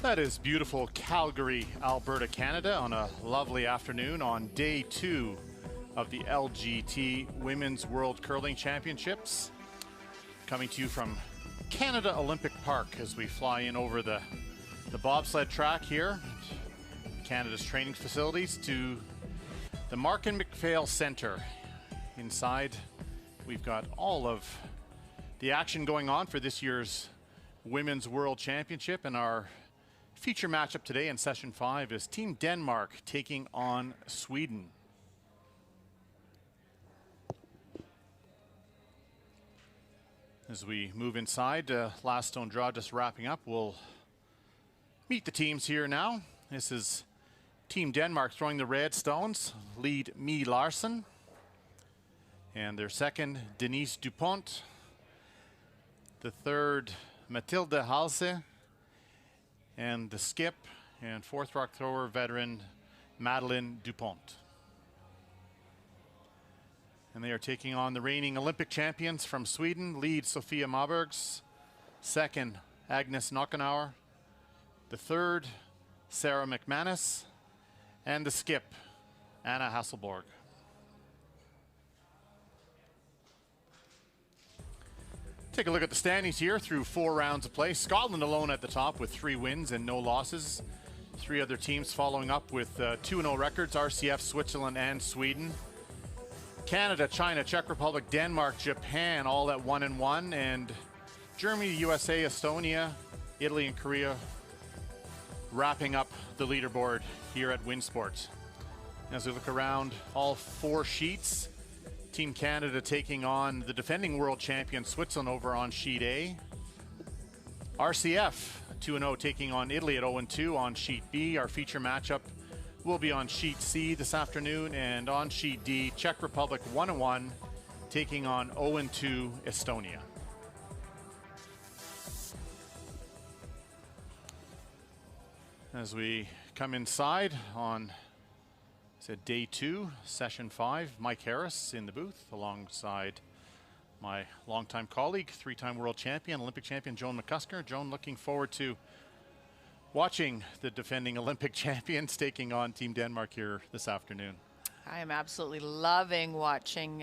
That is beautiful Calgary, Alberta, Canada on a lovely afternoon on day 2 of the LGT Women's World Curling Championships. Coming to you from Canada Olympic Park as we fly in over the bobsled track here, Canada's training facilities, to the Markin MacPhail Centre. Inside, we've got all of the action going on for this year's Women's World Championship, and our feature matchup today in Session 5 is Team Denmark taking on Sweden. As we move inside, last stone draw just wrapping up, we'll meet the teams here now. This is Team Denmark throwing the red stones, lead Mie Larsen. And their second, Denise Dupont. The third, Mathilde Halse. And the skip and fourth rock thrower veteran, Madeleine Dupont. And they are taking on the reigning Olympic champions from Sweden, lead Sofia Mabergs. Second, Agnes Knockenauer. The third, Sarah McManus. And the skip, Anna Hasselborg. Take a look at the standings here through 4 rounds of play. Scotland alone at the top with 3 wins and no losses. 3 other teams following up with 2-0 records, RCF, Switzerland, and Sweden. Canada, China, Czech Republic, Denmark, Japan, all at 1-1. And Germany, USA, Estonia, Italy, and Korea wrapping up the leaderboard here at Winsport. As we look around all 4 sheets, Team Canada taking on the defending world champion Switzerland over on sheet A. RCF 2-0 taking on Italy at 0-2 on sheet B. Our feature matchup will be on sheet C this afternoon, and on sheet D, Czech Republic 1-1 taking on 0-2 Estonia. As we come inside on day 2, session 5, Mike Harris in the booth alongside my longtime colleague, 3-time world champion, Olympic champion, Joan McCusker. Joan, looking forward to watching the defending Olympic champions taking on Team Denmark here this afternoon. I am absolutely loving watching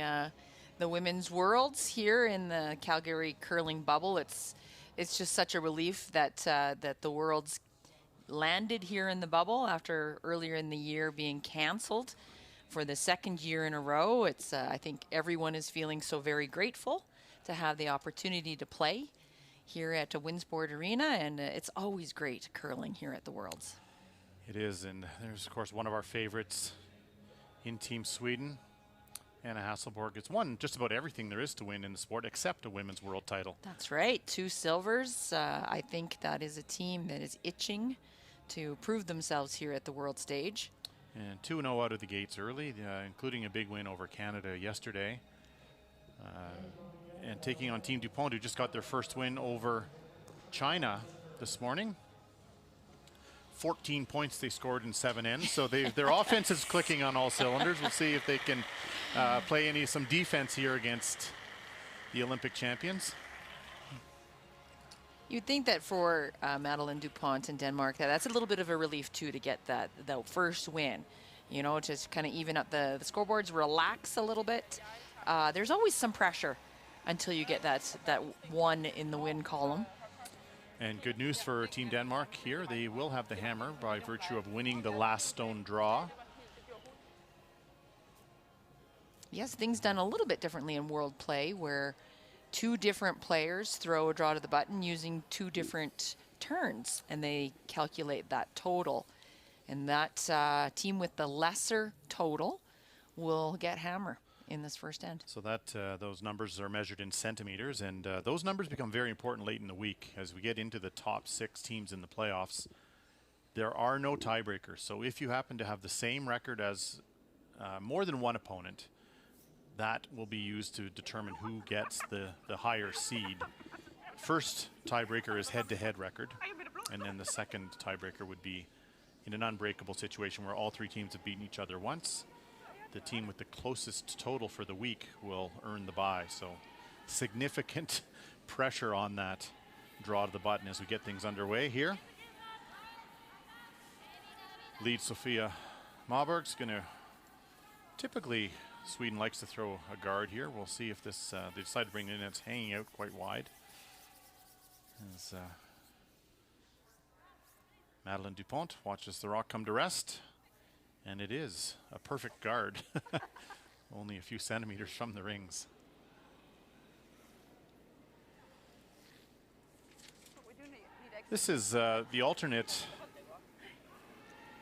the Women's Worlds here in the Calgary curling bubble. It's just such a relief that that the Worlds landed here in the bubble after earlier in the year being canceled for the 2nd year in a row. It's I think everyone is feeling so very grateful to have the opportunity to play here at Winsport Arena, and it's always great curling here at the Worlds. It is, and there's of course one of our favorites in Team Sweden, Anna Hasselborg. It's won just about everything there is to win in the sport except a women's world title. That's right, 2 silvers. I think that is a team that is itching to prove themselves here at the world stage. And 2-0 out of the gates early, including a big win over Canada yesterday. And taking on Team Dupont, who just got their first win over China this morning. 14 points they scored in 7 ends, so their offense is clicking on all cylinders. We'll see if they can play some defense here against the Olympic champions. You'd think that for Madeleine Dupont in Denmark, that's a little bit of a relief too to get that first win. You know, just kind of even up the scoreboards, relax a little bit. There's always some pressure until you get that 1 in the win column. And good news for Team Denmark here. They will have the hammer by virtue of winning the last stone draw. Yes, things done a little bit differently in world play, where 2 different players throw a draw to the button using 2 different turns, and they calculate that total. And that team with the lesser total will get hammer in this first end. So that those numbers are measured in centimeters, and those numbers become very important late in the week as we get into the top 6 teams in the playoffs. There are no tiebreakers, so if you happen to have the same record as more than one opponent, that will be used to determine who gets the higher seed. First tiebreaker is head-to-head record, and then the second tiebreaker would be in an unbreakable situation where all 3 teams have beaten each other once. The team with the closest total for the week will earn the bye. So significant pressure on that draw to the button as we get things underway here. lead Sofia Marburg's going to, typically Sweden likes to throw a guard here. We'll see if this, they decide to bring it in. It's hanging out quite wide. As Madeleine Dupont watches the rock come to rest. And it is a perfect guard. Only a few centimeters from the rings. This is the alternate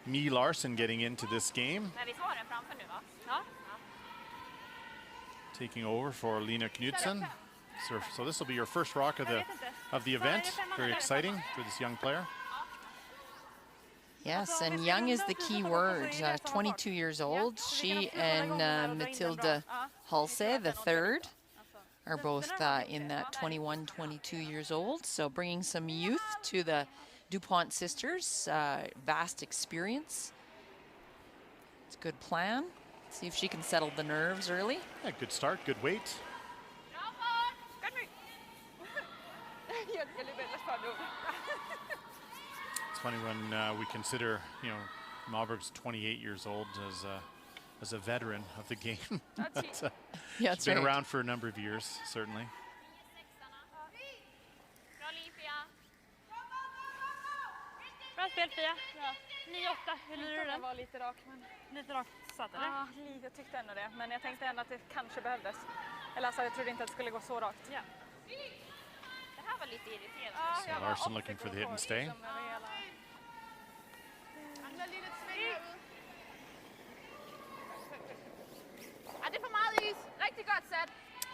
Mie Larsen getting into this game. Taking over for Lina Knudsen. So this will be your first rock of the event. Very exciting for this young player. Yes, and young is the key word. 22 years old. She and Mathilde Halse, the third, are both in that 21, 22 years old. So bringing some youth to the Dupont sisters. Vast experience. It's a good plan. See if she can settle the nerves early. Yeah, good start, good weight. It's funny when we consider, you know, Marburg's 28 years old as a veteran of the game. But, yeah, she's been around for a number of years, certainly. Bra spel, Fia. 9-8, hur lirar du den? Var lite rak, men... Lite rak, satt eller? Ja, jag tyckte ändå det. Men jag tänkte ändå att det kanske behövdes. Eller alltså, jag trodde inte att det skulle gå så rakt. Ja. Det här var lite irriterande. So Larsen looking for the hit and stay.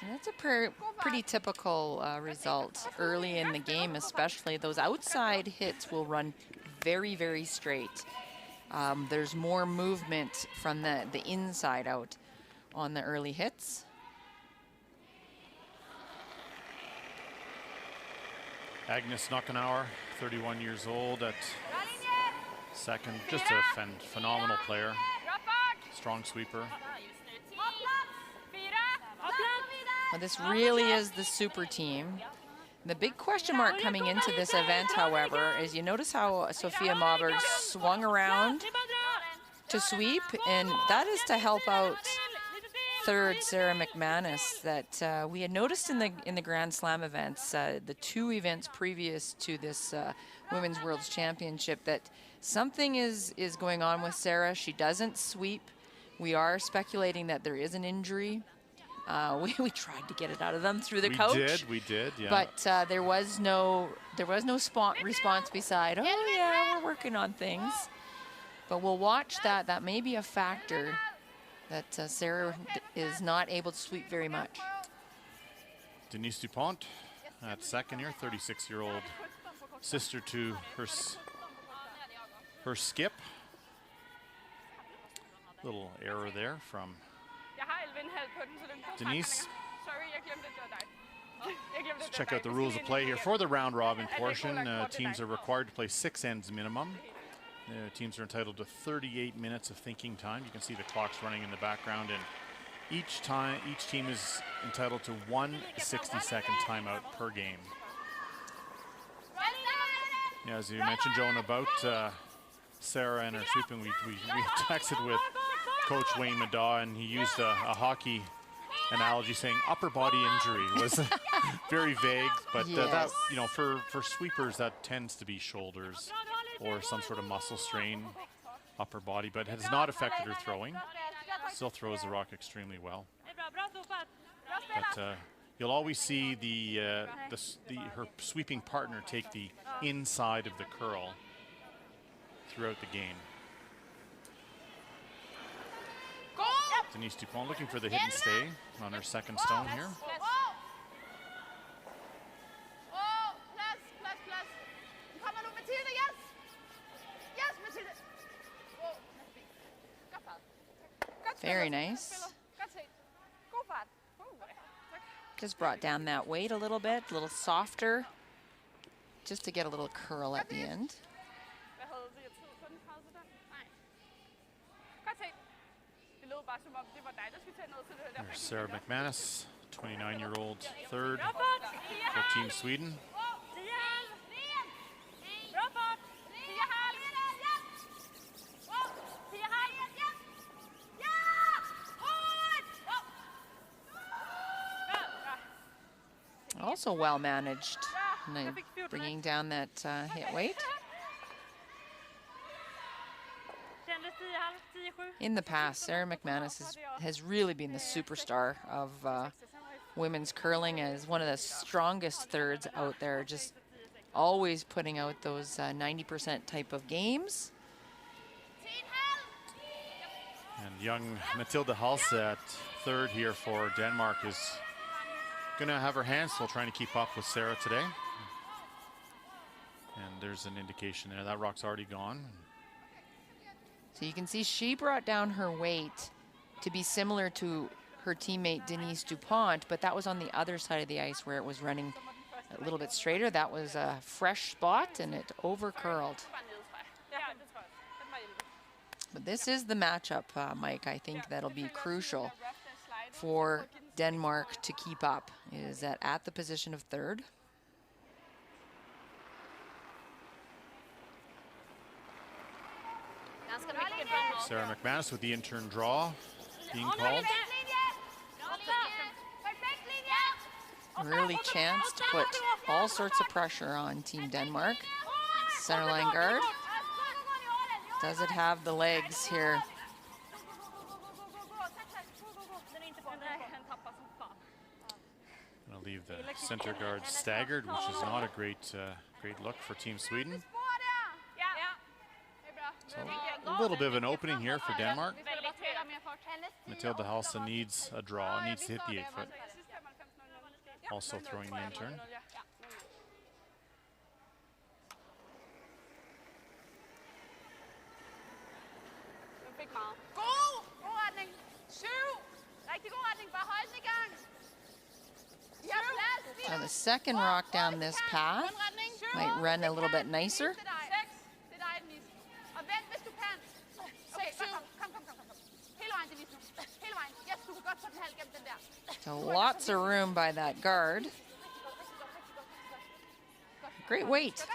And that's a pretty typical result early in the game, especially. Those outside hits will run very, very straight. There's more movement from the inside out on the early hits. Agnes Knockenauer, 31 years old at second. Just a phenomenal player. Strong sweeper. Well, this really is the super team. The big question mark coming into this event, however, is you notice how Sofia Marburg swung around to sweep, and that is to help out third Sarah McManus. That we had noticed in the Grand Slam events, the two events previous to this Women's World Championship, that something is going on with Sarah. She doesn't sweep. We are speculating that there is an injury. We tried to get it out of them through the coach. We did, yeah. But there was no response beside, oh yeah, we're working on things. But we'll watch that. That may be a factor that Sarah is not able to sweep very much. Denise Dupont at second here, 36-year-old sister to her skip. Little error there from Denise. Let's check out the rules of play here. For the round robin portion, teams are required to play 6 ends minimum. Teams are entitled to 38 minutes of thinking time. You can see the clocks running in the background, and each team is entitled to 1 60-second timeout per game. Yeah, as you mentioned, Joan, about Sarah and her sweeping, we texted with Coach Wayne Madaw, and he used a hockey analogy saying upper body injury was very vague, but yes. That, you know, for sweepers that tends to be shoulders or some sort of muscle strain, upper body, but has not affected her throwing. Still throws the rock extremely well. But you'll always see her sweeping partner take the inside of the curl throughout the game. Denise Dupont looking for the hit and stay on her second stone here. Very nice. Just brought down that weight a little bit, a little softer, just to get a little curl at the end. There's Sarah McManus, 29-year-old third for Team Sweden. Also well managed, bringing down that hit weight. In the past, Sarah McManus has really been the superstar of women's curling, as one of the strongest thirds out there, just always putting out those 90% type of games. And young Mathilde Hals at third here for Denmark is going to have her hands full trying to keep up with Sarah today. And there's an indication there. That rock's already gone. So you can see she brought down her weight to be similar to her teammate Denise Dupont, but that was on the other side of the ice where it was running a little bit straighter. That was a fresh spot and it over curled. But this is the matchup, Mike. I think that'll be crucial for Denmark to keep up, is that at the position of third. Sarah McManus with the intern draw being called. Really chance to put all sorts of pressure on Team Denmark. Centerline guard. Does it have the legs here? I'll leave the center guard staggered, which is not a great look for Team Sweden. So a little bit of an opening here for Denmark. Mathilde Halsa needs a draw, needs to hit the 8-foot. Also throwing the intern. So the second rock down this path might run a little bit nicer. So lots of room by that guard. Great weight,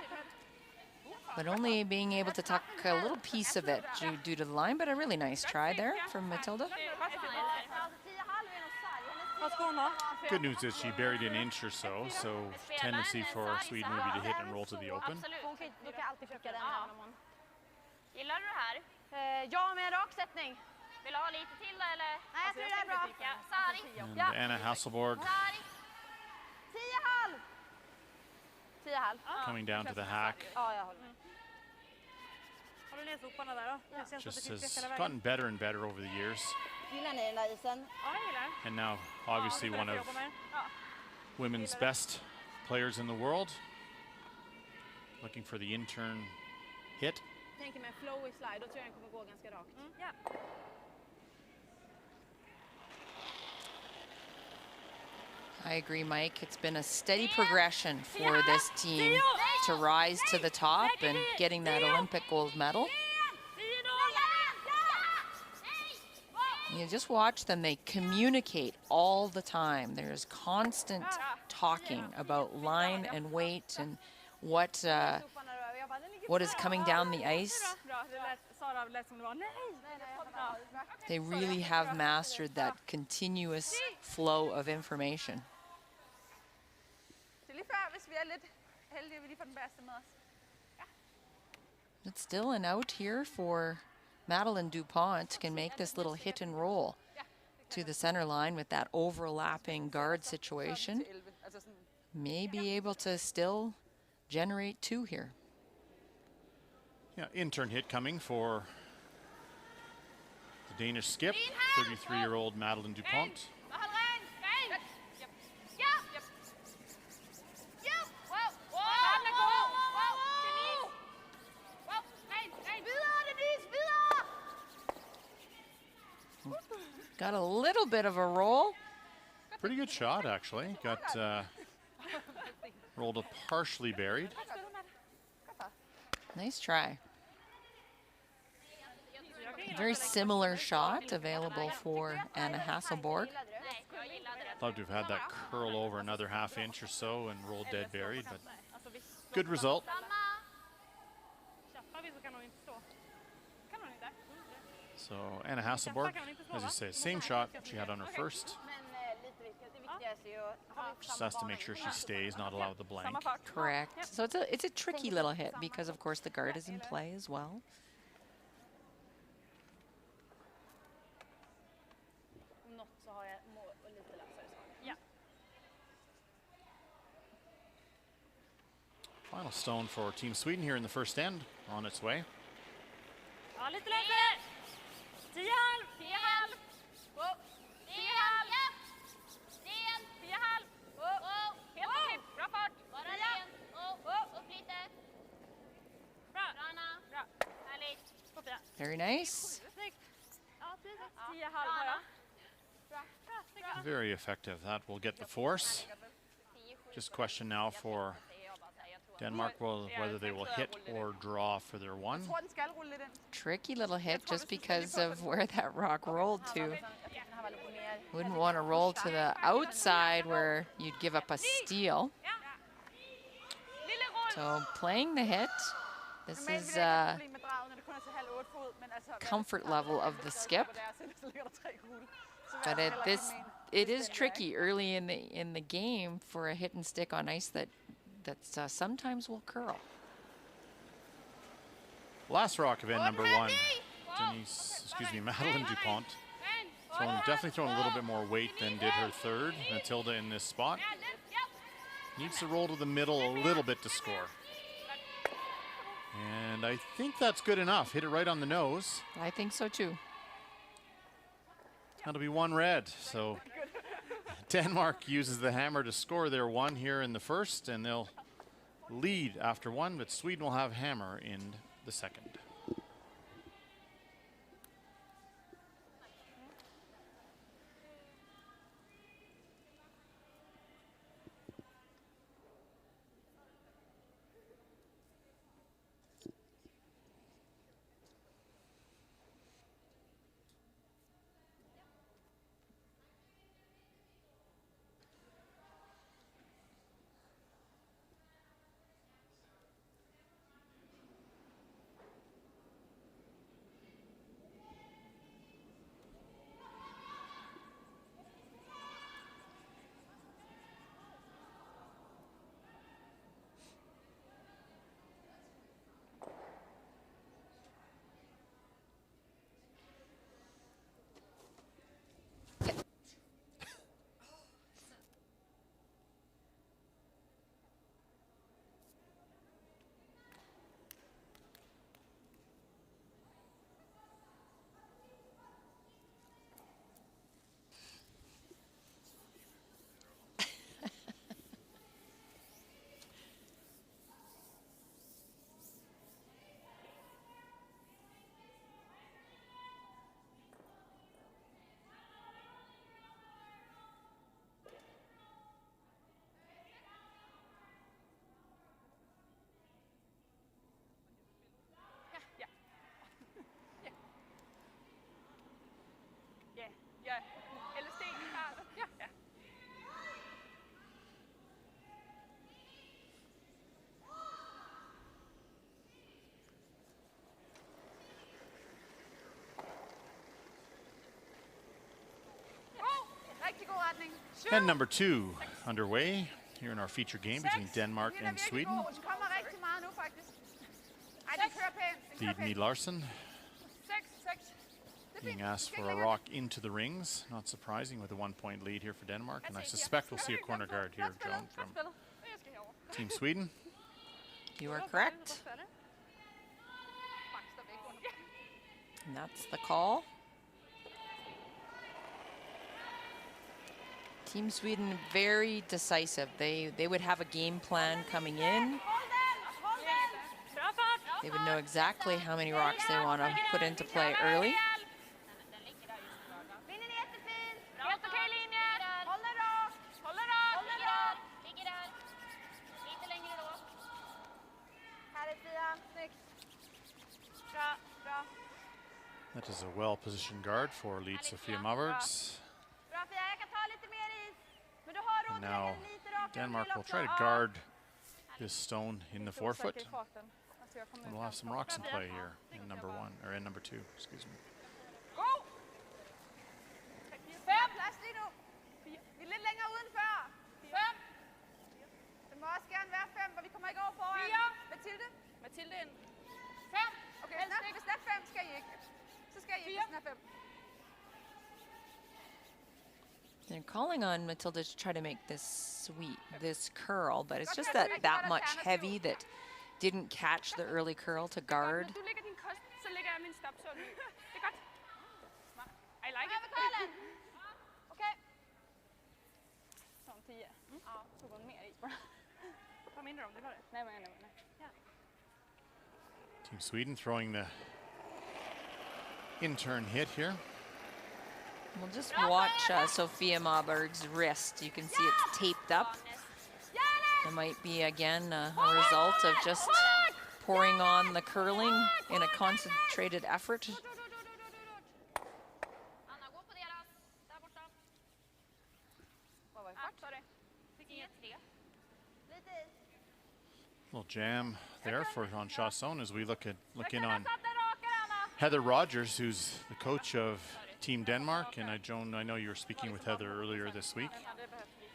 but only being able to tuck a little piece of it due to the line, but a really nice try there from Mathilde. Good news is she buried an inch or so tendency for Sweden would be to hit and roll to the open. And Anna Hasselborg coming down to the hack. Just has gotten better and better over the years. And now obviously one of women's best players in the world. Looking for the intern hit. I agree, Mike. It's been a steady progression for this team to rise to the top and getting that Olympic gold medal. You just watch them, they communicate all the time. There's constant talking about line and weight and what is coming down the ice. They really have mastered that continuous flow of information. It's still an out here for Madeleine Dupont. Can make this little hit and roll to the center line with that overlapping guard situation. May be able to still generate two here. Yeah, intern hit coming for the Danish skip, 33-year-old Madeleine Dupont. Got a little bit of a roll. Pretty good shot, actually. Got rolled a partially buried. Nice try. Very similar shot available for Anna Hasselborg. Love to have had that curl over another half inch or so and roll dead buried, but good result. So Anna Hasselborg, as you say, same shot she had on her first. Just has to make sure she stays, not allow the blank. Samma fart. Correct. Yep. So it's a tricky little hit because of course the guard is in play as well. Ja. Final stone for Team Sweden here in the first end, on its way. Ja, lite längre. 10,5. 10,5. 10,5. 10,5. Helt okej. Bra fart. Upp lite. Bra. Bra. Härligt. Sofia. Very nice. Snyggt. Ja, precis. 10,5 har jag. Bra. Bra. Very effective. That will get the force. Just question now for Denmark whether they will hit or draw for their one. Tricky little hit just because of where that rock rolled to. Wouldn't want to roll to the outside where you'd give up a steal. So playing the hit. This is comfort level of the skip. But it is tricky early in the game for a hit and stick on ice that sometimes will curl. Last rock event number one, Madeleine Dupont. Definitely throwing a little bit more weight than did her third, Matilda, in this spot. Needs to roll to the middle a little bit to score. And I think that's good enough. Hit it right on the nose. I think so too. That'll be one red. So Denmark uses the hammer to score their one here in the first, and they'll lead after one, but Sweden will have hammer in the second. Ja. LSD. Ja. Ja. And number two underway here in our feature game between Denmark and Sweden. Lead Larsen being asked for a rock into the rings. Not surprising with a 1-point lead here for Denmark. And I suspect we'll see a corner guard here, Joan, from Team Sweden. You are correct. And that's the call. Team Sweden very decisive. They would have a game plan coming in. They would know exactly how many rocks they want to put into play early. That is a well-positioned guard for lead Sofia Maverts. And now Denmark will try to guard this stone in the forefoot. And we'll have some rocks in play here in number one, or in number two, excuse me. calling on Matilda to try to make this sweep, this curl, but it's just that much heavy that didn't catch the early curl to guard. Du lægger din kost, så lægger jeg min stopsål nu. Det er godt. I like it. Okay. Sån 10. Ja, tog hon mer is bara. Ta mindre om det var det. Nej, nej. Team Sweden throwing the in-turn hit here. We'll just watch Sofia Maberg's wrist. You can see it's taped up. It might be, again, a result of just pouring on the curling in a concentrated effort. Little jam there for Jean Chasson as we look in on Heather Rogers, who's the coach of Team Denmark. And Joan, I know you were speaking with Heather earlier this week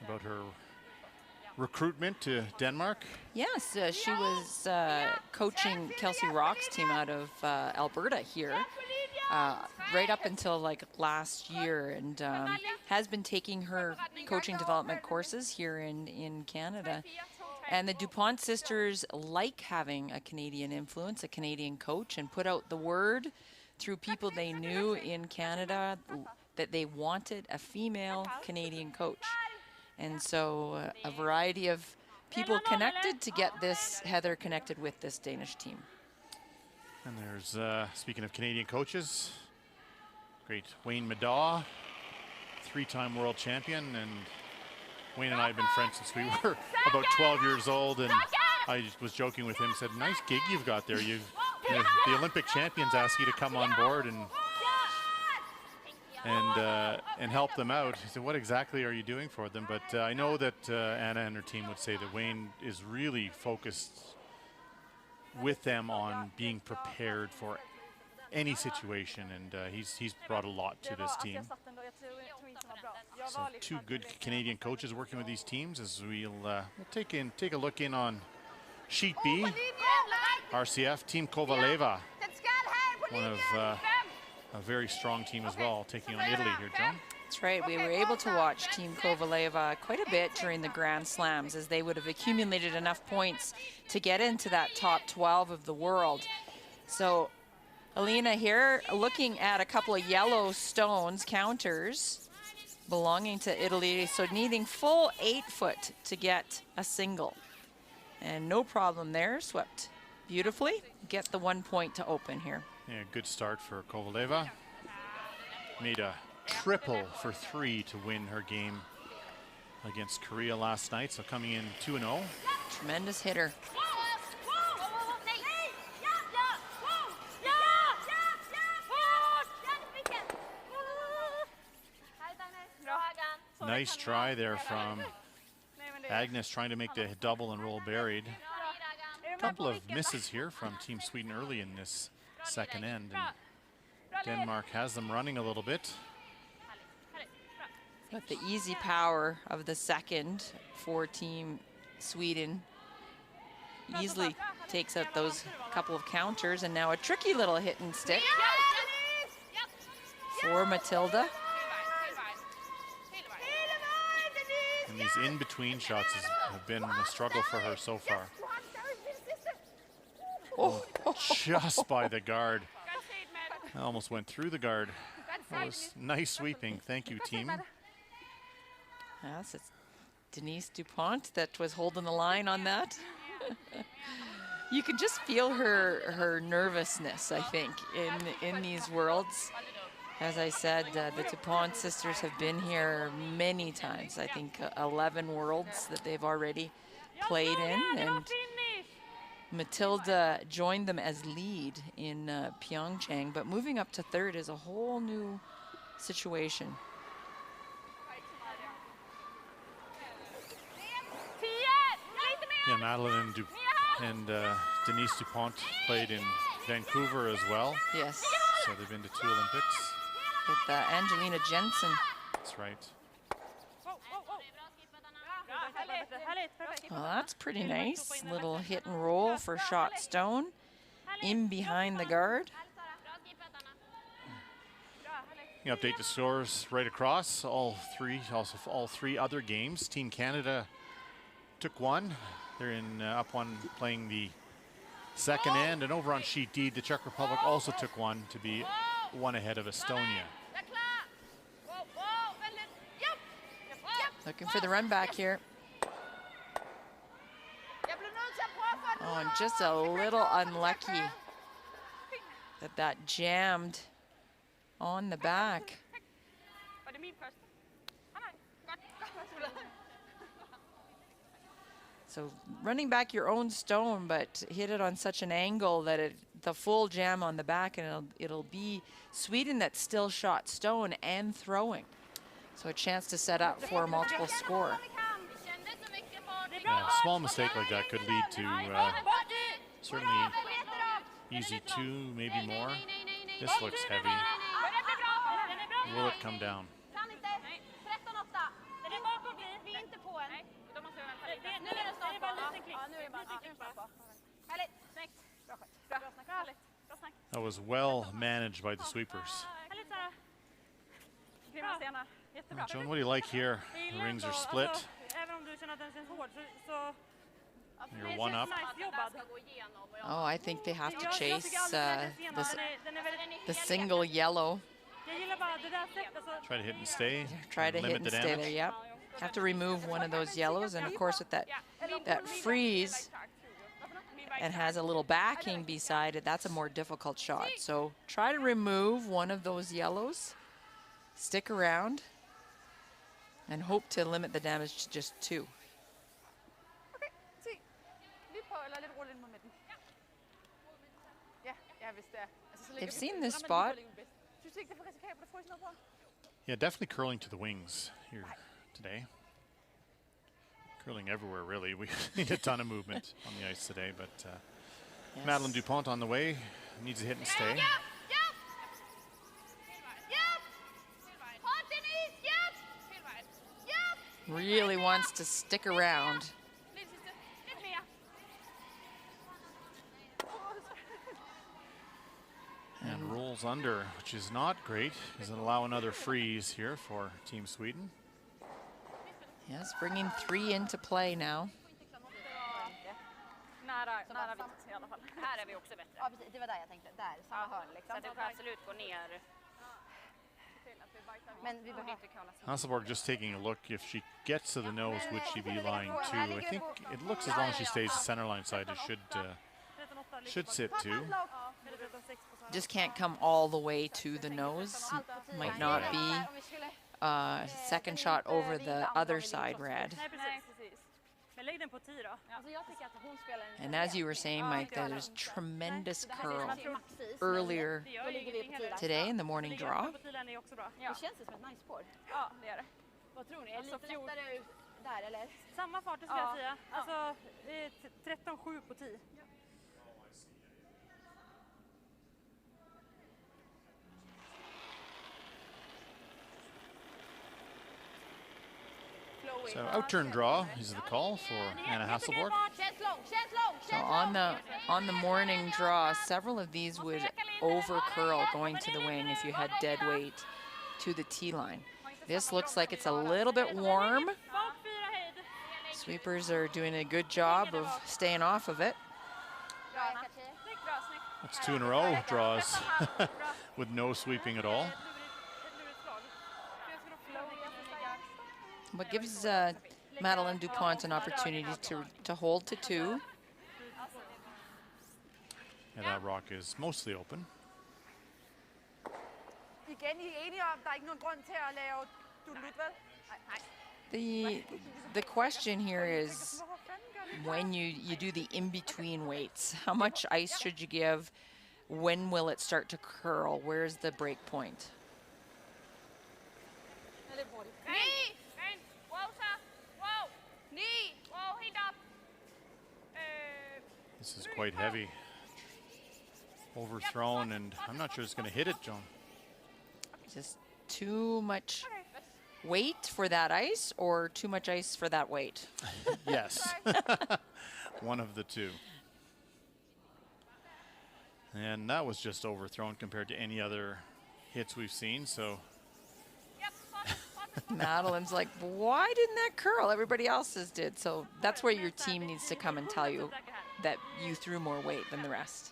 about her recruitment to Denmark. Yes, she was coaching Kelsey Rock's team out of Alberta here right up until like last year, and has been taking her coaching development courses here in Canada. And the Dupont sisters like having a Canadian influence, a Canadian coach, and put out the word through people they knew in Canada that they wanted a female Canadian coach. And so a variety of people connected to get this Heather connected with this Danish team. And there's, speaking of Canadian coaches, great Wayne Madaw, three-time world champion, and Wayne and I have been friends since we were about 12 years old, and I was joking with him, said, nice gig you've got there. The Olympic champions ask you to come on board and help them out. He said, what exactly are you doing for them? But I know that Anna and her team would say that Wayne is really focused with them on being prepared for any situation, and he's brought a lot to this team. So two good Canadian coaches working with these teams as we'll take a look in on Sheet B, RCF, Team Kovaleva, one of a very strong team as well, taking on Italy here, Joan. That's right. We were able to watch Team Kovaleva quite a bit during the Grand Slams, as they would have accumulated enough points to get into that top 12 of the world. So Alina here looking at a couple of yellow stones, counters, belonging to Italy, so needing full 8 foot to get a single. And no problem there, swept beautifully. Get the 1 point to open here. Yeah, good start for Kovaleva. Made a triple for 3 to win her game against Korea last night, so coming in 2-0. Tremendous hitter. Nice try there from Agnes, trying to make the double and roll buried. A couple of misses here from Team Sweden early in this second end, and Denmark has them running a little bit. But the easy power of the second for Team Sweden easily takes out those couple of counters, and now a tricky little hit and stick for Matilda. And these in-between shots have been a struggle for her so far. Oh, just by the guard. Almost went through the guard. That was nice sweeping. Thank you, team. Yes, it's Denise Dupont that was holding the line on that. You can just feel her nervousness, I think, in these worlds. As I said, the Dupont sisters have been here many times. I think 11 worlds that they've already played in, and Matilda joined them as lead in Pyeongchang, but moving up to third is a whole new situation. Yeah, Madeleine and Denise Dupont played in Vancouver as well. Yes. So they've been to 2 Olympics. With Angelina Jensen. That's right. Well, that's pretty nice. Little hit and roll for shot stone. In behind the guard. You update the scores right across all three. Also, all three other games. Team Canada took one. They're in up one, playing the second end. And over on sheet D, the Czech Republic also took one to be one ahead of Estonia. Looking for the run back here. Oh, and just a little unlucky that jammed on the back. So running back your own stone, but hit it on such an angle that the full jam on the back, and it'll be Sweden that still shot stone and throwing. So a chance to set up for a multiple score. Yeah, a small mistake like that could lead to certainly easy two, maybe more. This looks heavy. Will it come down? That was well managed by the sweepers. Joan, what do you like here? The rings are split. You're one up. Oh, I think they have to chase the single yellow. Try to hit and stay. Try to hit and stay there, yep. Have to remove one of those yellows, and of course with that freeze and has a little backing beside it, that's a more difficult shot. So try to remove one of those yellows, stick around, and hope to limit the damage to just two. They've seen this spot. Yeah, definitely curling to the wings here today. Curling everywhere, really. We need a ton of movement on the ice today, but Yes. Madeleine Dupont on the way, needs a hit and stay. Really wants to stick around. And rolls under, which is not great. Does it allow another freeze here for Team Sweden? Yes, bringing three into play now. Här är vi också bättre. Ja, precis. Det var där jag tänkte. Där, samma hörn liksom. Så du kan absolut gå ner. Men vi behöver inte kalla sig. Hasselborg just taking a look. If she gets to the nose, would she be line two? I think it looks as long as she stays center line side, it should sit two. Just can't come all the way to the nose. Might not be second shot over the other side, Rad. And as you were saying, Mike, there's tremendous curl earlier today in the morning draw. Samma fart skulle jag säga. Alltså 13-7 på 10. So outturn draw is the call for Anna Hasselborg. So on the morning draw, several of these would over curl going to the wing if you had dead weight to the tee line. This looks like it's a little bit warm. Sweepers are doing a good job of staying off of it. That's two in a row draws with no sweeping at all. But gives Madeleine Dupont an opportunity to hold to two. And that rock is mostly open. The question here is when you do the in-between weights, how much ice should you give? When will it start to curl? Where's the break point? This is quite heavy. Overthrown, and I'm not sure it's going to hit it, Joan. Just too much weight for that ice, or too much ice for that weight? Yes. One of the two. And that was just overthrown compared to any other hits we've seen, so Madeleine's like, why didn't that curl? Everybody else's did. So that's where your team needs to come and tell you that you threw more weight than the rest.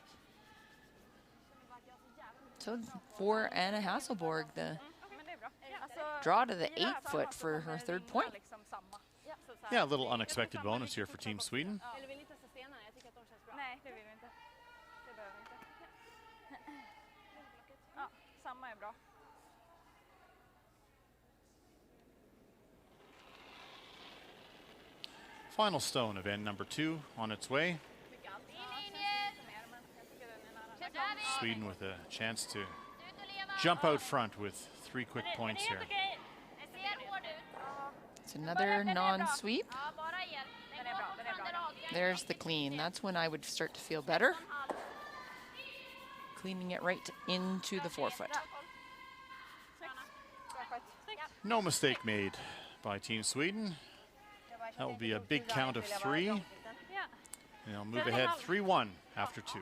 So for Anna Hasselborg, the draw to the 8-foot for her third point. Yeah, a little unexpected bonus here for Team Sweden. Nej, det vill vi inte. Det behöver vi inte. Ja, samma är bra. Final stone of end number 2 on its way. Sweden with a chance to jump out front with 3 quick points here. It's another non-sweep. There's the clean. That's when I would start to feel better. Cleaning it right into the 4-foot. No mistake made by Team Sweden. That will be a big count of 3. And they'll move ahead 3-1 after 2.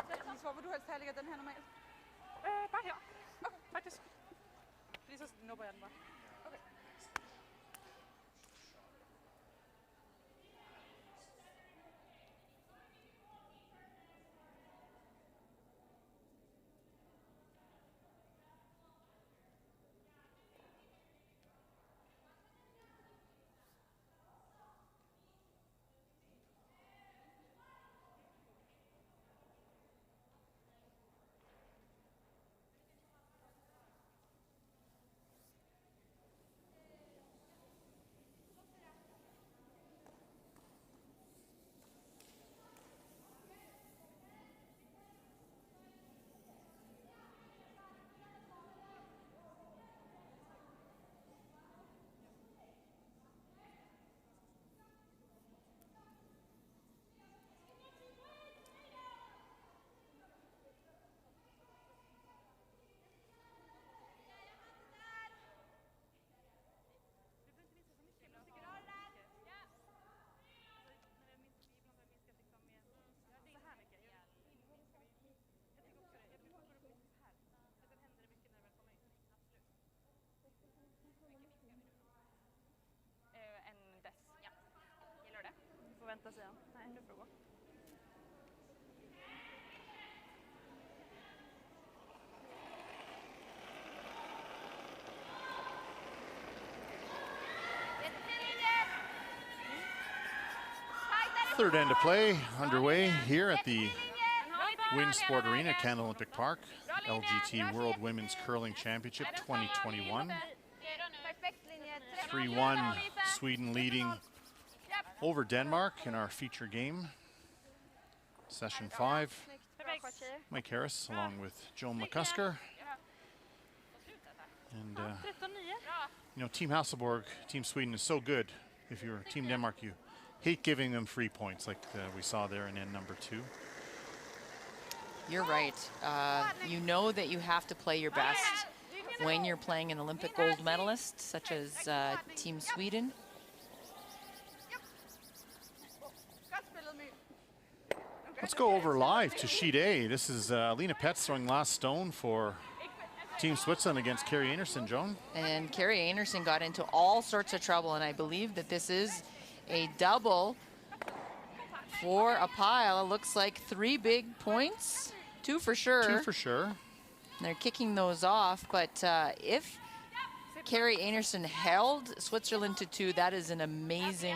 Vänta sig. Nej, du får gå. Third end of play underway here at the Wynn Sport Arena, Canada Olympic Park. LGT World Women's Curling Championship 2021. 3-1 Sweden leading over Denmark in our feature game. Session 5. Mike Harris along with Joan McCusker. And you know, Team Hasselborg, Team Sweden is so good. If you're Team Denmark, you hate giving them free points like we saw there in end number 2. You're right. You know that you have to play your best when you're playing an Olympic gold medalist, such as Team Sweden. Let's go over live to sheet A. This is Lena Petz throwing last stone for Team Switzerland against Carrie Anderson, Joan. And Carrie Anderson got into all sorts of trouble, and I believe that this is a double for a pile. It looks like 3 big points, 2 for sure. 2 for sure. And they're kicking those off, but if Carrie Anderson held Switzerland to 2, that is an amazing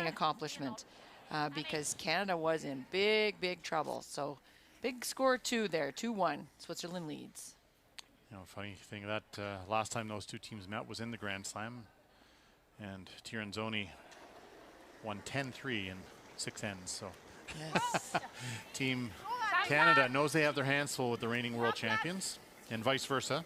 accomplishment. Because Canada was in big trouble. So big score 2 there, 2-1. Switzerland leads. You know, funny thing that last time those 2 teams met was in the Grand Slam, and Tiranzoni won 10-3 in 6 ends. So yes. Team Canada knows they have their hands full with the reigning world champions, and vice versa.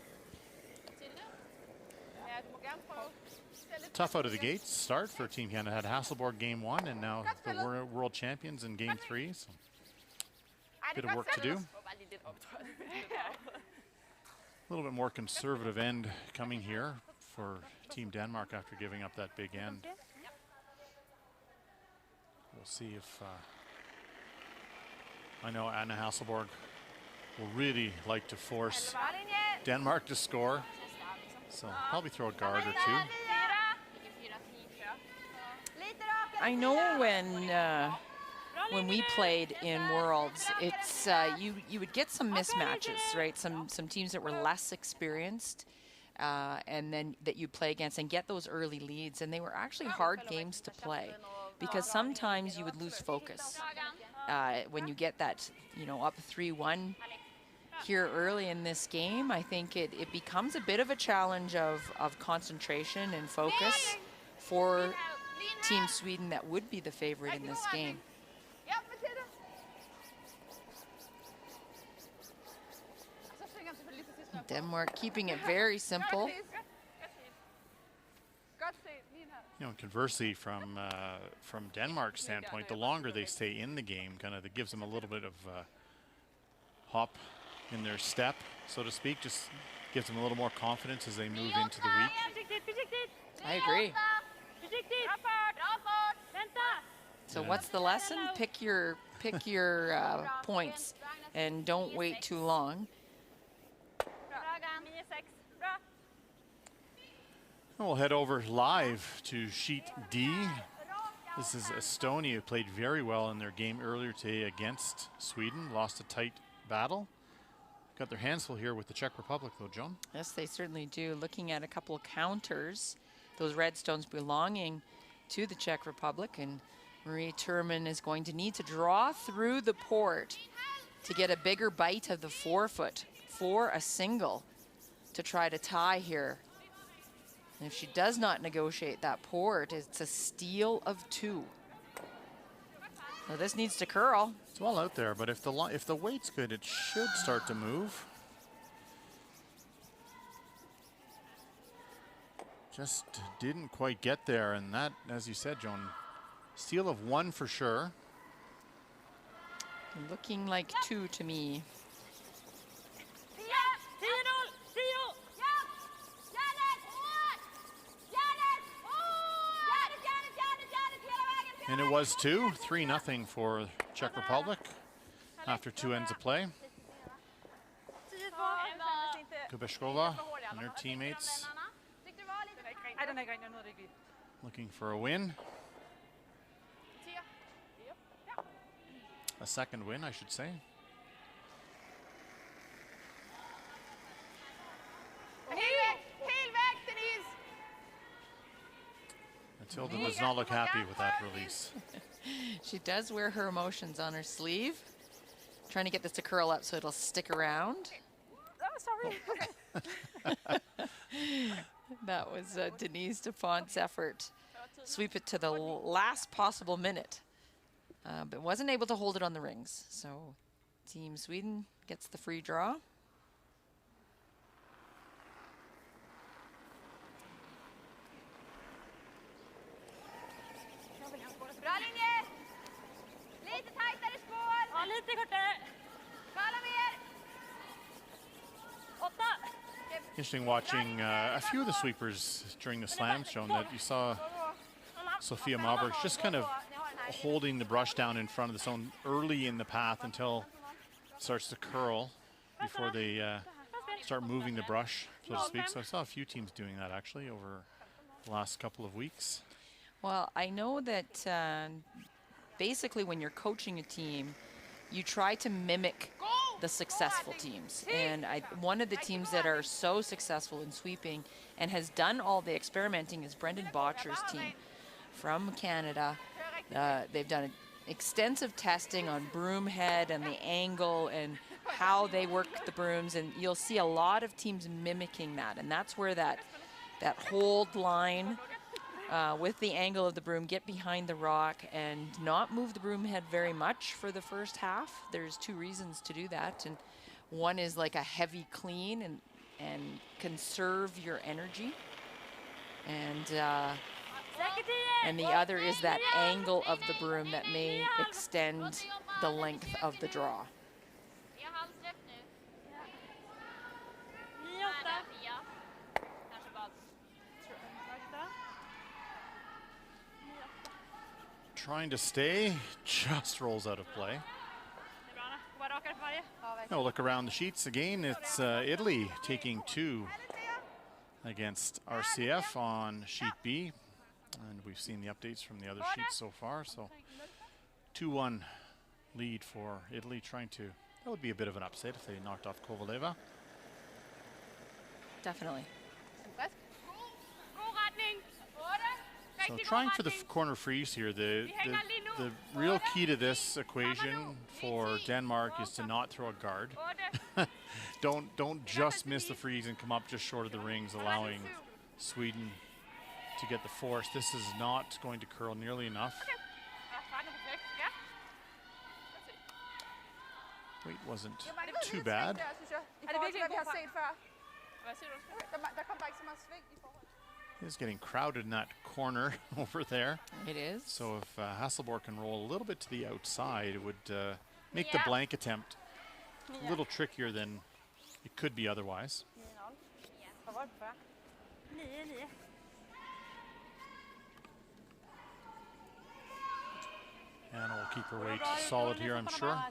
Tough out of the gates start for Team Canada. Had Hasselborg game 1, and now the world champions in game 3. So bit of work to do. A little bit more conservative end coming here for Team Denmark after giving up that big end. We'll see if I know Anna Hasselborg will really like to force Denmark to score. So probably throw a guard or 2. I know when we played in Worlds, it's you would get some mismatches, right? Some teams that were less experienced, and then that you play against and get those early leads, and they were actually hard games to play because sometimes you would lose focus when you get that, you know, up 3-1 here early in this game. I think it becomes a bit of a challenge of concentration and focus for Team Sweden that would be the favorite in this game. Denmark keeping it very simple. You know, conversely, from Denmark's standpoint, the longer they stay in the game, kind of, that gives them a little bit of hop in their step, so to speak. Just gives them a little more confidence as they move into the week. I agree. So what's the lesson? Pick your points and don't wait too long. We'll head over live to Sheet D. This is Estonia, who played very well in their game earlier today against Sweden. Lost a tight battle. Got their hands full here with the Czech Republic, though, Joan. Yes, they certainly do. Looking at a couple of counters, those red stones belonging to the Czech Republic, and Marie Turman is going to need to draw through the port to get a bigger bite of the forefoot for a single to try to tie here. And if she does not negotiate that port, it's a steal of 2. So this needs to curl. It's well out there, but if the weight's good, it should start to move. Just didn't quite get there, and that, as you said, Joan, steal of 1 for sure. Looking like 2 to me. And it was 2, 3-0 for Czech Republic after 2 ends of play. Kubeshkova and her teammates looking for a win. A second win, I should say. Matilda does not look happy with that release. She does wear her emotions on her sleeve. Trying to get this to curl up so it'll stick around. Oh, sorry. That was Denise Dupont's effort. Sweep it to the last possible minute. But wasn't able to hold it on the rings. So Team Sweden gets the free draw. Interesting watching a few of the sweepers during the slams, Joan, that you saw Sophia Maberg just kind of holding the brush down in front of the zone early in the path until it starts to curl before they start moving the brush, so to speak. So I saw a few teams doing that actually over the last couple of weeks. Well, I know that basically when you're coaching a team, you try to mimic the successful teams. And one of the teams that are so successful in sweeping and has done all the experimenting is Brendan Botcher's team from Canada. They've done extensive testing on broom head and the angle and how they work the brooms, and you'll see a lot of teams mimicking that. And that's where that hold line with the angle of the broom, get behind the rock and not move the broom head very much for the first half. There's 2 reasons to do that, and one is like a heavy clean and conserve your energy, and the other is that angle of the broom that may extend the length of the draw. Trying to stay, just rolls out of play. Now look around the sheets again. It's Italy taking 2 against RCF on sheet B. And we've seen the updates from the other sheets so far. So 2-1 lead for Italy, trying to, that would be a bit of an upset if they knocked off Kovaleva. Definitely. So trying for the corner freeze here. The real key to this equation for Denmark is to not throw a guard. Don't just miss the freeze and come up just short of the rings, allowing Sweden to get the force. This is not going to curl nearly enough. Weight wasn't too bad. Is getting crowded in that corner over there. It is. So if Hasselborg can roll a little bit to the outside, it would make the blank attempt a little trickier than it could be otherwise. And we'll keep her weight solid here, I'm sure.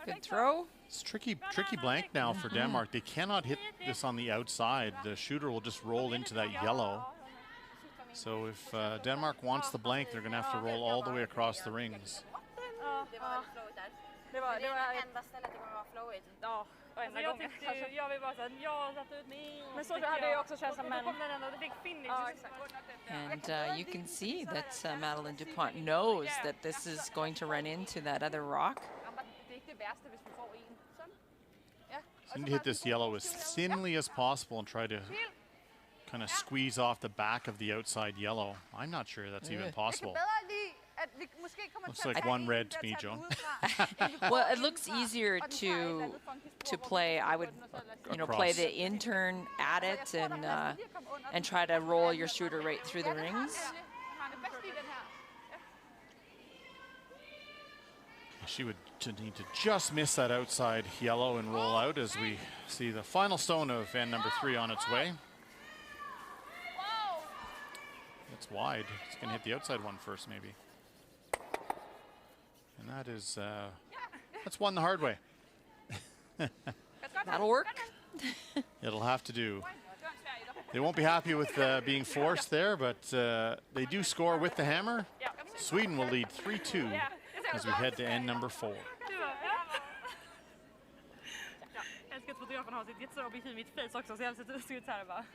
Good throw. It's tricky blank now for Denmark. They cannot hit this on the outside. The shooter will just roll into that yellow. So if Denmark wants the blank, they're going to have to roll all the way across the rings. And you can see that Madeleine Dupont knows that this is going to run into that other rock. So you need to hit this yellow as thinly as possible and try to kind of squeeze off the back of the outside yellow. I'm not sure that's even possible. Looks like one red to me, Joan. Well, it looks easier to play. I would, play the intern at it and try to roll your shooter right through the rings. She would need to just miss that outside yellow and roll out as we see the final stone of end number 3 on its way. It's wide. It's going to hit the outside one first, maybe. And that is, that's won the hard way. That'll work. It'll have to do. They won't be happy with being forced there, but they do score with the hammer. Sweden will lead 3-2 as we head to end number 4. Jag älskar att fotografen har sitt jättestora objektiv i mitt face också, så jag ser ut så här bara.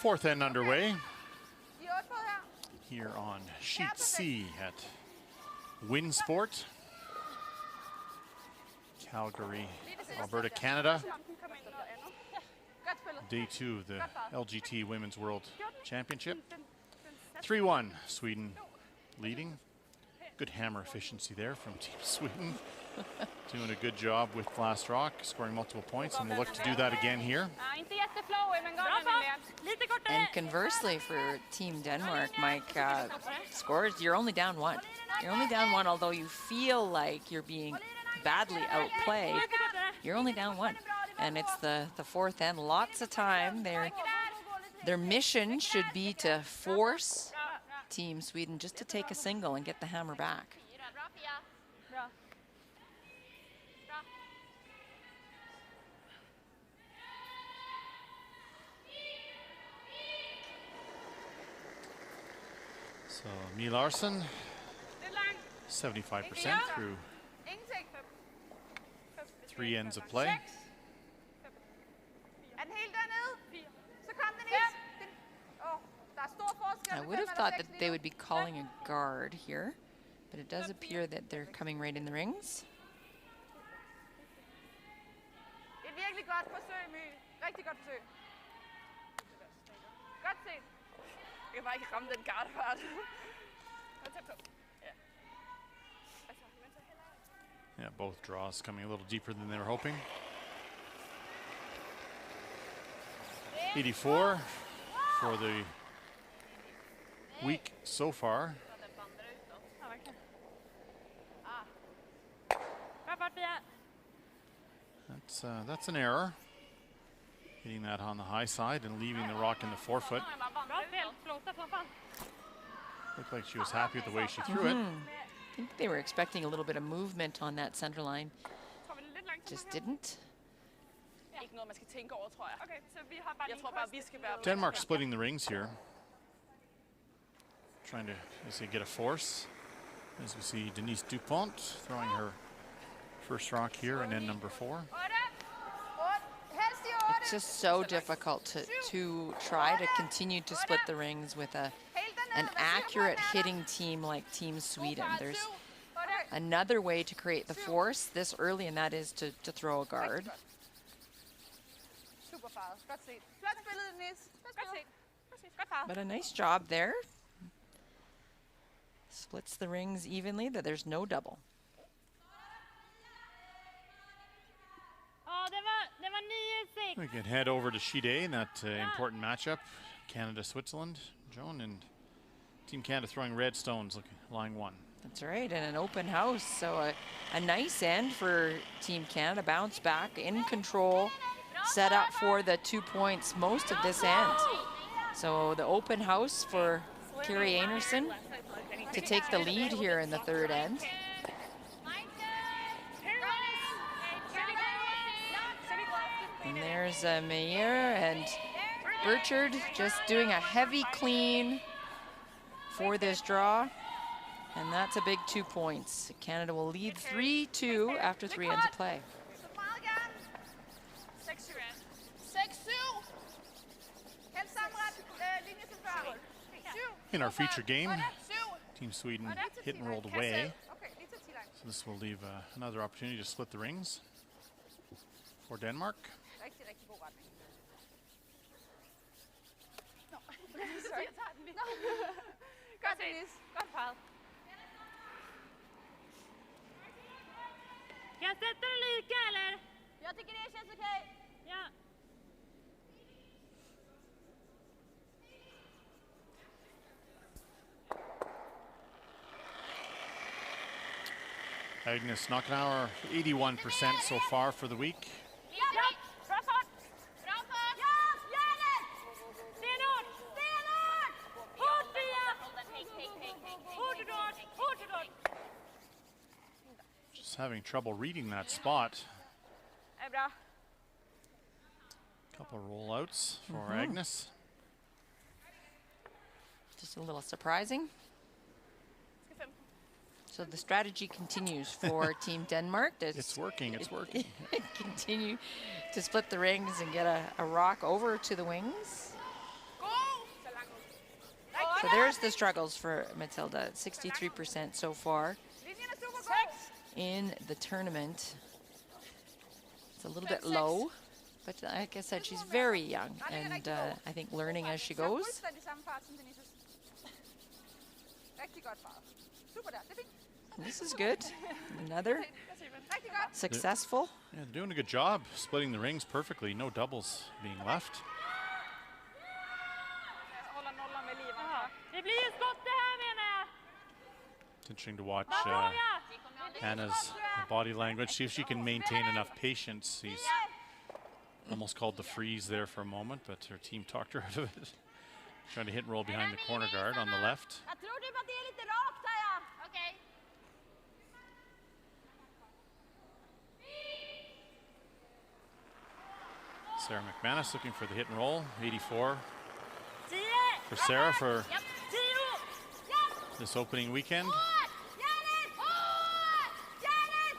Fourth end underway here on sheet C at Winsport, Calgary, Alberta, Canada. Day 2 of the LGT Women's World Championship. 3-1, Sweden leading. Good hammer efficiency there from Team Sweden. Doing a good job with Last Rock, scoring multiple points, and we'll look to do that again here. And conversely for Team Denmark, Mike, scores, you're only down 1. You're only down 1, although you feel like you're being badly outplayed. You're only down 1. And it's the 4th end. Lots of time. Their mission should be to force Team Sweden just to take a single and get the hammer back. So Mie Larsen, 75% through 3 ends of play. I would have thought that they would be calling a guard here, but it does appear that they're coming right in the rings. Yeah, both draws coming a little deeper than they were hoping. 84 for the week so far. That's an error. Hitting that on the high side and leaving the rock in the forefoot. Looked like she was happy with the way she threw it. I think they were expecting a little bit of movement on that center line. Just didn't. Denmark splitting the rings here. Trying to, as they get a force. As we see Denise Dupont throwing her first rock here and then number 4. It's just so difficult to try to continue to split the rings with an accurate hitting team like Team Sweden. There's another way to create the force this early, and that is to throw a guard. But a nice job there. Splits the rings evenly, that there's no double. We can head over to sheet A in that important matchup, Canada-Switzerland. Joan, and Team Canada throwing red stones, lying 1. That's right, and an open house. So a nice end for Team Canada. Bounce back, in control, set up for the 2 points most of this end. So the open house for Carrie Einarson to take the lead here in the 3rd end. And there's Meyer and Burchard just doing a heavy clean for this draw. And that's a big 2 points. Canada will lead 3-2 after 3 ends of play. In our feature game, Team Sweden hit and rolled away. So this will leave another opportunity to split the rings for Denmark. Kan jag sätta den lika eller? Jag tycker det känns okej. Ja. Agnes Knockenauer, 81% so far for the week. Just having trouble reading that spot. Couple rollouts for Agnes. Just a little surprising. So the strategy continues for Team Denmark. It's working, it's working. Continue to split the rings and get a rock over to the wings. So there's the struggles for Matilda. 63% so far in the tournament. It's a little bit low. But like I said, she's very young, and I think learning as she goes. Fuldstændig samme fart som Denises. Rigtig godt fart. Super der, det er fint. This is good. Another Rigtig godt. successful. Yeah, they're doing a good job splitting the rings perfectly. No doubles being left. Håller nollan med livan. Det blir skott det här menar jag. It's interesting to watch Hannah's body language, see if she can maintain enough patience. He's almost called the freeze there for a moment, but her team talked her out of it. Trying to hit and roll behind the corner guard on the left. Jag tror typ att det är lite rakt där ja. Okej. Sarah McManus looking for the hit and roll. 84 10. for Sarah for Japp. 10. Japp. this opening weekend. Janet! Janet!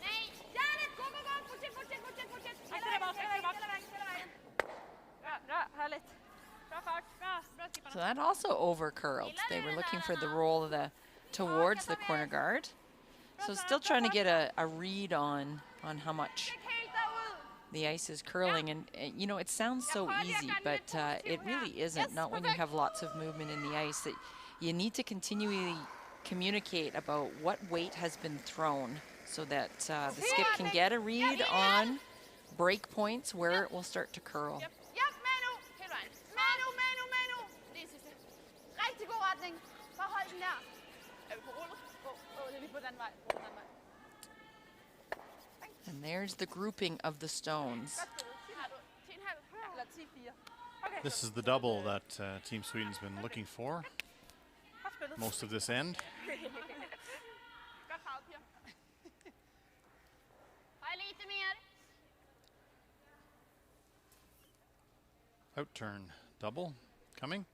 Nej. Janet! Gå, gå, gå! Fortsätt, fortsätt, fortsätt, fortsätt! Akta dig bak, akta dig bak. Hela vägen. Bra, bra, härligt. Bra fart. Bra skipparna. So that also overcurled. They were looking for the roll of the towards the corner guard. So still trying to get a read on how much Helt derud. the ice is curling, and you know, it sounds so easy, but it really isn't. Not when you have lots of movement in the ice. That you need to continually communicate about what weight has been thrown, so that the skip can get a read on break points where it will start to curl. Japp, Manu! Helt vejen. Manu! Det er sidste. Rigtig god retning. Bare hold den der. Er vi på rullet? Det er lige på den vej. På den vej. And there's the grouping of the stones. Eller 10-4. Okay. This is the double that Team Sweden's been looking for Godt spillet. most of this end. Godt farvet, Pia. Har lite mer. Outturn double coming.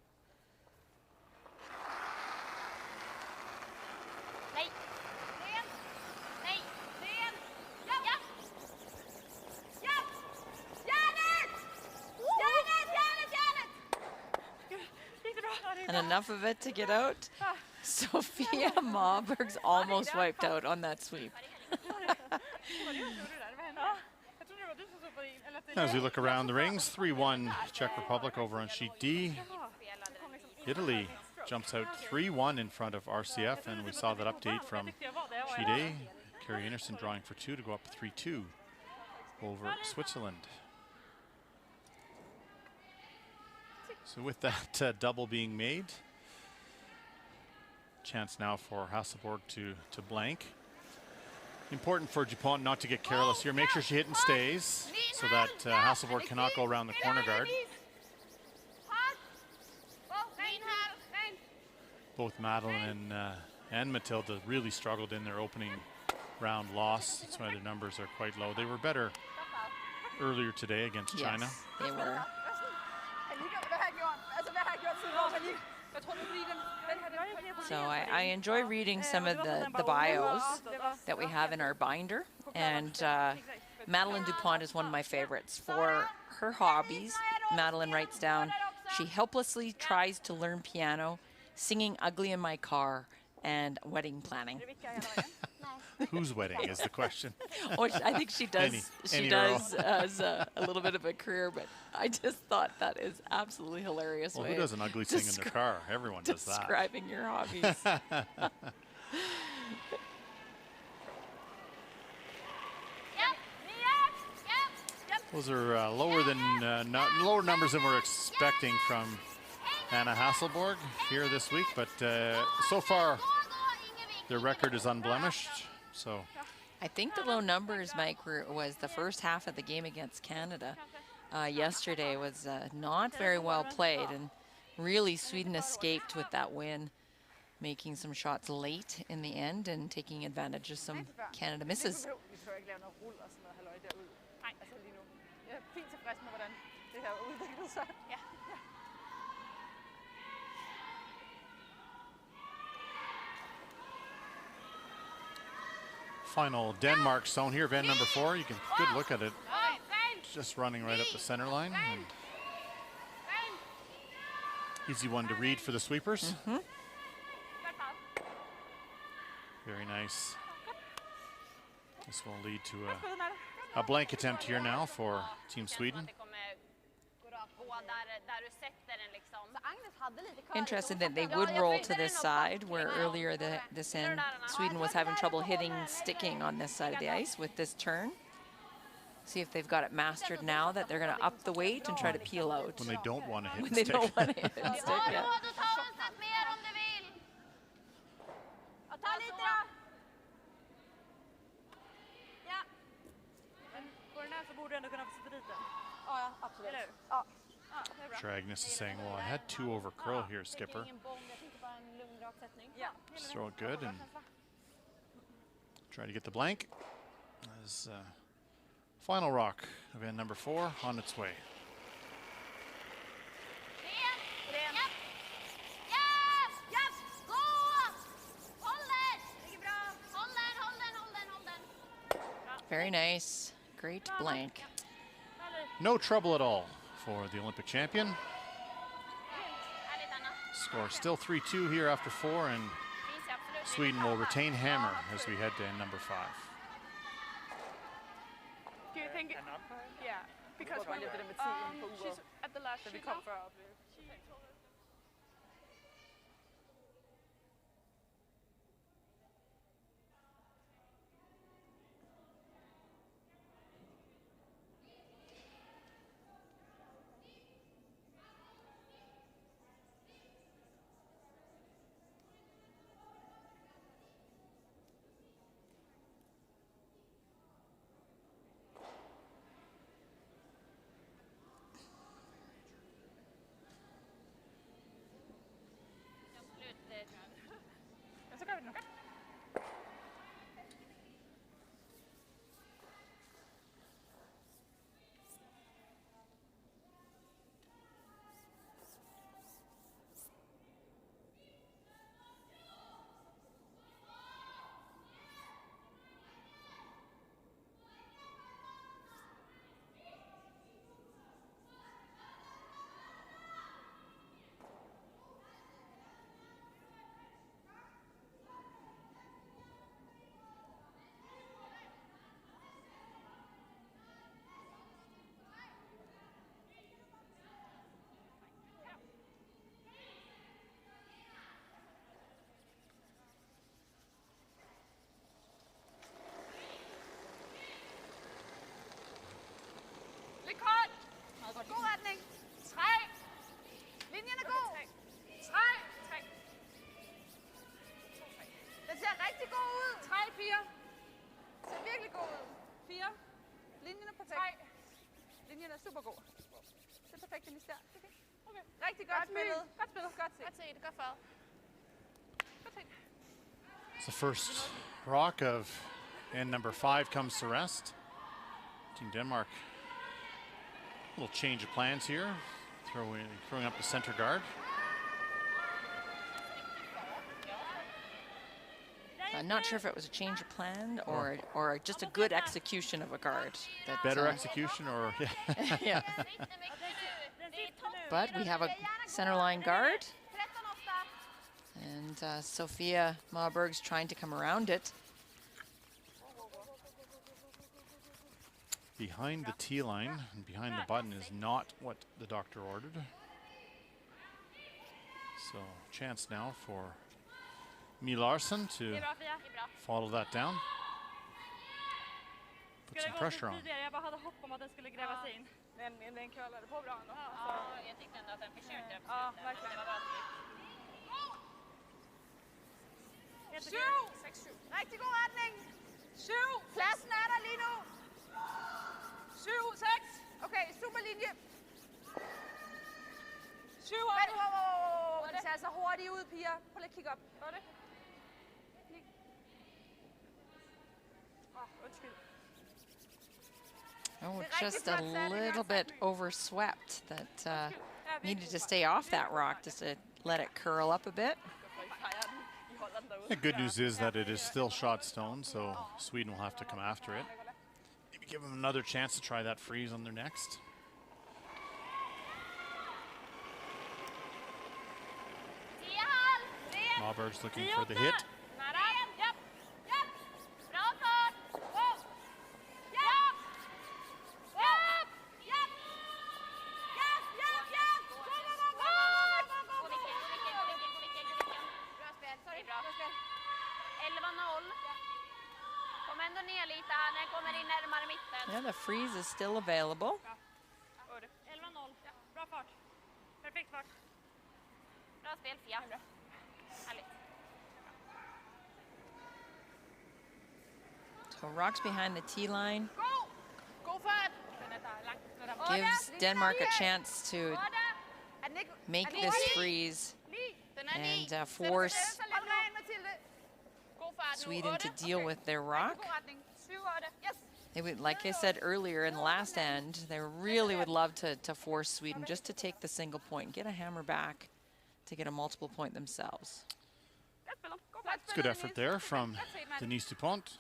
Nej. Ren. Nej. Ren. Japp. Japp. Japp. Janet! Janet! Gick det bra? And enough of it to get out. Sophia Maberg's almost wiped out on that sweep. As we look around the rings, 3-1 Czech Republic over on sheet D. Italy jumps out 3-1 in front of RCF, and we saw that update from sheet A. Carrie Anderson drawing for 2 to go up 3-2 over Switzerland. So with that double being made, chance now for Hasselborg to blank. Important for Dupont not to get careless here. Make sure she hit and stays so that Hasselborg cannot go around the corner guard. Min här. Both Madeleine and Matilda really struggled in their opening round loss. That's why their numbers are quite low. They were better earlier today against China. Yes, they were. Hvad har jeg gjort? Altså, hvad har jeg gjort siden vores panik? Jeg tror, det er fordi, den her... So I enjoy reading some of the bios that we have in our binder, and Madeleine Dupont is one of my favorites. For her hobbies, Madeleine writes down, she helplessly tries to learn piano, singing Ugly in My Car, and wedding planning. Whose wedding is the question? Oh, I think she does. She any does as a little bit of a career, but I just thought that is absolutely hilarious. Well, way who does an ugly thing in their car? Everyone does that. Describing your hobbies. Those are lower numbers than we're expecting from Anna Hasselborg here this week, but so far their record is unblemished. So I think the low numbers, Mike, was the first half of the game against Canada. Yesterday was not very well played, and really Sweden escaped with that win, making some shots late in the end and taking advantage of some Canada misses. Vi behøver ikke lave noget rull og sådan noget halløj derud. Nej, altså lige nu. Jeg er fint tilfreds med, hvordan det her udviklet sig. Ja. final Denmark zone here, event number 4. You can good look at it. Just running right up the center line. And easy one to read for the sweepers. Very nice. This will lead to a A blank attempt here now for Team Sweden. Interesting that they would roll to this side, where earlier this end Sweden was having trouble hitting, sticking on this side of the ice with this turn. See if they've got it mastered now that they're going to up the weight and try to peel out. When they don't want to hit When and they stick. don't want to hit and stick, yeah. På den här så borde du ändå kunna få sätta dit den. Ja, absolut. Eller hur? Ja. Ja, det är bra. Agnes is saying, well, I had 2 over curl here, skipper. Ja. Just throw it good and try to get the blank. As final rock of end number 4 on its way. Very nice. Great blank. No trouble at all for the Olympic champion. Score still 3-2 here after 4, and Sweden will retain hammer as we head to end number 5. Do you think? Yeah, because when she's at the last shoot now. God retning. Træk. Linjen er god. Træk. Den ser rigtig god ud. 3, 4. Den ser virkelig god ud. 4. Linjen er perfekt. Linjen er super god. Det er perfekt, Dennis, der. Okay. Rigtig godt spillet. Godt spillet. Godt set. Godt set. Godt fad. Godt set. It's the first rock of end number 5 comes to rest. Team Denmark, a little change of plans here. Throwing up the center guard. I'm not sure if it was a change of plan or just a good execution of a guard. That, Better execution or, yeah. yeah. But we have a center line guard. And Sophia Maberg's trying to come around it. Behind the tee line and behind the button is not what the doctor ordered. So chance now for Mie Larsson to follow that down. Put some pressure on. Jag bara hade hopp om att den skulle gräva sig in. Men den curlade på bra ändå. Ja, jag tyckte ändå att den försökte. Ja, verkligen. Det var bra. 7. Rigtig god retning. 7. Pladsen er der lige nu. 7, 6. Okay, super linje. 7 op. Det ser altså hurtigt ud, piger. Prøv lige at kigge op. Gør det? Undskyld. Oh, just a little bit overswept. That needed to stay off that rock just to let it curl up a bit. The good news is that it is still shot stone, so Sweden will have to come after it. Maybe give them another chance to try that freeze on their next. Maberg's looking for the hit. Yeah, the freeze is still available. 11-0. Bra fart. Perfekt fart. Bra spel, Fia. Härligt. So rocks behind the tee line God fart. gives Denmark a chance to Er den ikke... make this freeze Den er 9. and force Hold ren, Mathilde. God fart nu. Sweden to 8. deal with their rock. God retning. 7-8. Yes. They would, like I said earlier in the last end, they really would love to force Sweden just to take the single point, get a hammer back to get a multiple point themselves. Godt spillet. God It's spillet, good effort Denise. there from Godt set, mand. Denise Dupont.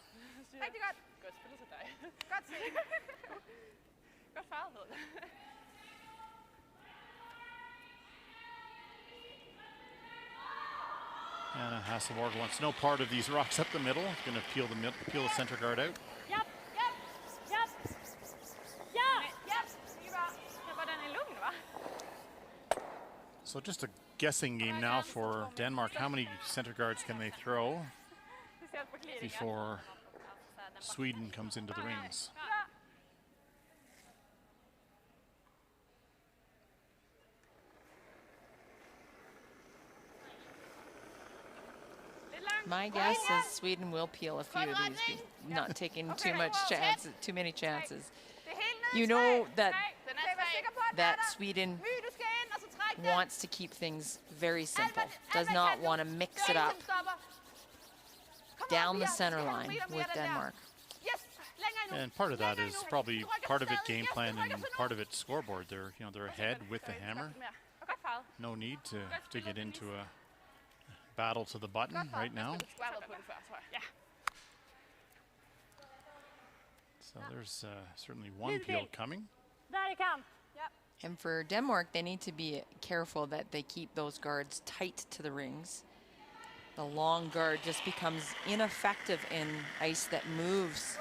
Rigtig godt. Godt spillet til dig. Godt set. Godt farvet hedder det. Anna Hasselborg wants no part of these rocks up the middle. Going to peel the center guard out. Japp, japp, japp. Ja! Japp. Ja, var den är lugn, va? So just a guessing game now for Denmark. How many center guards can they throw Speciellt på clearingen. before Sweden comes into the rings? My guess is Sweden will peel a few of these, not taking too many chances. Det er helt ned i You know træ. that Den Okay, er vær 3. sikker på, at den er that der. Sweden My, du skal ind, og så træk den. wants to keep things very simple. Alt, Does hvad not kan du? want to mix Der er it ingen, up som stopper. Kom down op, the Pia. center Du skal have line en meter mere, with den der. Denmark. Yes, længere endnu. And part of that Længere is endnu. probably Du rykker part of it stadig. game Yes, du plan rykker and så nu. part of it scoreboard. They're ahead with the hammer. Godt farvet. No need to get into a battle to the button right now. Skvallet på den før, tror jeg. Ja. So there's certainly one peel coming. Der er kamp. And for Denmark, they need to be careful that they keep those guards tight to the rings. The long guard just becomes ineffective in ice that moves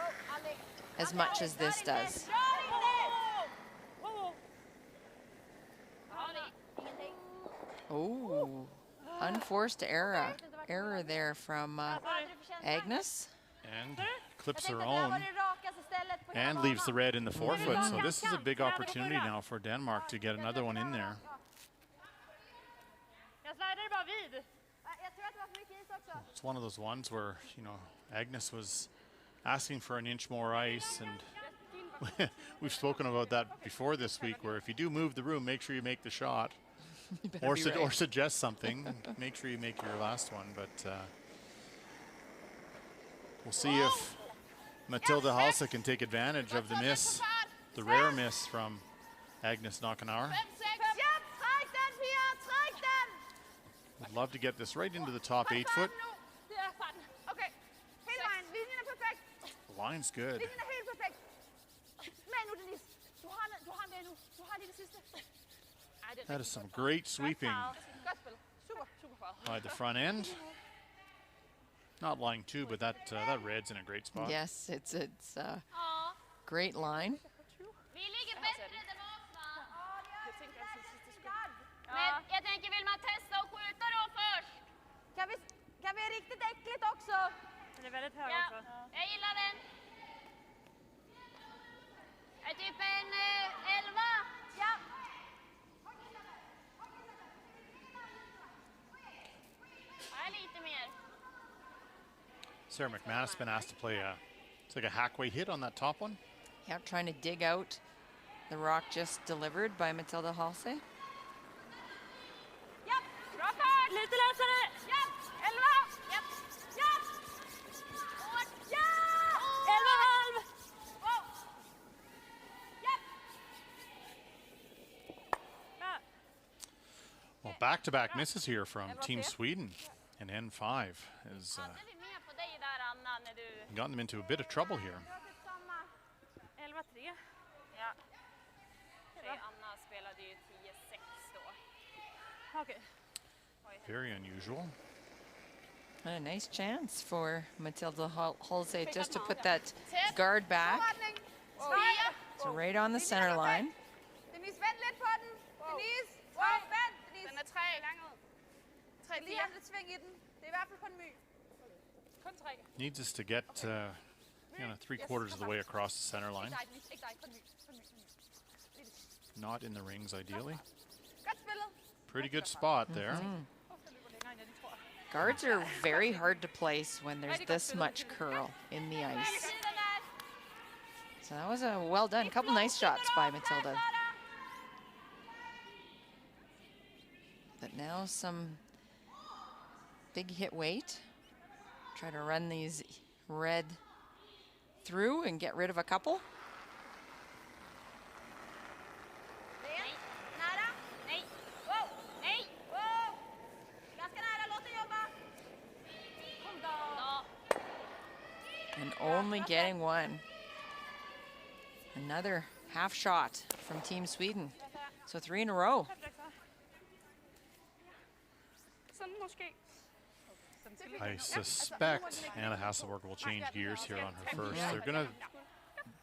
as much as this does. Oh, unforced error there from Agnes. And clips her own and leaves the red in the forefoot. So this is a big opportunity now for Denmark to get another one in there. Jag slider bara vid. Jeg tror, det var for mycket is også. It's one of those ones where, Agnes was asking for an inch more ice, and we've spoken about that before this week, where if you do move the room, make sure you make the shot. better Or, be right. suggest something. Make sure you make your last one, but we'll see if Matilda Halse can take advantage of the miss, the rare miss from Agnes Nockenauer. 5-6. Ja, træk den, Pia. Træk den. Would love to get this right into the top 8 Fart foot. nu. Det er farten. Okay. Hele vejen. Linjen er perfekt. The line's good. Linjen er helt perfekt. Med nu, Denise. Du har med nu. Du har lige det sidste. Ej, det er That is some great sweeping godt spil. Super farvet. by the front end. Not lying too, but that red's in a great spot. Yes, it's a great line. Vi ligger bättre där bak, va? Jeg tænker også sidste skud. Men jag tänker, vill man testa och skjuta då först? Kan vi riktigt äckligt också? Den är väldigt hög Ja, också. jag gillar den. Är typ en 11. Ja. Ja, lite mer. Sarah McManus has been asked to play it's like a hackway hit on that top one. Yeah, trying to dig out the rock just delivered by Matilda Halse. Ja. Bra fart. Lite lösare! Ja. 11. Ja. Ja. Ja. 11,5! Wow. Ja. Ja. Well, back-to-back misses here from Team Sweden, and N5 has Hade vi med på dig där, Anna, när du... gotten them into a bit of trouble here. 11,3. Ja. Anna spelade ju 10-6 då. Okej. Very unusual. And a nice chance for Matilda Halse just to put that guard back. Retning. Fia! So right on the center line. Denise, vent lidt på den. Denise. Wow. Vent, Denise. Den är 3. Skal lige have lidt sving i den. Det er i hvert fald kun My. Kun 3. Needs us to get Kind of 3/4 of the way across the center line. Ikke dig, ikke dig. Kun ny. Not in the rings, ideally. Godt spillet. Pretty good spot there. Der løber længere end jeg lige tror. Guards are very hard to place when there's this much curl in the ice. So that was a well done. Couple nice shots by Matilda. But now some big hit weight. Try to run these red through and get rid of a couple. Nej. Nada. Nej. Wow. Nej. Wow. Ganska nära. Låt det jobba. Kom då. And only getting one. Another half shot from Team Sweden. So 3 in a row. Sådan måske. I suspect Anna Hasselborg will change gears here on her first. They're gonna,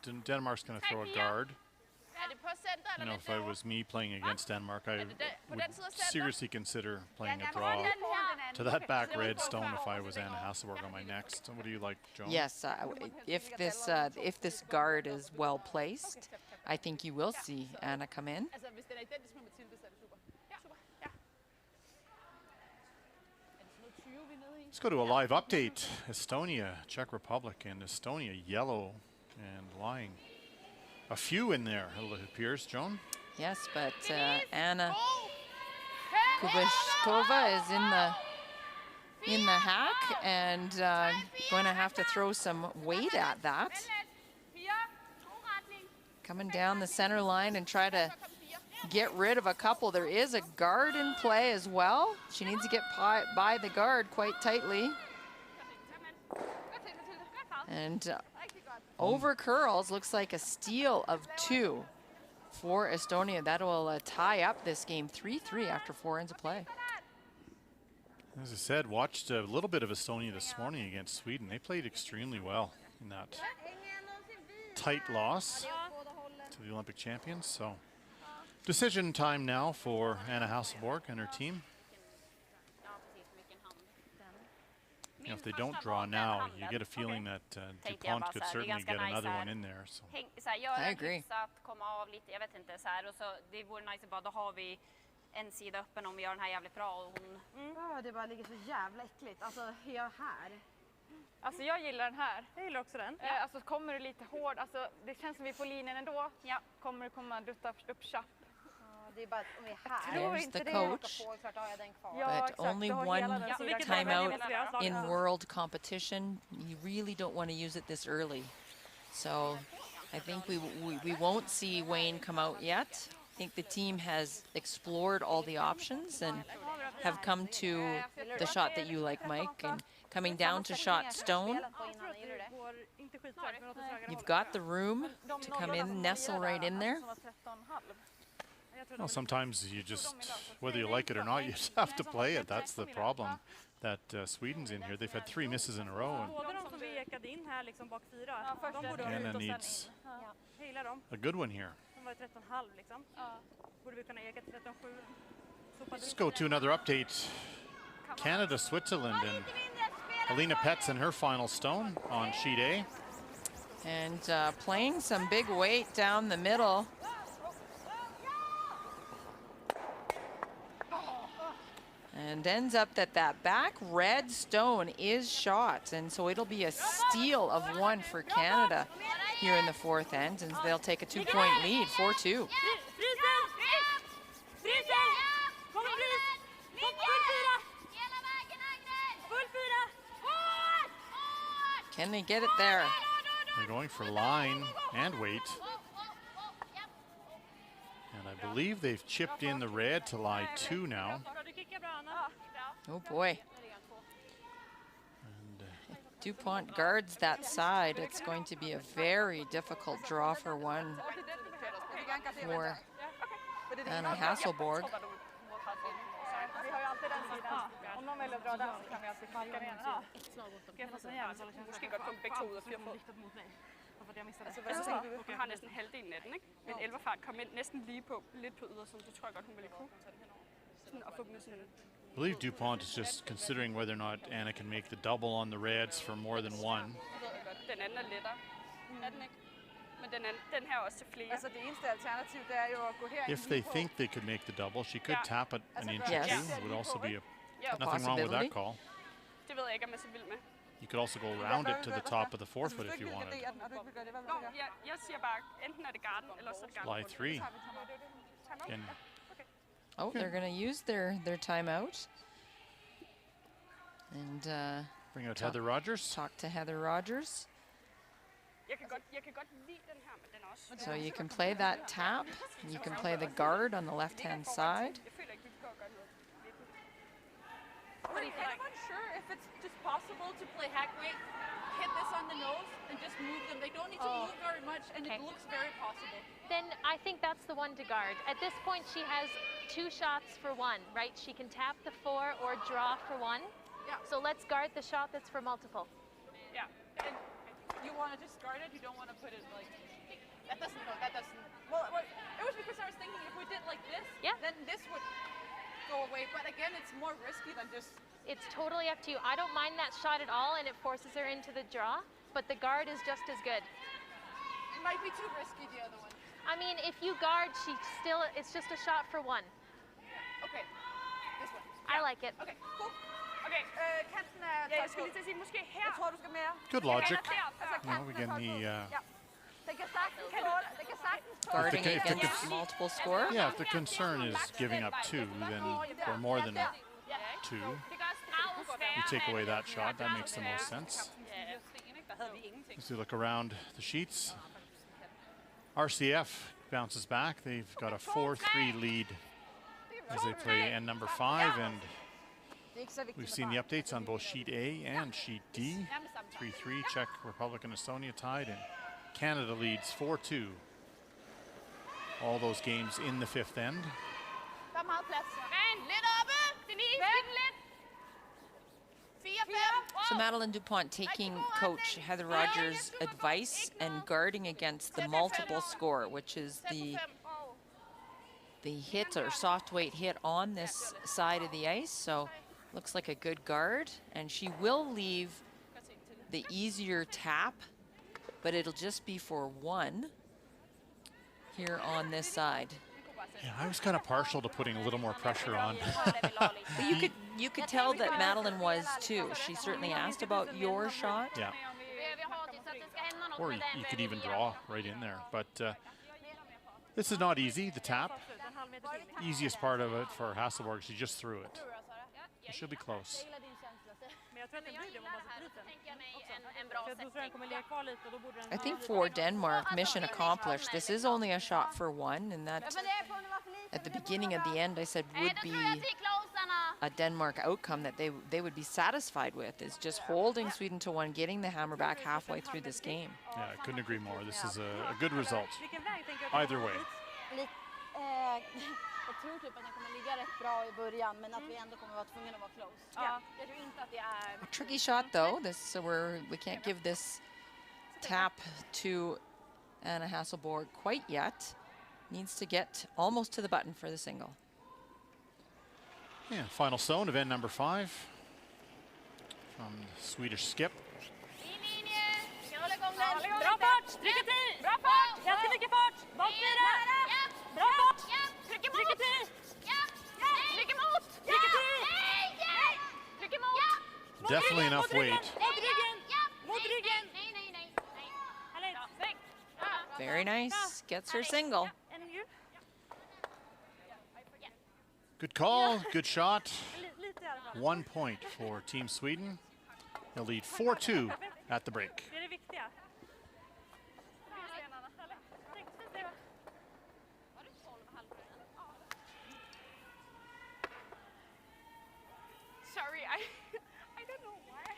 Denmark's gonna throw a guard. Er det på center You eller know, lidt if I was me playing against Denmark, I would den side af center? seriously consider playing a Den draw her. to that back red stone if I was Anna Hasselborg on my next. What do you like, Joan? Yes, if this guard is well placed, I think you will see Anna come in. Altså, hvis den er identisk med Mathilde, så er det super. Ja, super. Ja. Er det sådan noget 20, vi er nede i? Let's go to a live update. Estonia, Czech Republic, and Estonia yellow and lying. A few in there, it appears, Joan. Yes, but Anna Kubishkova is in the hack and going to have to throw some weight at that. Fire. God retning. Coming down the center line and try to get rid of a couple. There is a guard in play as well. She needs to get by the guard quite tightly. Godt til, Mathilde. Godt far. And Rigtig godt. over curls, looks like a steal of 2 for Estonia. That will tie up this game 3-3 after 4 ends of play. As I said, watched a little bit of Estonia this morning against Sweden. They played extremely well in that tight loss to the Olympic champions. So decision time now for Anna Hasselborg and her team. Ja, precis. Vilken hand. You know, if they don't draw now, you get a feeling that Dupont could certainly get another one in there. So Så här, göra I agree. hyfsat, komma av lite, jag vet inte så här, och så det vore nice bara, då har vi en sida öppen om vi gör den här jävligt bra och hon Det bara ligger så jävla äckligt. Alltså, jag här. Alltså jag gillar den här. Jag gillar också den. Alltså kommer du lite hård, alltså det känns som vi är på linjen ändå. Ja. Kommer du komma dutta upp chapp. Det är bara om vi är här. tror There's inte the det. coach. Klart har jag den kvar. Ja, But exakt. only Du har one hela den sidan. timeout Ja. in world competition. You really don't want to use it this early. So I think we won't see Wayne come out yet. I think the team has explored all the options and have come to the shot that you like, Mike, and coming down to shot stone. You've got the room to come in, nestle right in there. well, sometimes you just, whether you like it or not, you just have to play it. That's the problem that Sweden's in here. They've had 3 misses in a row. And Båda de som vi ekade in här liksom bak 4, de borde vara Anna ut och sen needs in. Jag gillar dem. a good one here. De var i 13,5 liksom. Borde vi kunna eka till 13,7. Let's go to another update. Canada, Switzerland, and Alina Petz in her final stone on sheet A. And playing some big weight down the middle. And ends up that back red stone is shot. And so it'll be a steal of 1 for Canada here in the 4th end. And they'll take a 2-point lead, 4-2. Can they get it there? They're going for line and weight. And I believe they've chipped in the red to lie 2 now. Oh boy. And If Dupont guards that side, it's going to be a very difficult draw for one for Anna Hasselborg. Vi har ju alltid den sidan. Om någon väljer att dra den så kan vi alltid knacka ner den. Ska jag få säga jävligt så det känns Måske godt komme begge to ud og fyre på. mot mig. För att jag missade. Hun har næsten halvdelen af den, ikke? Men 11-fart kom ind næsten lige på, lidt på ydersiden. Det tror jeg godt, hun ville kunne. Sådan at få dem sådan. I believe Dupont is just considering whether or not Anna can make the double on the reds for more than 1. den anden er lettere. Er den ikke? Men den her er også til flere. Altså det eneste alternativ, det er jo at gå her. If they think they could make the double, she could tap it an inch or Yes. two. Would also be Ja, nothing wrong with that call. det ved jeg ikke, om jeg så vild med. You could also go around it to the top of the forefoot if you wanted. Og du ikke vil gøre det, hvad vil Nå, du gøre? jeg siger bare, enten er det garden, eller så er det garden. Lie 3. And Oh, they're going to use their timeout. And bring out Heather Rogers. talk to Heather Rogers. Jeg kan godt lide den her, men den er også... So you can play that tap. You can play the guard on the left-hand side. Jeg føler ikke, vi kan gøre noget ved den. What do you think? I'm unsure if it's just possible to play hack weight, hit this on the nose, and just move them. They don't need to move very much, and it looks very possible. Then I think that's the one to guard. At this point, she has 2 shots for 1, right? She can tap the 4 or draw for 1. Yeah. So let's guard the shot that's for multiple. Ja. And you want to just guard it. You don't want to put it like that. Doesn't go. That doesn't. Well, it was because I was thinking if we did like this, then this would go away. But again, it's more risky than just. It's totally up to you. I don't mind that shot at all, and it forces her into the draw, but the guard is just as good. It might be too risky, the other one. I mean, if you guard, it's just a shot for 1. Okay. This one. I like it. Okay, cool. Okay. Kanten er Ja, jeg skulle lige til at sige, måske her. Jeg tror, du skal mere. Good logic. Altså, Now again, the Den kan sagtens tåle. Den kan sagtens tåle. Guarding if the against multiple score. yeah, if the concern is giving up 2, then or more than 2, you take away that shot. That makes the most sense. As we look around the sheets, RCF bounces back. They've got a 4-3 lead as they play end number 5, and we've seen the updates on both sheet A and sheet D. 3-3, Czech Republic and Estonia tied, and Canada leads 4-2. All those games in the 5th end. Der er meget plads. Lidt oppe! Denise, giv den lidt! 4-5! So Madeleine Dupont taking coach Heather Rogers' advice and guarding against the multiple score, which is the hit or soft weight hit on this side of the ice. So looks like a good guard, and she will leave the easier tap, but it'll just be for 1 here on this side. Yeah, I was kind of partial to putting a little more pressure on. But you could tell that Madeleine was too. She certainly asked about your shot. Yeah. Or you could even draw right in there. But this is not easy, the tap. Easiest part of it for Hasselborg, she just threw it. She'll be close. I think for Denmark, mission accomplished. This is only a shot for 1, and that at the beginning of the end I said would be a Denmark outcome that they would be satisfied with, is just holding Sweden to 1, getting the hammer back halfway through this game. Yeah, I couldn't agree more. This is a good result. Either way. Jag tror typ att den kommer ligga rätt bra i början, men att vi ändå kommer vara tvungna att vara close. Ja. Jag tror inte att det är... A tricky shot though. So we can't give this tap to Anna Hasselborg quite yet. Needs to get almost to the button for the single. Yeah, final zone of end number 5 from the Swedish skip. Bra fart! Lycka till! Bra fart! Ganska mycket fart! Baksida! Bra fart! Tryck emot! Tryck emot! Lycka till! Tryck emot! Definitely enough weight. Mot ryggen! Mot ryggen! Snyggt! Very nice. Gets her single. Good call, good shot. 1 point for Team Sweden. They'll lead 4-2 at the break. Det är det viktiga. Sorry, I don't know why.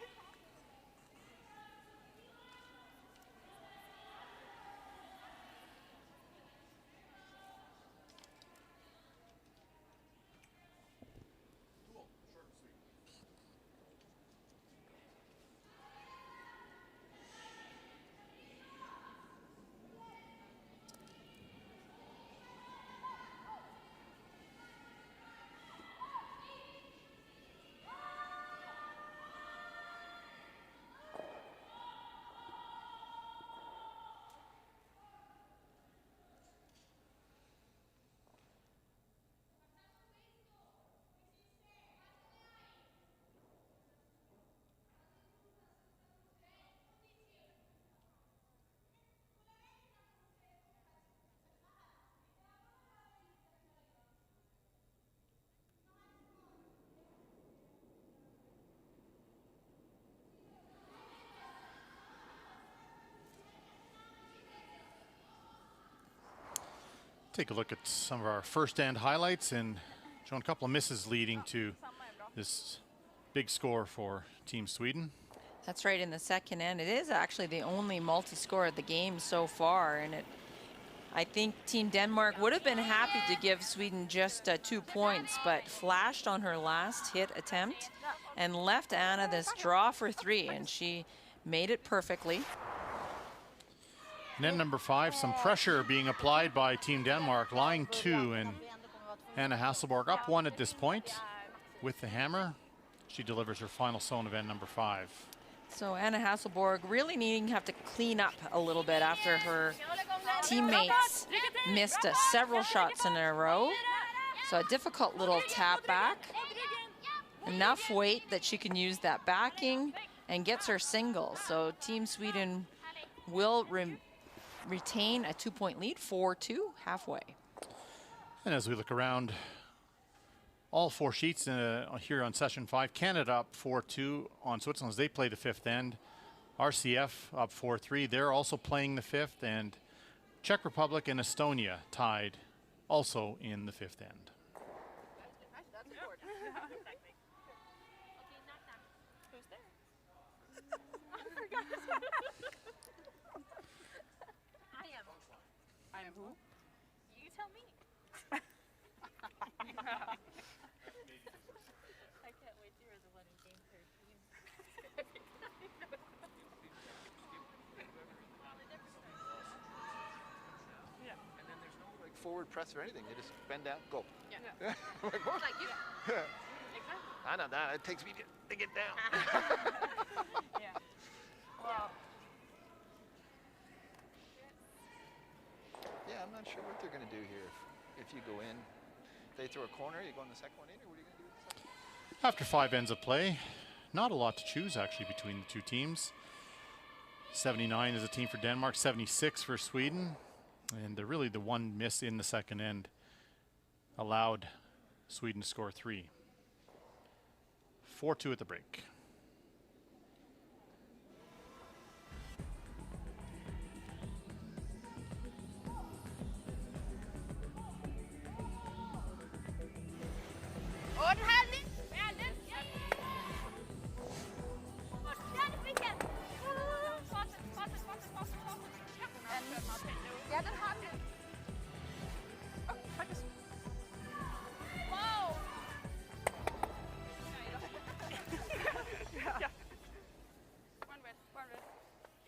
Take a look at some of our first end highlights and showing a couple of misses leading to this big score for Team Sweden. That's right, in the second end. It is actually the only multi-score of the game so far, and I think Team Denmark would have been happy to give Sweden just 2 points, but flashed on her last hit attempt and left Anna this draw for 3, and she made it perfectly. And then number 5, some pressure being applied by Team Denmark. Line 2, and Anna Hasselborg up 1 at this point with the hammer. She delivers her final zone of end number 5. So Anna Hasselborg really needing to have to clean up a little bit after her teammates missed several shots in a row. So a difficult little tap back. Enough weight that she can use that backing and gets her single. So Team Sweden will retain a 2-point lead, 4-2 halfway. And as we look around all 4 sheets here on session 5, Canada up 4-2 on Switzerland as they play the 5th end. RCF up 4-3. They're also playing the 5th, and Czech Republic and Estonia tied also in the 5th end. I am who? You tell me. I can't wait. You're the one in game 13. And then there's no like forward press or anything. They just bend down, go. Yeah. Like, what? Like you. I know that. It takes me to get down. Yeah. Wow. Yeah, I'm not sure what they're going to do here. If you go in, if they throw a corner, you go in the second one in, or what are you going to do with the second? After 5 ends of play, not a lot to choose actually between the 2 teams. 79 is a team for Denmark, 76 for Sweden. And really the one miss in the second end allowed Sweden to score 3. 4-2 at the break. Ja, den har vi. Faktisk. Wow! Ja. One red. Ja.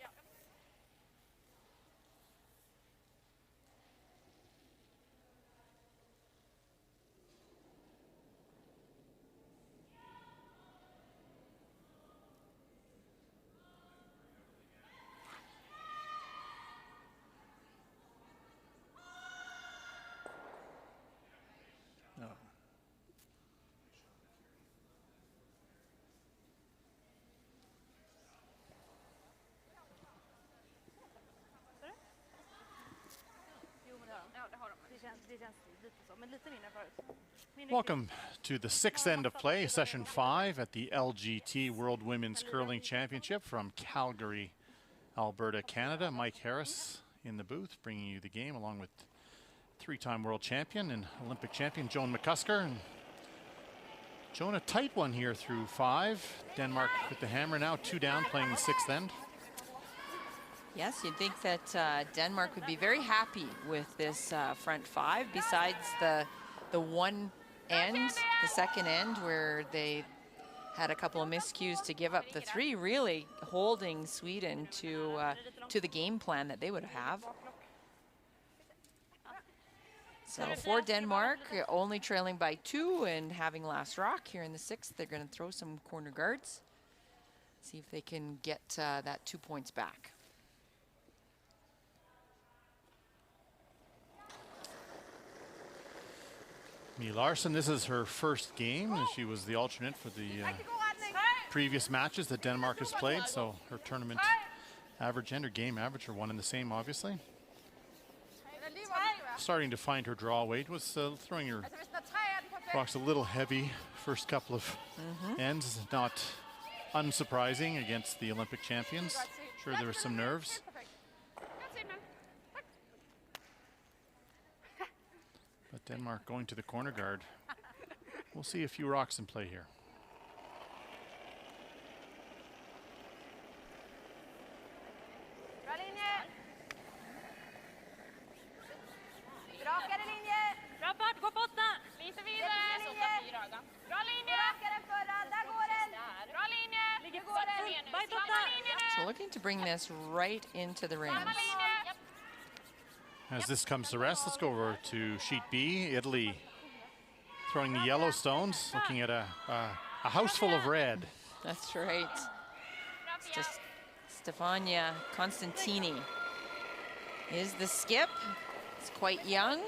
Det känns lite så, men lite mindre förut. Welcome to the 6th end of play, session 5 at the LGT World Women's Curling Championship from Calgary, Alberta, Canada. Mike Harris in the booth bringing you the game along with 3-time world champion and Olympic champion Joan McCusker. And Joan, a tight one here through 5. Denmark with the hammer now, 2 down, playing the 6th end. Yes, you'd think that Denmark would be very happy with this front 5, besides the one end, the second end, where they had a couple of miscues to give up the 3, really holding Sweden to the game plan that they would have. So for Denmark, only trailing by 2 and having last rock here in the 6th, they're going to throw some corner guards, see if they can get that 2 points back. Mie Larsen, this is her first game, and she was the alternate for the previous matches that Denmark has played, so her tournament average and her game average are one and the same, obviously. Starting to find her draw weight, was throwing her rocks a little heavy first couple of ends, not unsurprising against the Olympic champions. Sure, there were some nerves. But Denmark going to the corner guard. We'll see a few rocks in play here. Bra linje! Rakare linje! Bra fart, gå botten! Lite vidare! Bra linje! Rakare än förra, där går den! Bra linje! Ligger bajt So looking to bring this right into the rings. As this comes to rest, let's go over to sheet B. Italy throwing the yellow stones, looking at a house full of red. That's right. It's just Stefania Constantini is the skip. It's quite young,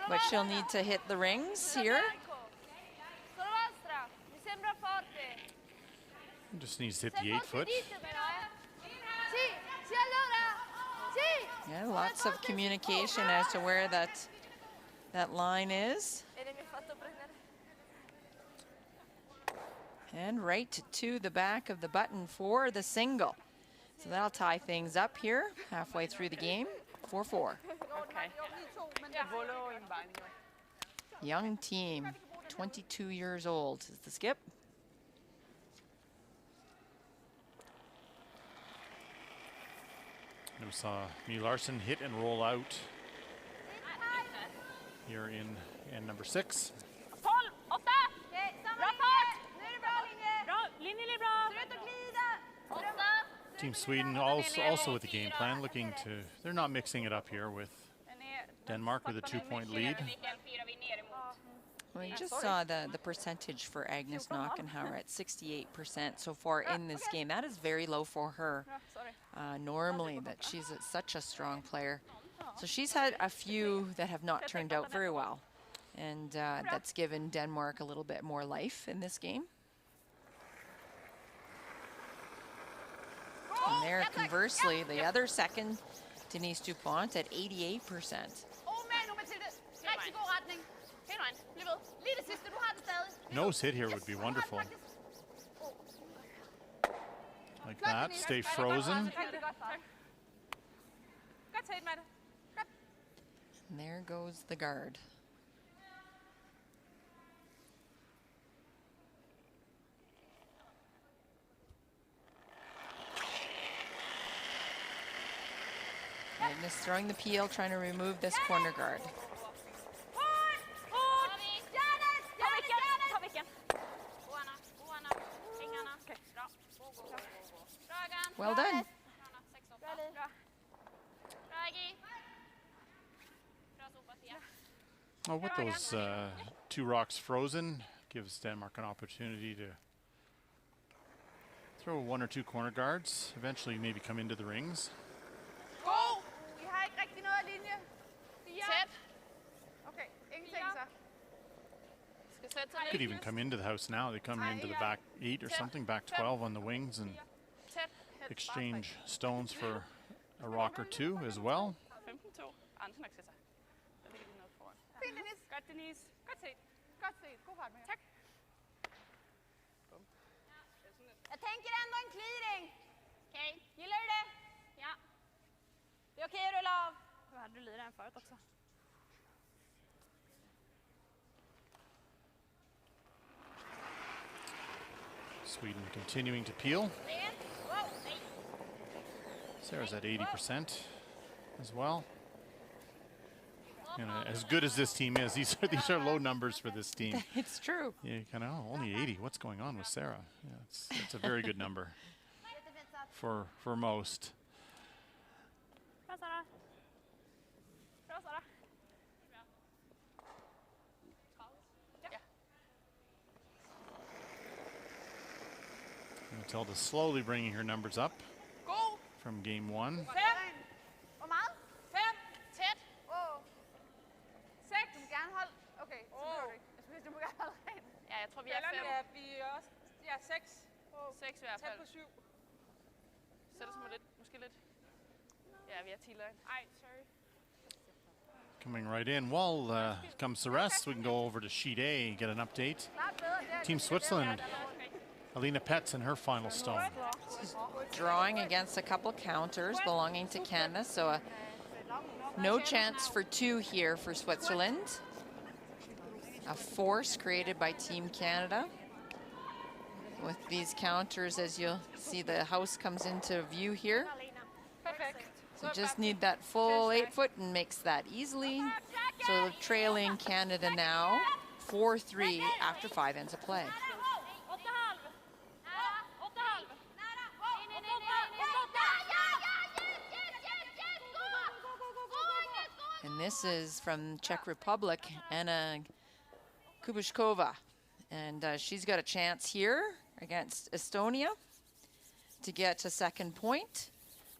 but she'll need to hit the rings here. Solo vänstra! Vi ser en bra fart. Just needs to hit the 8 foot. Yeah, lots of communication as to where that line is. And right to the back of the button for the single. So that'll tie things up here halfway through the game. 4-4. Young team, 22 years old is the skip. We saw Mie Larsen hit and roll out here in end number 6. 12, 8! Bra fart! Bra, linje bra! Ser ut att glida! Team Sweden also with the game plan, looking to, they're not mixing it up here with Denmark with a 2-point lead. Well, you just saw the percentage for Agnes Knockenhauer at 68% so far in this game. That is very low for her. Normally, that she's such a strong player. So she's had a few that have not turned out very well. And that's given Denmark a little bit more life in this game. And there, conversely, the other second, Denise Dupont at 88%. Nose hit here would be wonderful. Like that, stay frozen. And there goes the guard. Agnes throwing the peel, trying to remove this corner guard. Well done. Oh, with those 2 rocks frozen, gives Denmark an opportunity to throw 1 or 2 corner guards, eventually maybe come into the rings. Vi har ikke rigtig noget af linje. Tæt. Okay, ingenting så. Could even come into the house now. They come into the back 8 or something, back 12 on the wings, and exchange stones for a rock or 2 as well. 15-2. Andersen nok sætter. Der ligger de noget foran. Fint, Dennis. Godt, Denise. Godt set. Godt set. God fart med. Tak. Jag tänker ändå en clearing. Okej, gillar du det? Ja. Det är okej att rulla av. Då hade du lirat förut också. Sweden continuing to peel. Sarah's at 80% as well. You know, as good as this team is, these are low numbers for this team. It's true. Yeah, you kind of, only 80. What's going on with Sarah? Yeah, it's a very good number for most. Bra, Sara. Bra, Sara. Matilda slowly bringing her numbers up from game 1. 5. Hvor meget? 5. Tæt. 6. Du må gerne holde. Okay, så behøver du ikke. Jeg synes, du må gerne holde rent. Ja, jeg tror, vi er 5. Ja, vi er også. Ja, 6. 6 i hvert fald. Tæt på 7. Sætter sig lidt, måske lidt. Ja, vi er 10 løgn. Ej, sorry. Coming right in. Well, comes the rest. We can go over to sheet A, get an update. Team Switzerland. Alina Petz and her final stone. Drawing against a couple counters belonging to Canada, so no chance for 2 here for Switzerland. A force created by Team Canada. With these counters, as you'll see, the house comes into view here. Perfekt. So just need that full 8 foot and makes that easily. So trailing Canada now, 4-3 after 5 ends of play. And this is from Czech Republic, Anna Kubushkova. And she's got a chance here against Estonia to get a second point.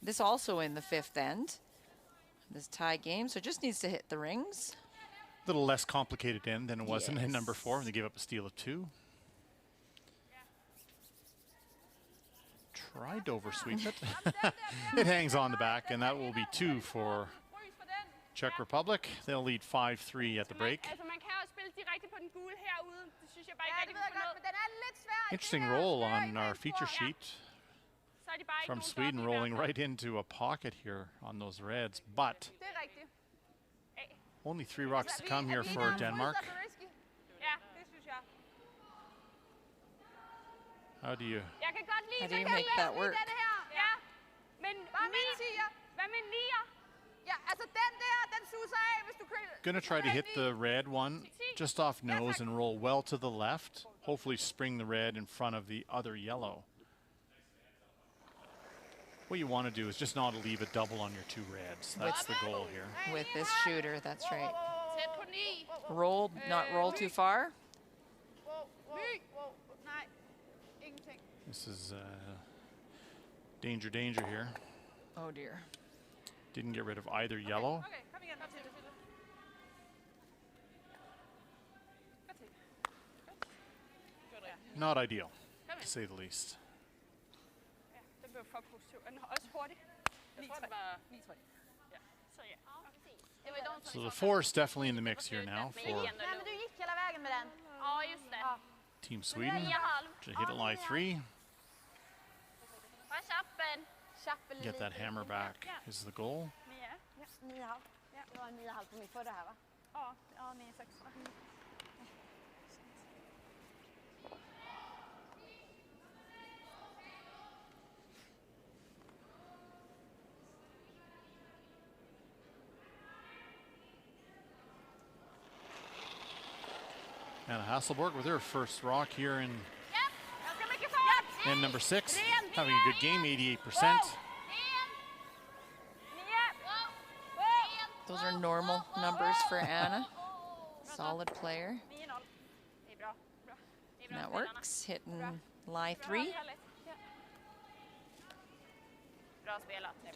This also in the 5th end, this tie game, so just needs to hit the rings. A little less complicated end than it was in Yes. number 4. They gave up a steal of 2. Tried to oversweep it. It hangs on the back, and that will be 2 for Czech Republic. They'll lead 5-3 at the break. Altså, man kan også spille direkte på den gule herude. Det synes jeg bare ikke rigtig ved jeg kan få godt, men den er lidt svær. Interesting roll on our feature sheet Så er de bare ikke from nogen Sweden, dobbelt i rolling hvert fald. right into a pocket here on those reds, but Det er rigtigt. only 3 rocks to come here for Denmark. Ja. Det synes jeg. How do you Jeg kan godt lide, How do man you kan make lide that work? Denne her. Ja, men Bare med en 9, 10'er. hvad med 9'er? Ja, altså den der, den suser af, hvis du køler. Gonna try to hit the red one just off nose and roll well to the left. Hopefully spring the red in front of the other yellow. What you want to do is just not leave a double on your 2 reds. That's the goal here. With this shooter, that's right. Tæt på 9. Roll, not roll too far. Nej, ingenting. This is danger here. Oh dear. Didn't get rid of either yellow. Okay, kom igen. Godt til. Not ideal, to say the least. Ja, den blev for positiv. Og den er også hurtig. Jeg tror, det var 9-3. Ja, så ja. So the 4 is definitely in the mix here now for Nej, men du gick hela vägen med den. Ja, just det. Team Sweden to hit a lie 3. Var chappen. Chappen Get that hammer back is the goal. 9,5. Det var en 9,5 på min förra här va? Ja, 9-6. Anna Hasselborg with her first rock here in Ganska mycket fart. end number 6. Having a good game, 88%. Those are normal numbers for Anna. Solid player. 9-0. Det er bra. Bra. Det er And bra, that spelarna. works. Hitting lie 3. Bra spelat. Det är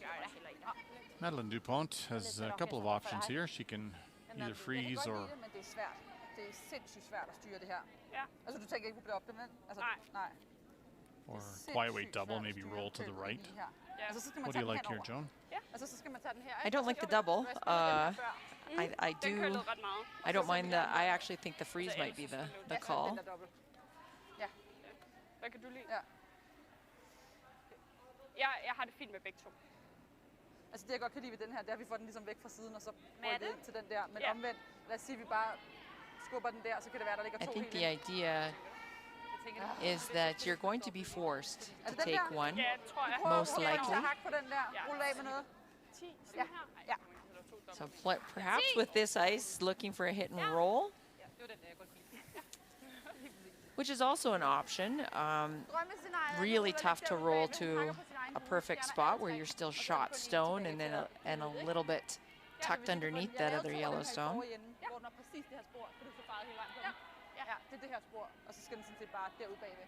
bra. Madeleine Dupont has a couple of options here. She can either freeze or Men det er svært. Det er sindssygt svært at styre det her. Ja. Altså, du tænker ikke, du bliver opdelt, altså, Nej. nej. or quiet weight double, maybe roll to the right. Altså, så skal man What do tage you den like here, henover. Joan? Altså, så skal man tage den her, I ikke? don't like the double. I Den do. køllede ret meget. I don't mind the. I actually think the freeze might be the call. Den der dobbelt. Ja. Hvad kan du lide? Ja. Jeg har det fint med begge to. Altså, det jeg godt kan lide ved den her, det er, at vi får den ligesom væk fra siden, og så Med rykker det? ind til den der. Men Ja. omvendt, lad os sige, at vi bare skubber den der, så kan det være, der ligger I to think helt the ind. idea is that you're going to be forced to take one. Ja, tror jeg. Most Prøv at likely. hak på den der. Rulle af med noget. 10. Ja. Ja. So perhaps with this ice, looking for a hit and roll, which is also an option. Drømmescenariet. Really tough to roll to a perfect spot where you're still shot stone and then a little bit tucked underneath that other yellow stone. Hvor den er præcis det her spor, for du så faret hele vejen på den. Ja, det er det her spor, og så skal den sådan set bare derude bagved.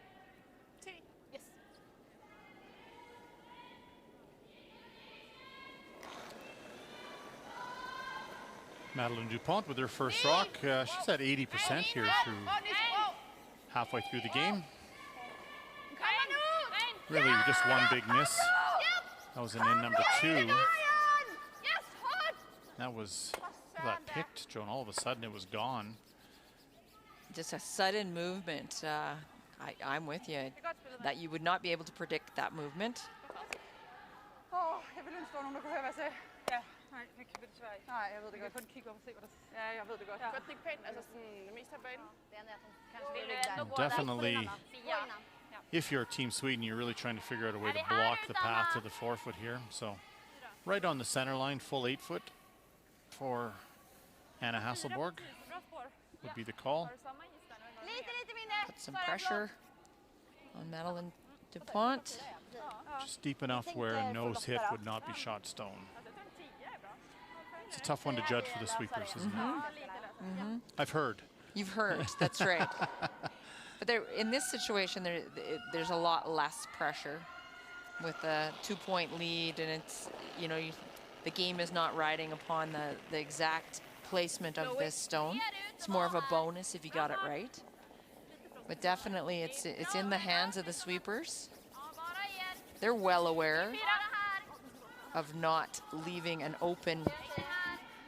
10. Yes. Madeleine Dupont with her first rock. She's at 80% here through halfway through the game. Really just one big miss. That was an in number 2. That was that picked, Joan. All of a sudden it was gone. Just a sudden movement. I'm with you. That you would not be able to predict that movement. Jeg ville ønske, der var nogen, der kunne høre, hvad jeg sagde. Ja. Nej, det kan vi desværre ikke. Nej, jeg ved det Vi kan godt. kun kigge op og se, hvad der Ja, jeg ved det godt. Ja. Godt det ikke pænt, altså sådan det meste af banen. Det ender at hun kanskje Vill vil du ligge ändå der. gå där? Definitely, Gå innan. if you're Team Sweden, you're really trying to figure out a way to block the path to the forefoot here. So right on the center line, full 8 foot for Anna Hasselborg Bra spår. would be the call. Har du samma is där nu? Lite mindre. Put some pressure on Madeleine Dupont. Just deep enough where a nose hit would not be shot stone. Alltså, jag tror en 10 är bra. It's a tough one to judge for the sweepers, isn't it? Ja, lite lätt. I've heard. You've heard, that's right. But there, in this situation, there's a lot less pressure with a 2-point lead, and it's, you know, the game is not riding upon the exact placement of this stone. It's more of a bonus if you got it right. But definitely, it's in the hands of the sweepers. They're well aware of not leaving an open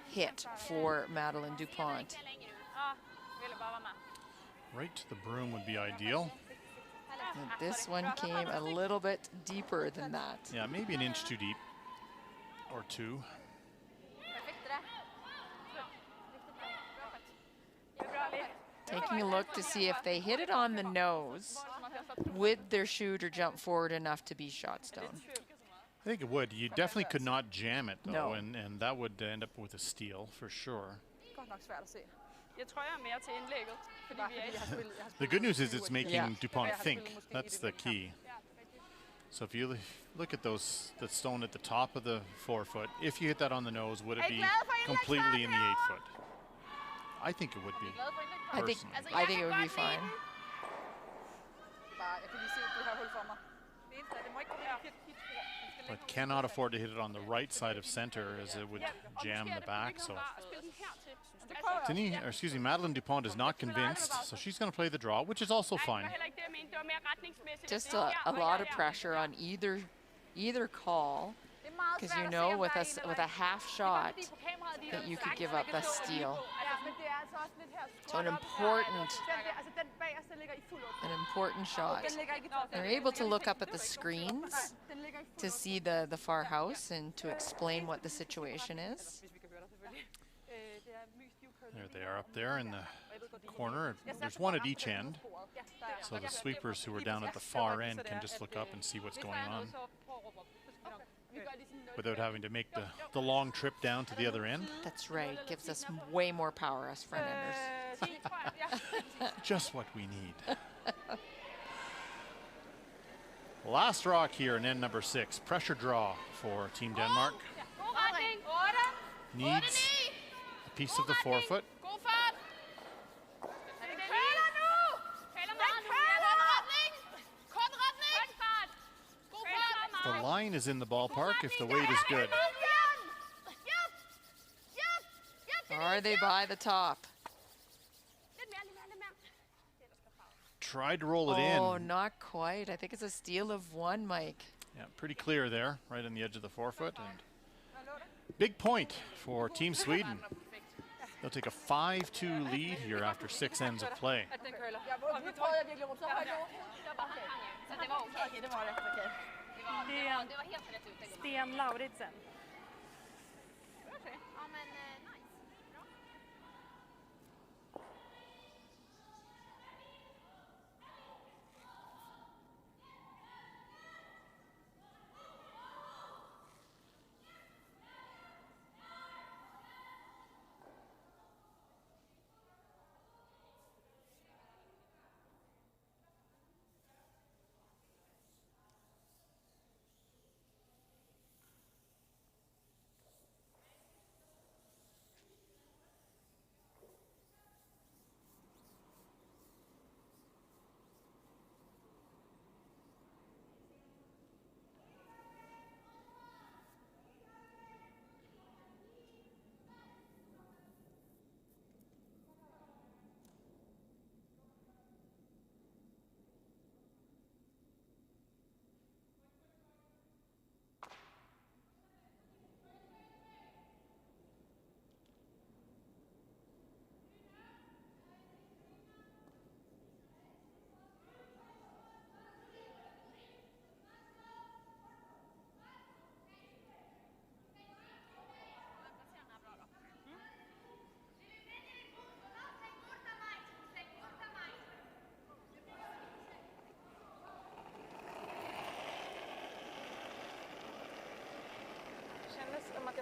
hit for Madeleine Dupont. Ja, ville bara vara med. Right to the broom would be ideal. And this one came a little bit deeper than that. Yeah, maybe an inch too deep or two. Taking a look to see if they hit it on the nose, would their shooter jump forward enough to be shot stone? I think it would. You definitely could not jam it, though, No. and that would end up with a steal for sure. Godt nok svært at se. Jeg tror, jeg er mere til indlægget, fordi Bare vi er fordi jeg har spillet, The good news is it's making Yeah. Dupont think. That's the key. So if you look at the stone at the top of the forefoot, if you hit that on the nose, would it be completely in the 8 foot? I think it would be. I think it would be fine. Bare, jeg kan lige se det her hul for mig. Det eneste er, det må ikke komme ind i hit, tror. Den skal But ligge cannot afford to hit it on the right side of center, as it would jam the back. So Madeleine Dupont is not convinced, so she's going to play the draw, which is also fine. Just a lot of pressure on either call, because you know with a half shot that you could give up a steal. Men det er altså også lidt her. So an important Altså den bagerste ligger i fuld åbning. an important shot. Den ligger ikke i top. They're able to look up at the screens Den ligger i fuld to see the far house and to explain what the situation is. Hvis vi kan høre dig selvfølgelig. Det er mys stivkød. There they are up there in the corner. There's one at each end, so the sweepers who are down at the far end can just look up and see what's going on without having to make the long trip down to the other end. That's right. Gives us way more power, us front enders. Just what we need. Last rock here in end number 6. Pressure draw for Team Denmark. Needs a piece of the forefoot. The line is in the ballpark if the weight is good. Are they by the top? Tried to roll it Oh, in. not quite. I think it's a steal of 1, Mike. Yeah, pretty clear there, right on the edge of the forefoot. And big point for Team Sweden. They'll take a 5-2 lead here after 6 ends of play. Den køler. Nu prøvede jeg virkelig rundt. Så højt nu. Okay, det var det. Okay. Sten Lauritsen. Ja, men nice. Bra.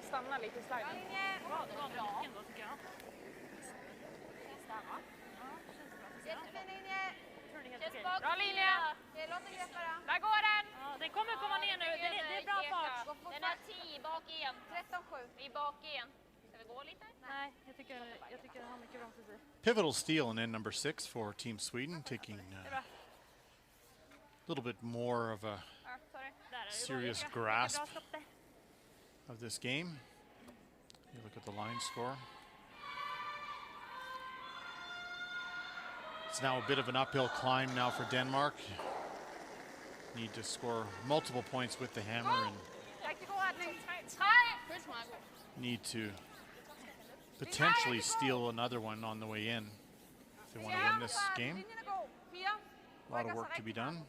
stanna lite i sliden. Jättefin linje. Bra linje! Låt den grepa då. Där går den! Den kommer komma ner nu. Det är bra fart. Den är 10 bak igen. 13-7. Vi är bak igen. Ska vi gå lite? Nej, jag tycker han har mycket bromsar i. Pivotal steal in end number 6 for Team Sweden, taking a little bit more of a serious grasp of this game. You look at the line score. It's now a bit of an uphill climb now for Denmark. Need to score multiple points with the hammer and need to potentially steal another one on the way in if they want to win this game. A lot of work to be done.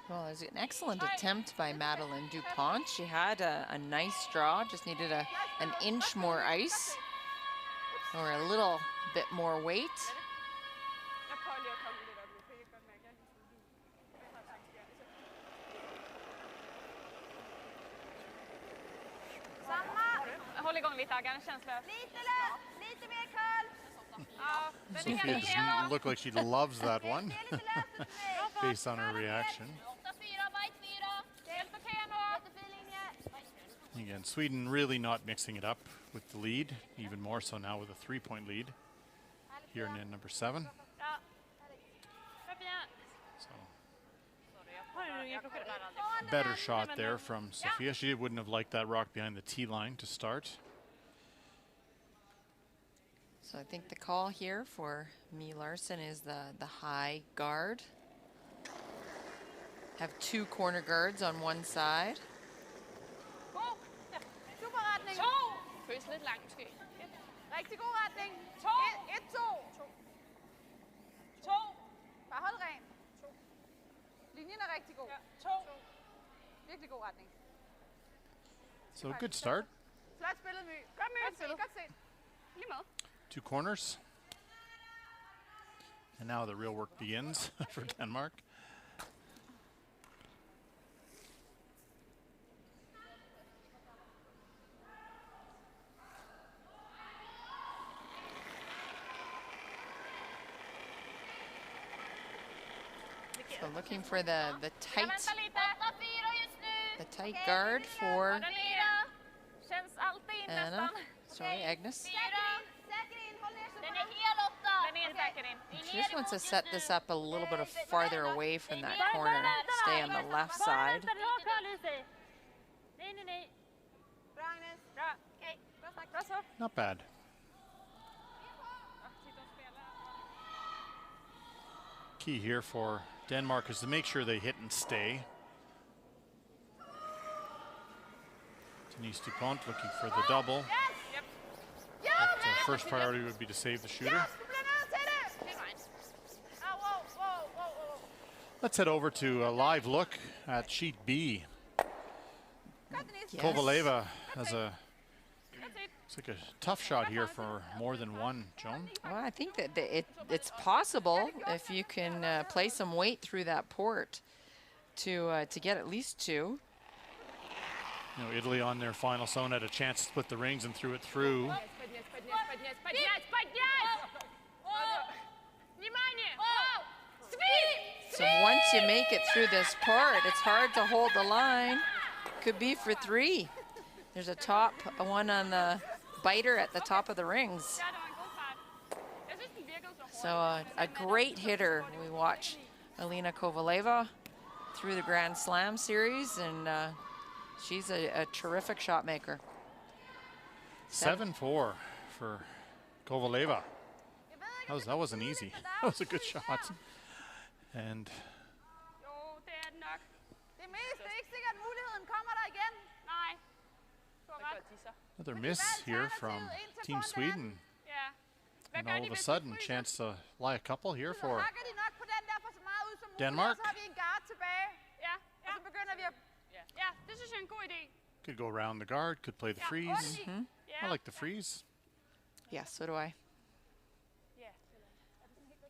Well, it was an excellent attempt by Madeleine Dupont. She had a nice draw, just needed an inch more ice or a little bit more weight. Jeg prøver lige at komme lidt op nu, for jeg kan godt mærke, at Samma! Håll igång lite Aggan, känslös. Lite mer curl. Ja, Sophia doesn't look like she loves that one based on her reaction. Again, Sweden really not mixing it up with the lead, even more so now with a 3-point lead here in end number 7. So, better shot there from Sophia. She wouldn't have liked that rock behind the tee line to start. So I think the call here for Mie Larsen is the high guard. Have 2 corner guards on one side. Super retning. 2! Føles lidt langt måske. Rigtig god retning. 2! 1-2. 2! Bare hold ren. Linjen er rigtig god. 2! Virkelig god retning. So a good start. Flot spillet, My. Godt spillet. Godt set. Lige med. 2 corners. And now the real work begins for Denmark. So looking for the tight guard for Känns alltid in Anna. nästan. Sorry, Agnes. Säker in. Håll ner så. Den är hel 8. Den är säker in. She just wants to set this up a little bit farther away from that corner. Stay on the left side. Nej. Bra, Agnes. Bra. Okej. Bra snack. Bra så. Not bad. Key here for Denmark is to make sure they hit and stay. Denise Dupont looking for the double. But, first priority would be to save the shooter. Let's head over to a live look at sheet B. Yes. Kovaleva has it's like a tough shot here for more than one, Joan. Well, I think that it's possible if you can play some weight through that port to get at least 2. You know, Italy on their final zone had a chance to split the rings and threw it through. So once you make it through this part, it's hard to hold the line. Could be for 3. There's a one on the biter at the top of the rings. So a great hitter. We watch Alina Kovaleva through the Grand Slam series, and she's a terrific shot maker. 7-4 for Kovaleva. That wasn't easy. That was a good shot. And Jo, det er det nok. Det meste er ikke sikkert, muligheden kommer der igen. Nej. Du har ret. another miss here from Team Sweden. Ja. And all of a sudden, chance to fly a couple here for Hakker de nok på den der for så meget ud som muligt, Denmark. og så har vi en guard tilbage. Ja. Og så begynder vi at... Ja, det synes jeg er en god idé. could go around the guard, could play the freeze. I like the freeze. Yeah, so do I. Ja.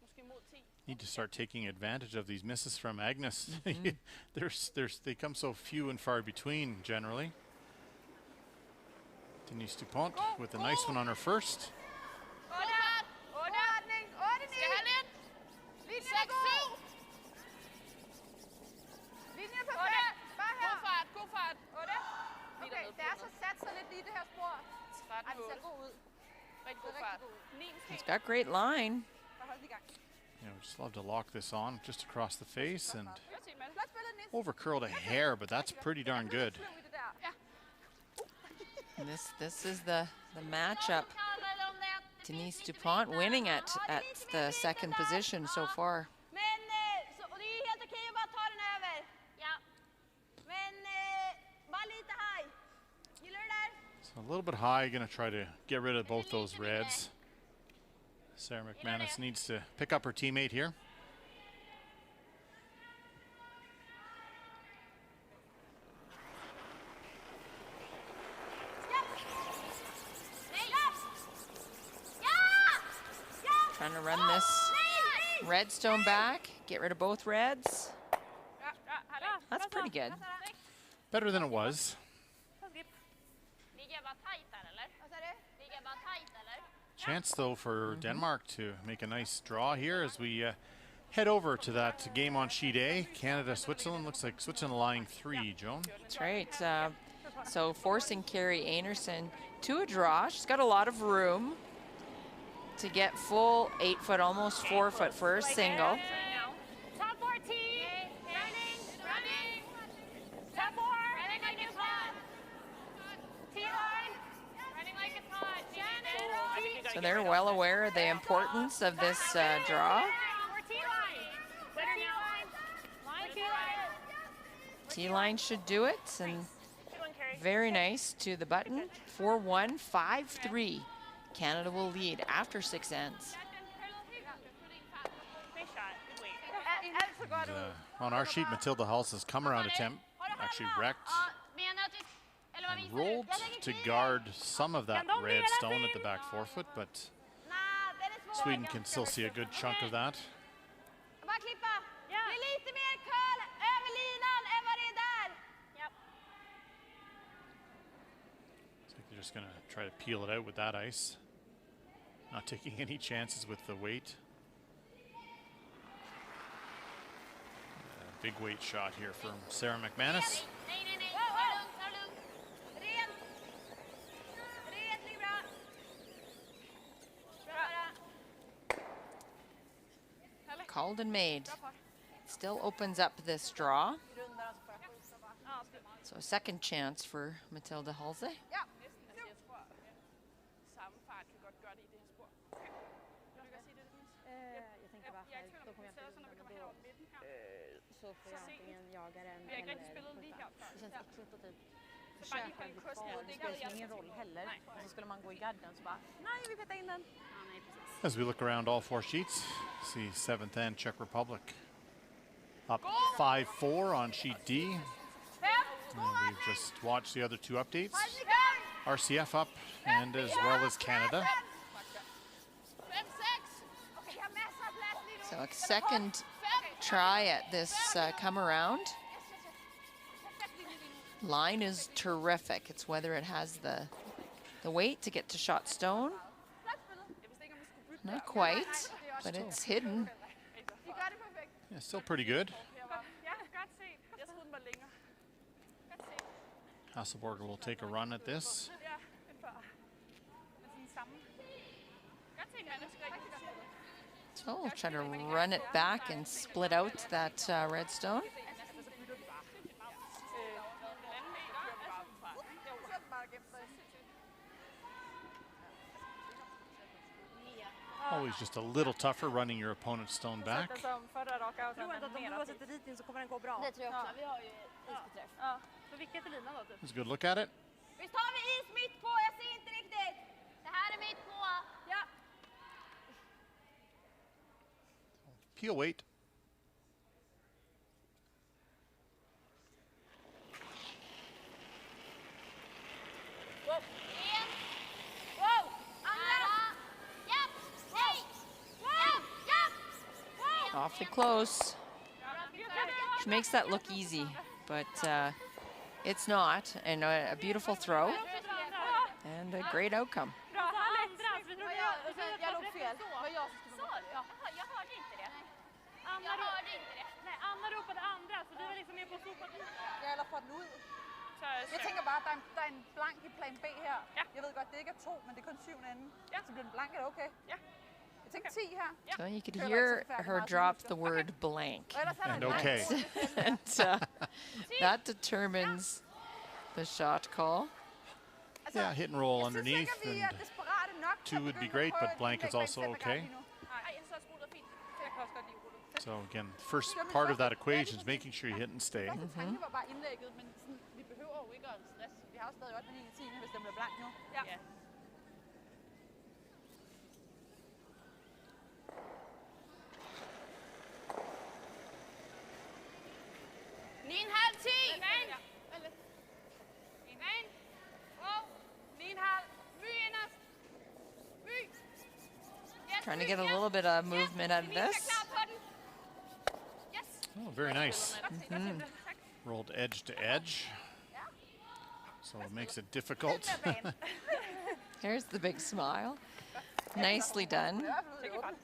Måske mod 10. Need to start taking advantage of these misses from Agnes. They come so few and far between generally. Denise Dupont with a nice one on her first. He's got great line. Yeah, we just love to lock this on just across the face and over curled a hair, but that's pretty darn good. And this is the matchup. Denise Dupont winning at the second position so far. So a little bit high, gonna try to get rid of both those reds. Sarah McManus needs to pick up her teammate here. Trying to run this redstone back, get rid of both reds. That's pretty good. Better than it was. Chance though for Denmark to make a nice draw here as we head over to that game on sheet A. Canada, Switzerland. Looks like Switzerland lying 3, Joan. That's right. So forcing Carrie Anderson to a draw. She's got a lot of room to get full 8 foot, almost 4 foot for a single. Top 14. Running. Top 4. Running like it's hot. T-line. Running like it's hot. So they're well aware of the importance of this draw. T-line should do it, and very nice to the button. 4-1, 5-3. Canada will lead after 6 ends. And, on our sheet, Matilda Hulse's come around attempt actually wrecked and rolled to guard some of that red stone at the back 4 foot, but Sweden can still see a good chunk of that. Looks like they're just going to try to peel it out with that ice. Not taking any chances with the weight. Big weight shot here from Sarah McManus. Called and made. Still opens up this draw. So a second chance for Matilda Hulse. Så får jag antingen jaga den eller det känns äckligt att typ försöka bli kvar. Det spelar ingen roll heller. Och så skulle man gå i garden så bara, nej vi petar in den. As we look around all 4 sheets, see 7th and Czech Republic up 5-4 on sheet D. And we've just watched the other 2 updates. RCF up, and as well as Canada. So a second try at this come around. Line is terrific. It's whether it has the weight to get to shot stone. Not quite, but it's hidden. Yeah, still pretty good. Hasselborger will take a run at this. So we'll try to run it back and split out that redstone. Always just a little tougher running your opponent's stone back. Det tror jag också. Vilket är linan då? Let's go look at it. Visst har vi is mitt på? Jag ser inte riktigt. Det här är mitt på. Ja. Peel weight. Awfully close. She makes that look easy, but it's not. And a beautiful throw. And a great outcome. Bra, Andra. Vi trodde Jag låg fel. Det var jag som skulle Sa du? Jaha, jag hörde inte det. Jag hörde inte det. Nej, Anna ropade andra, så vi var liksom med på sopan. Ja, eller fra den ud. Jeg tænker bare, der er en blank i plan B her. Ja. Jeg ved godt, det ikke er 2, men det er kun 7. ende. Ja. Så bliver den blank, er det okay? Ja. Jeg tænker 10 her. So you could hear her drop the word blank. Og ellers er der And en okay. And that determines the shot call. Yeah, hit and roll Jeg synes underneath, ikke, at vi er and desperate nok til 2 at would be begynde great, at prøve but at blank is lægge also bag fem okay. lige nu. Nej, jeg så rullet fint. Jeg kan også godt lide rullet. So again, first part of that equation is making sure you hit and stay. Første tanke var bare indlægget, men sådan, vi behøver jo ikke at stress. Vi har jo stadig 8. 9. 10. hvis den bliver blank nu. Ja. 9,5, 10. Trying to get a little bit of movement out of this. Oh, very nice. Rolled edge to edge. So it makes it difficult. Here's the big smile. Nicely done.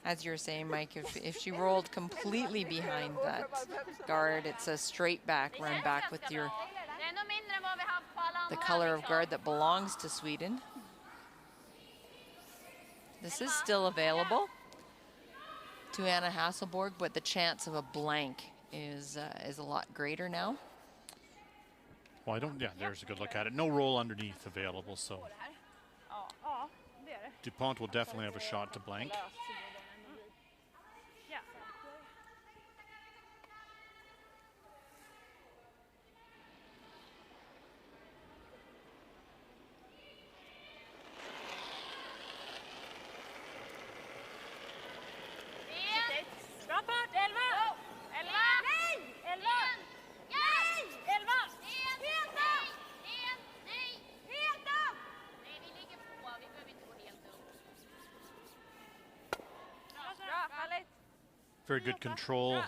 As you were saying, Mike, if she rolled completely behind that guard, it's a straight back, run back with your the color of guard that belongs to Sweden. This is still available to Anna Hasselborg, but the chance of a blank is a lot greater now. Well, I don't, yeah, there's a good look at it. No roll underneath available, so Ja, det är det. DuPont will definitely have a shot to blank. Ja. Bra putt, 11! 11! Nej! 11! Nej! 11! Helt upp! Nej! Helt upp! Nej, vi ligger på. Vi behöver inte gå helt upp. Bra, härligt. Very good control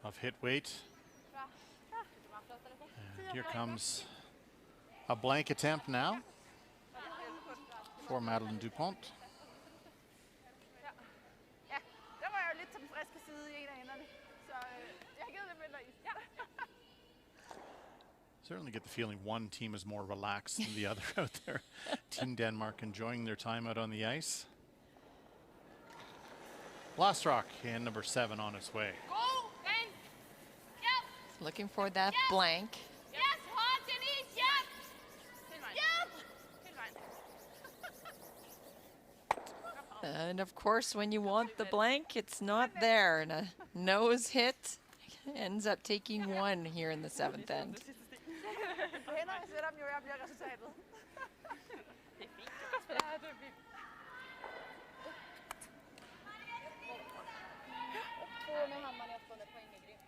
of hit weight. And here comes a blank attempt now for Madeleine Dupont. Ja, der var jeg jo lidt til den friske side i en af enderne. Så jeg gider lidt mindre is. Ja. Certainly get the feeling one team is more relaxed than the other out there. Team Denmark enjoying their time out on the ice. Last rock and number 7 on its way. Go! Vend! Yep! Looking for that blank. Yes! Hard, Denise! Yep! Yep! And of course, when you want the blank, it's not there. And a nose hit ends up taking 1 here in the 7th end. Og hænder jeg sætter dem jo, jeg bliver resultatet. Det er fint. Ja, det er fint. Två med hammaren i 8:e poäng är grymt.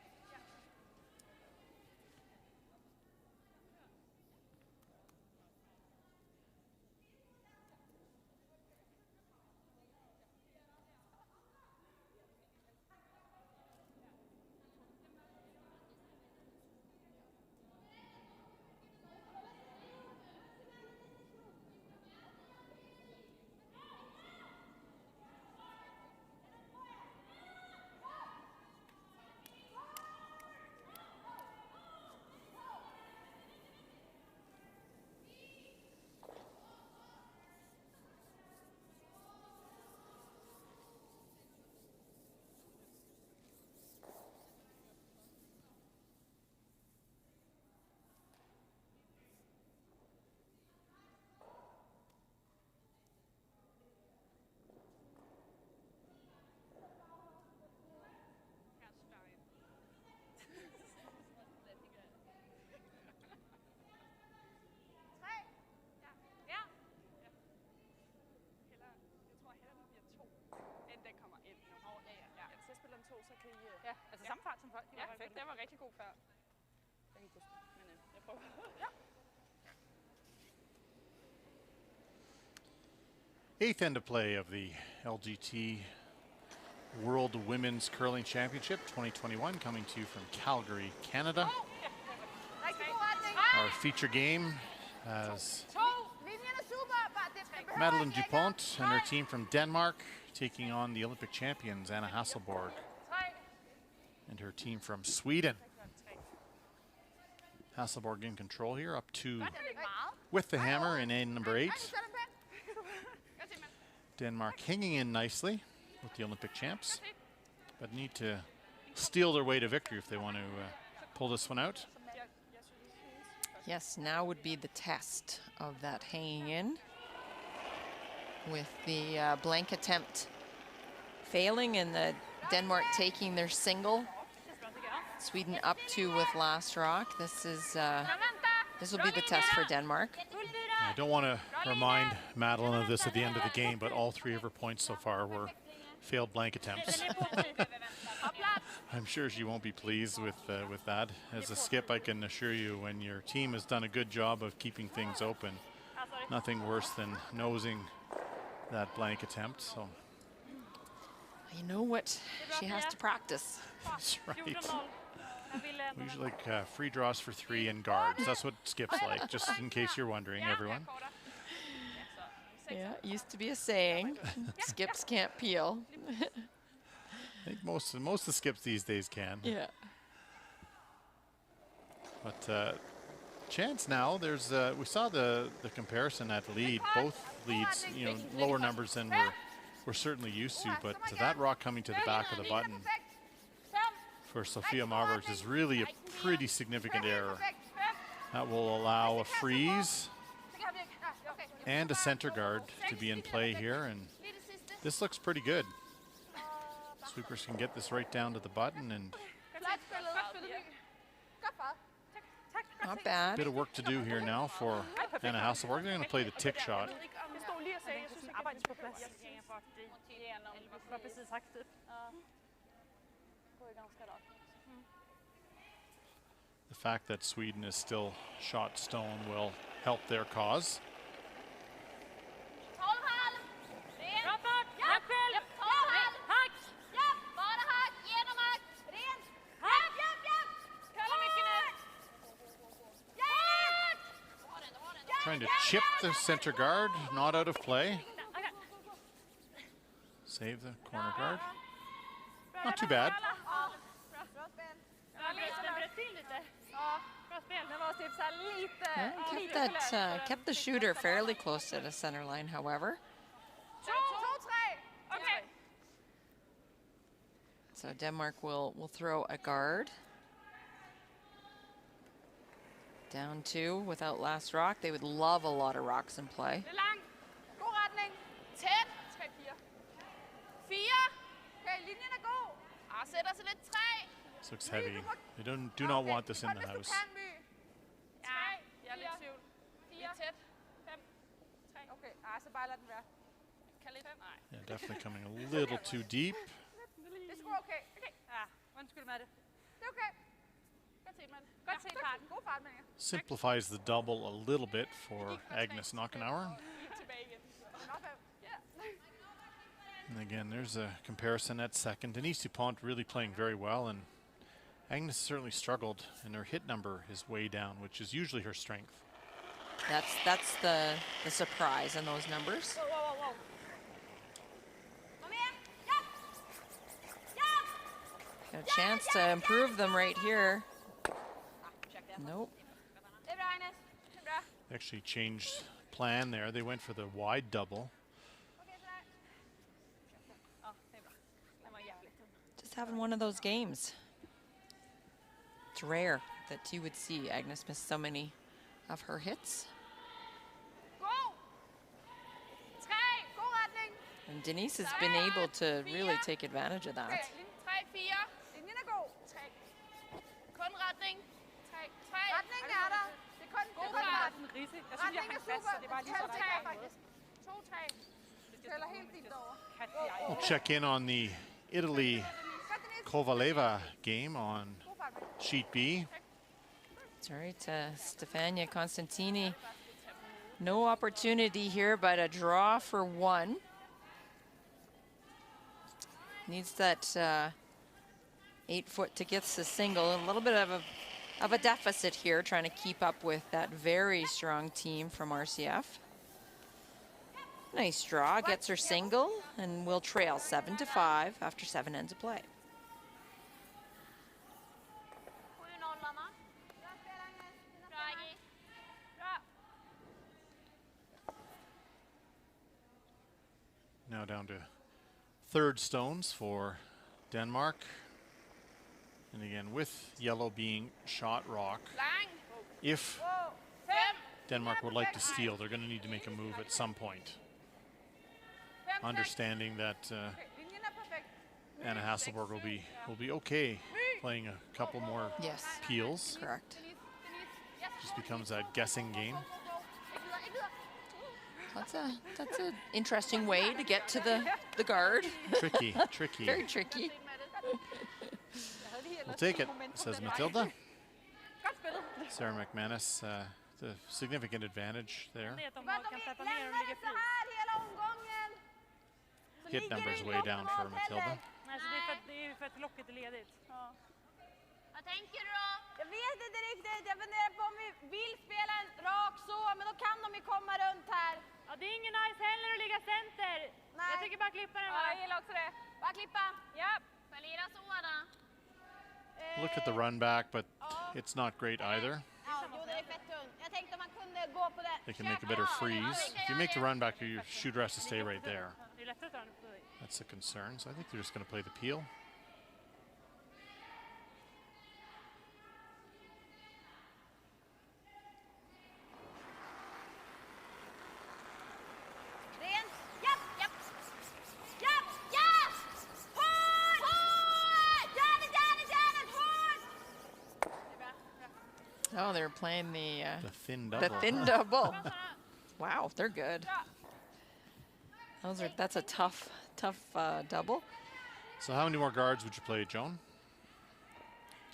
Ja, altså samme fart som folk. Ja, perfekt. Det var rigtig god fart. Jeg kan ikke huske, men jeg prøver. Ja. 8th end of play of the LGT World Women's Curling Championship 2021 coming to you from Calgary, Canada. Rigtig god retning. Our feature game has Linjen er super. Madeleine Dupont and her team from Denmark taking on the Olympic champions Anna Hasselborg and her team from Sweden. Hasselborg in control here, up 2 with the hammer in end number 8. Denmark hanging in nicely with the Olympic champs, but need to steal their way to victory if they want to pull this one out. Yes, now would be the test of that hanging in, with the blank attempt failing and the Denmark taking their single. Sweden up 2 with last rock. This will be the test for Denmark. I don't want to remind Madeleine of this at the end of the game, but all 3 of her points so far were failed blank attempts. I'm sure she won't be pleased with that. As a skip, I can assure you, when your team has done a good job of keeping things open, nothing worse than nosing that blank attempt. So you know what she has to practice. That's right. We usually like free draws for 3 and guards. That's what skips like, just in case you're wondering, everyone. Yeah, it used to be a saying. Skips can't peel. I think most of the skips these days can. Yeah. But chance now, there's we saw the comparison at lead. Both leads, you know, lower numbers than we're certainly used to, but that rock coming to the back of the button for Sofia Marberg is really a pretty significant error. That will allow a freeze and a center guard to be in play here, and this looks pretty good. Sweepers can get this right down to the button, and not bad. Bit of work to do here now for Anna Hasselborg. They're going to play the tick shot. The fact that Sweden is still shot stone will help their cause. Trying to chip the center guard, not out of play. Save the corner guard. Not too bad. Well, kept the shooter fairly close to the center line, however. So Denmark will throw a guard. Down 2 without last rock. They would love a lot of rocks in play. This looks heavy. They do not want this in the house. Yeah, definitely coming a little too deep. Simplifies the double a little bit for Agnes Knockenauer. And again, there's a comparison at second. Denise Dupont really playing very well, and Agnes certainly struggled, and her hit number is way down, which is usually her strength. That's the surprise in those numbers. A chance to improve them right here. Nope. They actually changed plan there. They went for the wide double. Just having one of those games. It's rare that you would see Agnes miss so many of her hits. And Denise has been able to really take advantage of that. We'll check in on the Italy Kovaleva game on sheet B. That's right, Stefania Constantini. No opportunity here, but a draw for 1. Needs that 8 foot to get the single. A little bit of a deficit here, trying to keep up with that very strong team from RCF. Nice draw, gets her single, and will trail 7-5 after 7 ends of play. 7-0, Anna. Bra, Aggie. Bra. Now down to third stones for Denmark. And again, with yellow being shot rock, if Denmark would like to steal, they're going to need to make a move at some point. Understanding that Anna Hasselborg will be okay playing a couple more peels. Correct. Just becomes that guessing game. That's an interesting way to get to the guard. Tricky, tricky. Very tricky. We'll take it, says Matilda. Sarah McManus, the significant advantage there. Hit numbers way down for Matilda. Vad tänker du då? Jag vet inte riktigt. Jag funderar på om vi vill spela en rak så, men då kan de ju komma runt här. Ja, det är ingen nice heller att ligga center. Nej. Jag tycker bara klippa den. Ja, jag gillar också det. Bara klippa. Ja. Får lira så, Anna. Looked at the run back, but it's not great either. Ja, jo, det är fett tungt. Jag tänkte om man kunde gå på det. They can make a better freeze. If you make the run back, your shooter has to stay right there. That's a concern, so I think they're just going to play the peel. Oh, they're playing the thin double. The thin double. Wow, they're good. That's a tough double. So how many more guards would you play, Joan?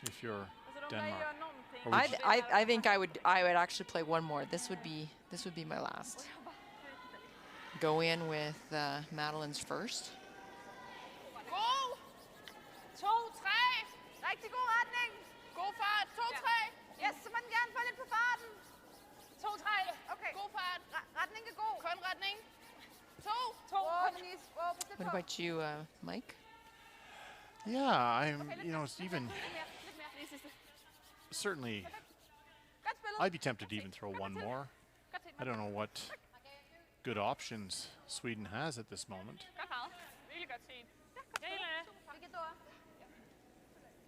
If you're Denmark. I think I would actually play one more. This would be my last. Go in with Madeleine's first. God! 2-3. Rigtig god retning. God fart. 2-3. Yes, så man gerne får lidt på farten. 2-3. Okay. God fart. Retning er god. Kun retning. 2. What about you, Mike? Yeah, it's even certainly I'd be tempted to even throw one more. I don't know what good options Sweden has at this moment. Really godt set. Jag gillar det. Vilket då?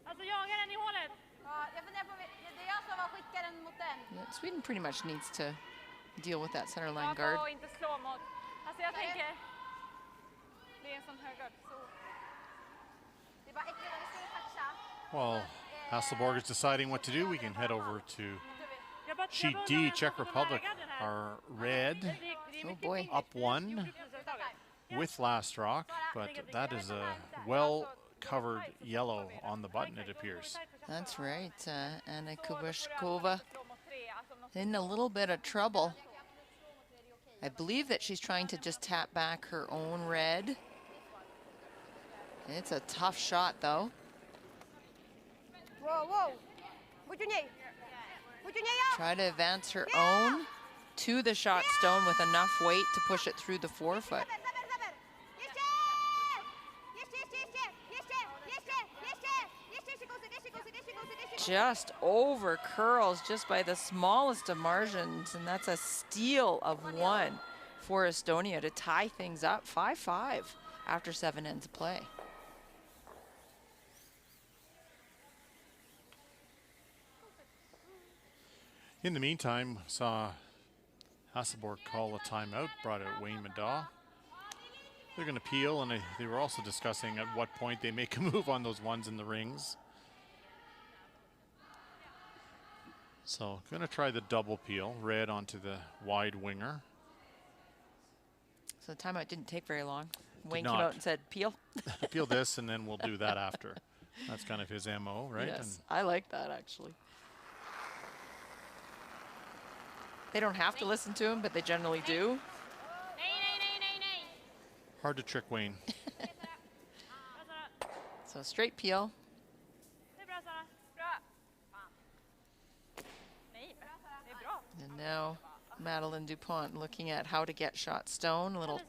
Alltså jaga den i hålet. Ja, jag funderar på det är jag som var skickaren mot den. Yeah, Sweden pretty much needs to deal with that center line guard. Och inte slå mot. Alltså jag tänker det är en sån hög guard. Så. Det är bara äckligt om vi skulle toucha. Well, Hasselborg is deciding what to do. We can head over to sheet D. Czech Republic are red. Oh boy. Up 1 with last rock, but that is a well-covered yellow on the button, it appears. That's right. Anna Kubashkova in a little bit of trouble. I believe that she's trying to just tap back her own red. It's a tough shot, though. Whoa. Try to advance her own to the shot stone with enough weight to push it through the forefoot. Just over curls just by the smallest of margins, and that's a steal of 1 for Estonia to tie things up 5-5 after 7 ends of play. In the meantime, saw Hasselborg call a timeout, brought out Wayne Madaw. They're going to peel, and they were also discussing at what point they make a move on those ones in the rings. So going to try the double peel, red onto the wide winger. So the timeout didn't take very long. Wayne Did came not. out and said, peel. Peel this, and then we'll do that after. That's kind of his MO, right? Yes, I like that, actually. They don't have to listen to him, but they generally do. Hard to trick Wayne. So straight peel. And now Madeleine Dupont looking at how to get shot stone, a little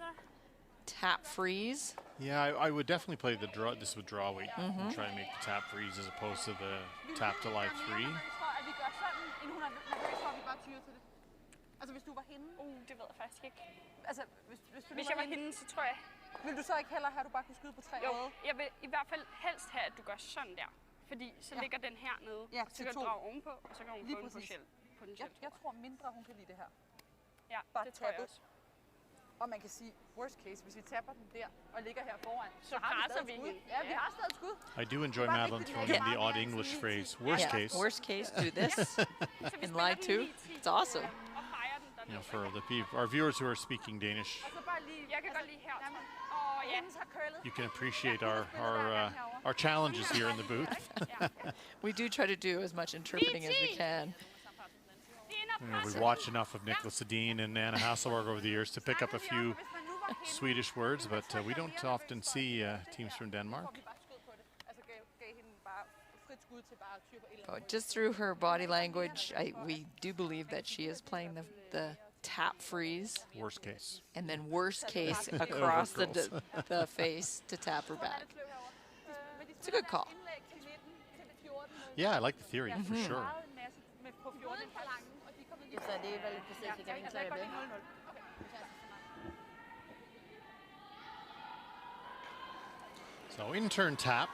tap freeze. Yeah, I would definitely play the draw. This with draw weight and try and make the tap freeze as opposed to the tap to live 3. Altså hvis du var hende? Det ved jeg faktisk ikke. Altså hvis du Hvis jeg var hende, så tror jeg... Vil du så ikke hellere have, at du bare kunne skyde på 3 Jo, jeg vil i hvert fald helst have, at du gør sådan der. Fordi så ligger den hernede, og så kan du drage ovenpå, og så kan hun få en potentiel. Jeg tror mindre, hun kan lide det her. Ja, bare det tror jeg også. Og man kan sige, worst case, hvis vi tapper den der og ligger her foran, så presser vi hende. Ja, vi har stadig skud. I do enjoy Madeleine throwing in the odd English phrase, worst case. Worst case, do this. In live 2. It's awesome. You know, for our viewers who are speaking Danish, you can appreciate our challenges here in the booth. We do try to do as much interpreting as we can. You know, we watched enough of Niklas Edin and Anna Hasselborg over the years to pick up a few Swedish words, but we don't often see teams from Denmark. Just through her body language, we do believe that she is playing the tap freeze. Worst case. And then worst case across the face to tap her back. It's a good call. Yeah, I like the theory, for sure. So in-turn tap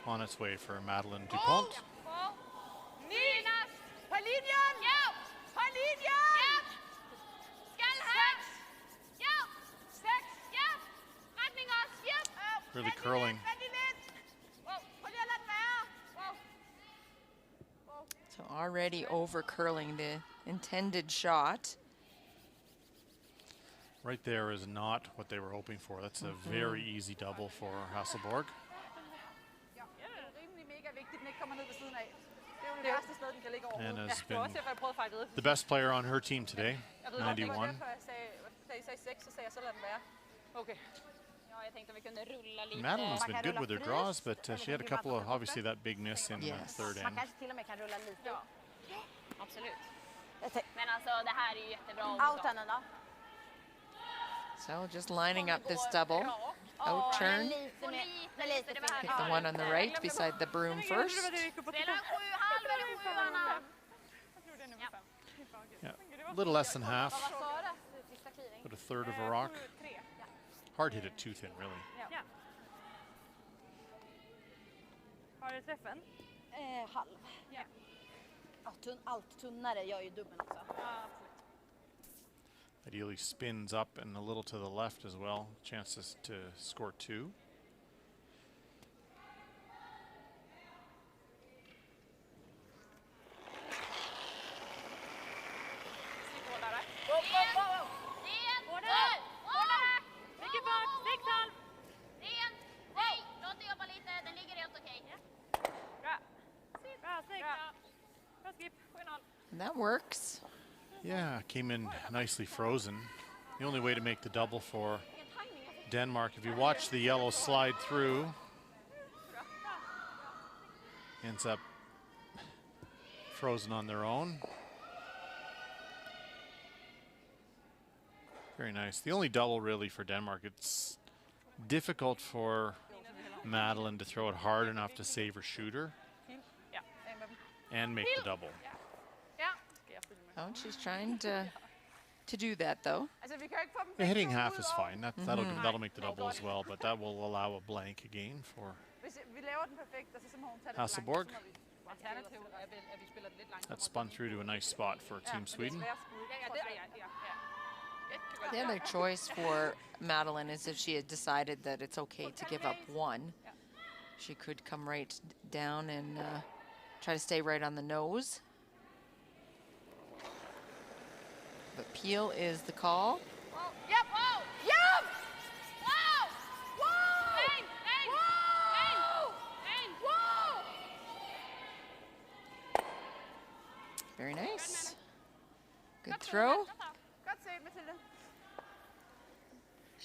on its way for Madeleine Dupont. Really curling. So already over curling the intended shot. Right there is not what they were hoping for. That's a very easy double for Hasselborg. Anna's been the best player on her team today, 91. Madeleine's been good with her draws, but she had a couple of, obviously, that big miss in the third end. So just lining up this double. Out turn. Hit the one on the right beside the broom first. Yeah, a little less than half, but a third of a rock. Hard hit it too thin, really. Har du träffen? Halv. Ja. Allt tunnare gör ju dubbeln också. Ideally spins up and a little to the left as well. Chances to score 2. And that works. Yeah, came in nicely frozen. The only way to make the double for Denmark, if you watch the yellow slide through, ends up frozen on their own. Very nice. The only double really for Denmark, it's difficult for Madeleine to throw it hard enough to save her shooter and make the double. Oh, she's trying to do that though. Yeah, hitting half is fine. That'll make the double as well, but that will allow a blank again for Hasselborg. That spun through to a nice spot for Team Sweden. The other choice for Madeleine is if she had decided that it's okay to give up 1. She could come right down and try to stay right on the nose. But peel is the call. Yep! Whoa! Yep! Whoa! Whoa! Bang! Bang! Whoa! Bang! Whoa! Very nice. Good throw.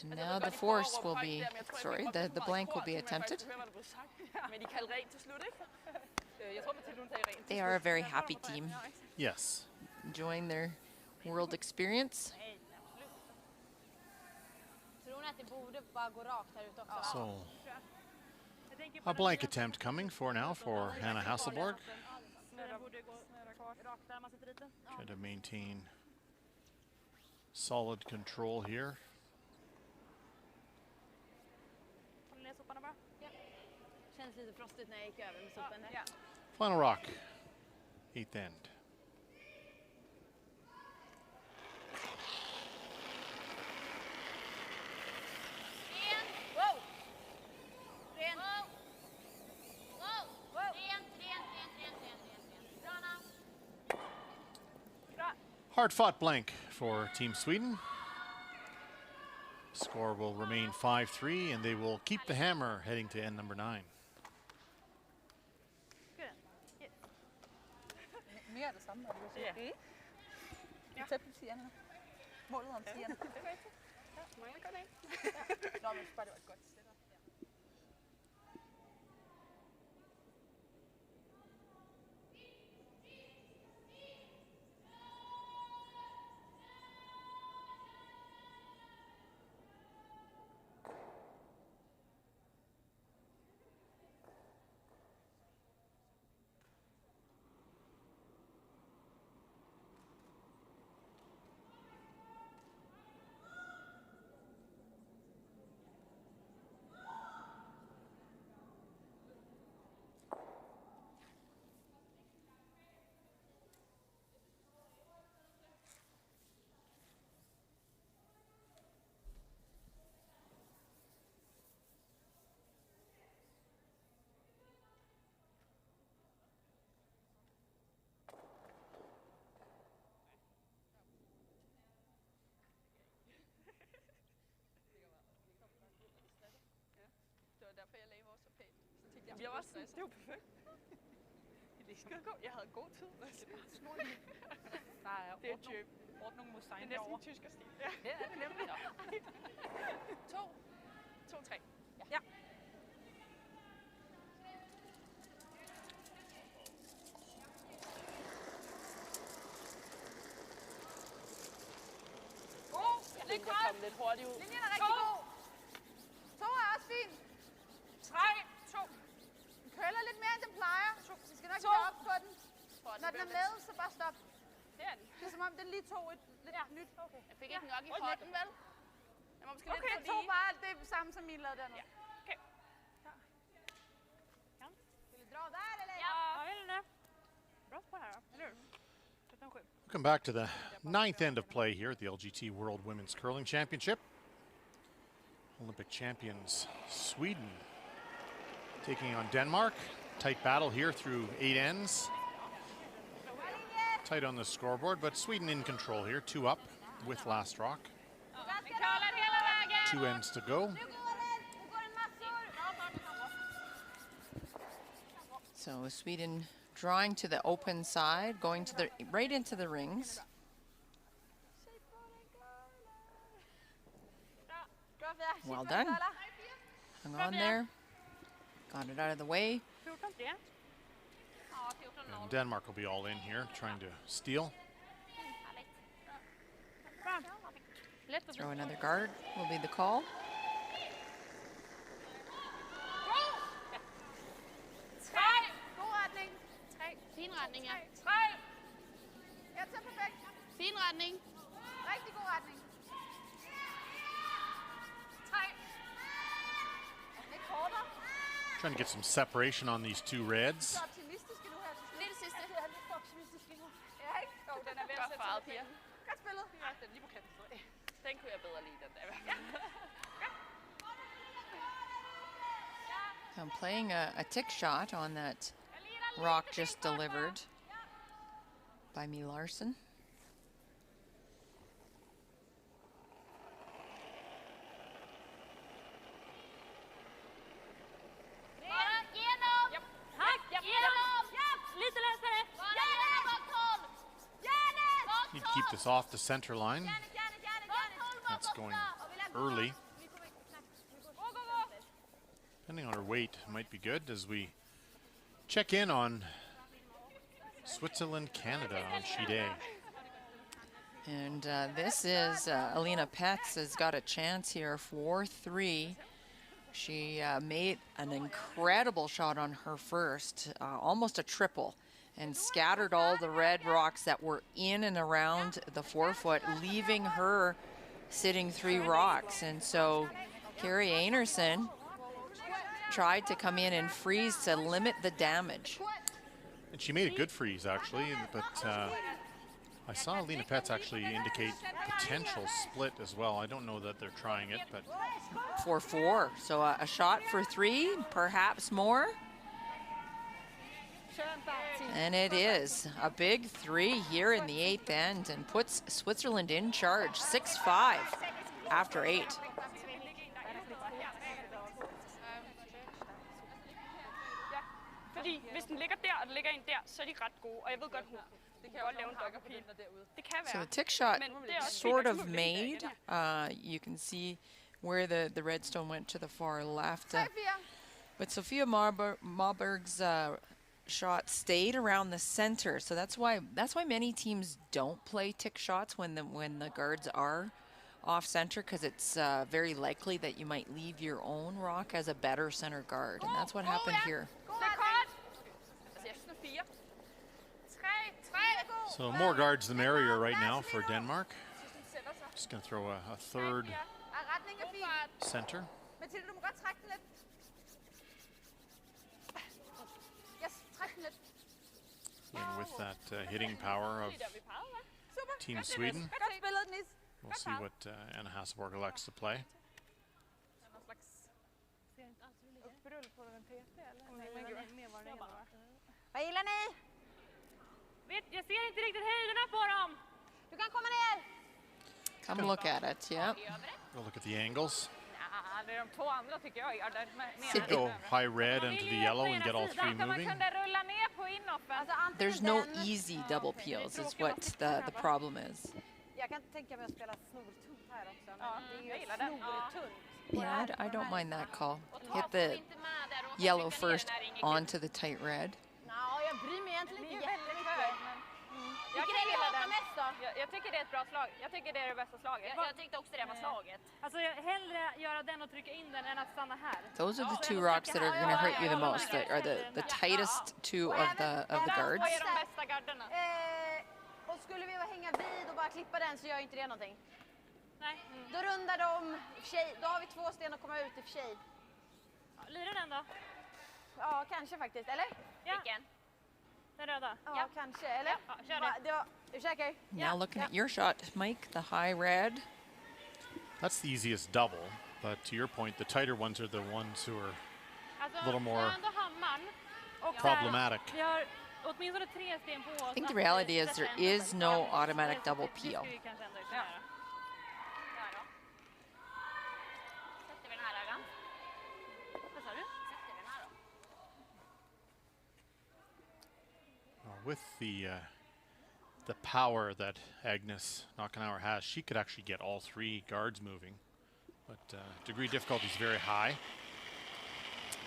And now the force will be, sorry, the blank will be attempted. They are a very happy team. Yes. Enjoying their world experience. So a blank attempt coming for now for Hannah Hasselborg. Try to maintain solid control here. Final rock, 8th end. Hard-fought blank for Team Sweden. Score will remain 5-3, and they will keep the hammer heading to end number 9. Mere af det samme, var det jo så. Ja. Tæt på tierne. Målet om tierne. Det er rigtigt. Ja, mangler godt en. Nå, men bare det var et godt setup. Derfor jeg lagde vores så pænt. Så tænkte jeg også sådan, det var perfekt. Jeg havde god tid. Det er bare snorligt. Det er ordnung mod sejne derovre. Det er næsten tysk stil. Ja, det er nemlig. 2, 3. Ja. Det kom lidt hurtigt ud. Linjen er rigtig god. 2 er også fint. 3, 2. Den køler lidt mere, end den plejer. Vi skal nok lige op på den. Når den er med, så bare stop. Det er den. Det er som om, den lige tog et lidt nyt. Okay. Jeg fik ikke nok i hånden, vel? Jeg må måske lidt den tog bare det samme, som min lavede dernede. Ja. Okay. Skal vi dra der, eller? Ja, jeg vil det. Bra på her. Eller? Welcome back to the 9th end of play here at the LGT World Women's Curling Championship. Olympic champions Sweden taking on Denmark. Tight battle here through 8 ends. Tight on the scoreboard, but Sweden in control here. 2 up with last rock. 2 ends to go. So Sweden drawing to the open side, going to the right into the rings. Well done. Hung on there. Got it out of the way. And Denmark will be all in here, trying to steal. Throw another guard will be the call. Fin retning, ja. 3. Ja, så perfekt. Fin retning. Rigtig god retning. 3. Lidt kortere. Trying to get some separation on these 2 reds. Så optimistiske nu her. Lige det sidste. Det er lidt for optimistisk nu. Ja, ikke? Jo, den er ved at sætte sig piger. Godt spillet. Ja, den er lige på kanten. Den kunne jeg bedre lide, den der. Ja. I'm playing a tick shot on that rock just delivered by me Larson. Need to keep this off the center line. That's going early. Depending on her weight, might be good as we check in on Switzerland, Canada on sheet A. And this is Alina Petz has got a chance here, 4-3. She made an incredible shot on her first, almost a triple, and scattered all the red rocks that were in and around the forefoot, leaving her sitting 3 rocks. And so Carrie Einarson tried to come in and freeze to limit the damage. And she made a good freeze, actually, but I saw Alina Petz actually indicate potential split as well. I don't know that they're trying it, but 4-4, so a shot for 3, perhaps more. And it is a big 3 here in the 8th end and puts Switzerland in charge, 6-5 after 8. Fordi hvis den ligger der, og den ligger ind der, så er de ret gode. Og jeg ved godt, hun kan godt lave en dobbeltpil. Det kan være. So the tick shot sort of made. You can see where the redstone went to the far left. But Sophia Marburg's shot stayed around the center. So that's why many teams don't play tick shots when the guards are off center, because it's very likely that you might leave your own rock as a better center guard, and that's what happened here. So more guards the merrier right now for Denmark. Just going to throw a third center. And with that hitting power of Team Sweden, we'll see what Anna Hasselborg elects to play. Vad gillar ni? Jag ser inte riktigt höjderna på dem. Du kan komma ner. Come look at it, yeah. We'll look at the angles. Det är de 2 andra tycker jag gör där. Could go high red into the yellow and get all 3 moving. There's no easy double peels is what the problem is. Jag kan tänka mig att spela snortunt här också. Det är ju snortunt. Yeah, I don't mind that call. Hit the yellow first onto the tight red. Ja, jag bryr mig egentligen inte jättemycket. Jag tycker det är ett bra slag. Jag tycker det är det bästa slaget. Jag tyckte också det var slaget. Alltså hellre göra den och trycka in den än att stanna här. Those are the 2 rocks that are going to hurt you the most. That are the tightest 2 of the guards. Vad är de bästa garderna? Och skulle vi hänga vid och bara klippa den så gör inte det någonting. Nej. Då rundar de tjej. Då har vi 2 sten att komma ut i för sig. Lira den då? Ja, kanske faktiskt. Eller? Ja. Vilken? Den röda? Ja, kanske. Eller? Ja, kör det. Är du säker? Now looking at your shot, Mike, the high red. That's the easiest double, but to your point, the tighter ones are the ones who are a little more problematic. I think the reality is there is no automatic double peel. With the power that Agnes Knockenauer has, she could actually get all 3 guards moving, but degree difficulty is very high.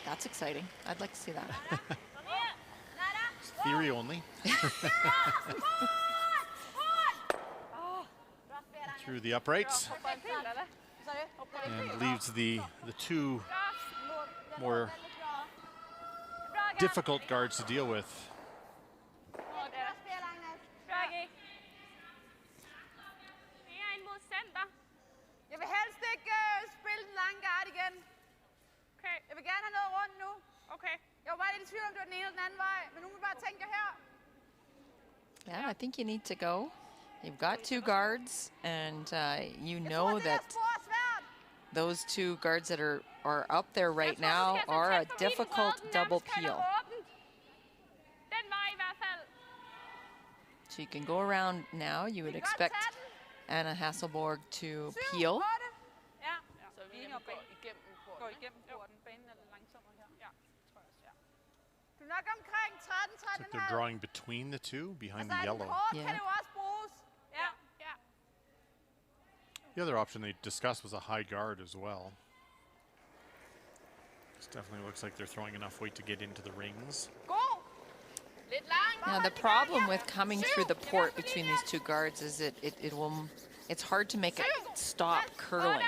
That's exciting. I'd like to see that. It's theory only. Through the uprights, and leaves the 2 more difficult guards to deal with. Jeg vil helst ikke spille den lange guard igen. Okay. Jeg vil gerne have noget rundt nu. Okay. Jeg var bare lidt i tvivl om det var den ene eller den anden vej, men nu vil bare tænke her. Yeah, I think you need to go. You've got 2 guards, and you know that those 2 guards that are up there right now are a difficult double peel. So you can go around now. You would expect Anna Hasselborg to peel. It's like they're drawing between the 2, behind the yellow. Yeah. The other option they discussed was a high guard as well. This definitely looks like they're throwing enough weight to get into the rings. Now the problem with coming through the port between these two guards is it's hard to make it stop curling.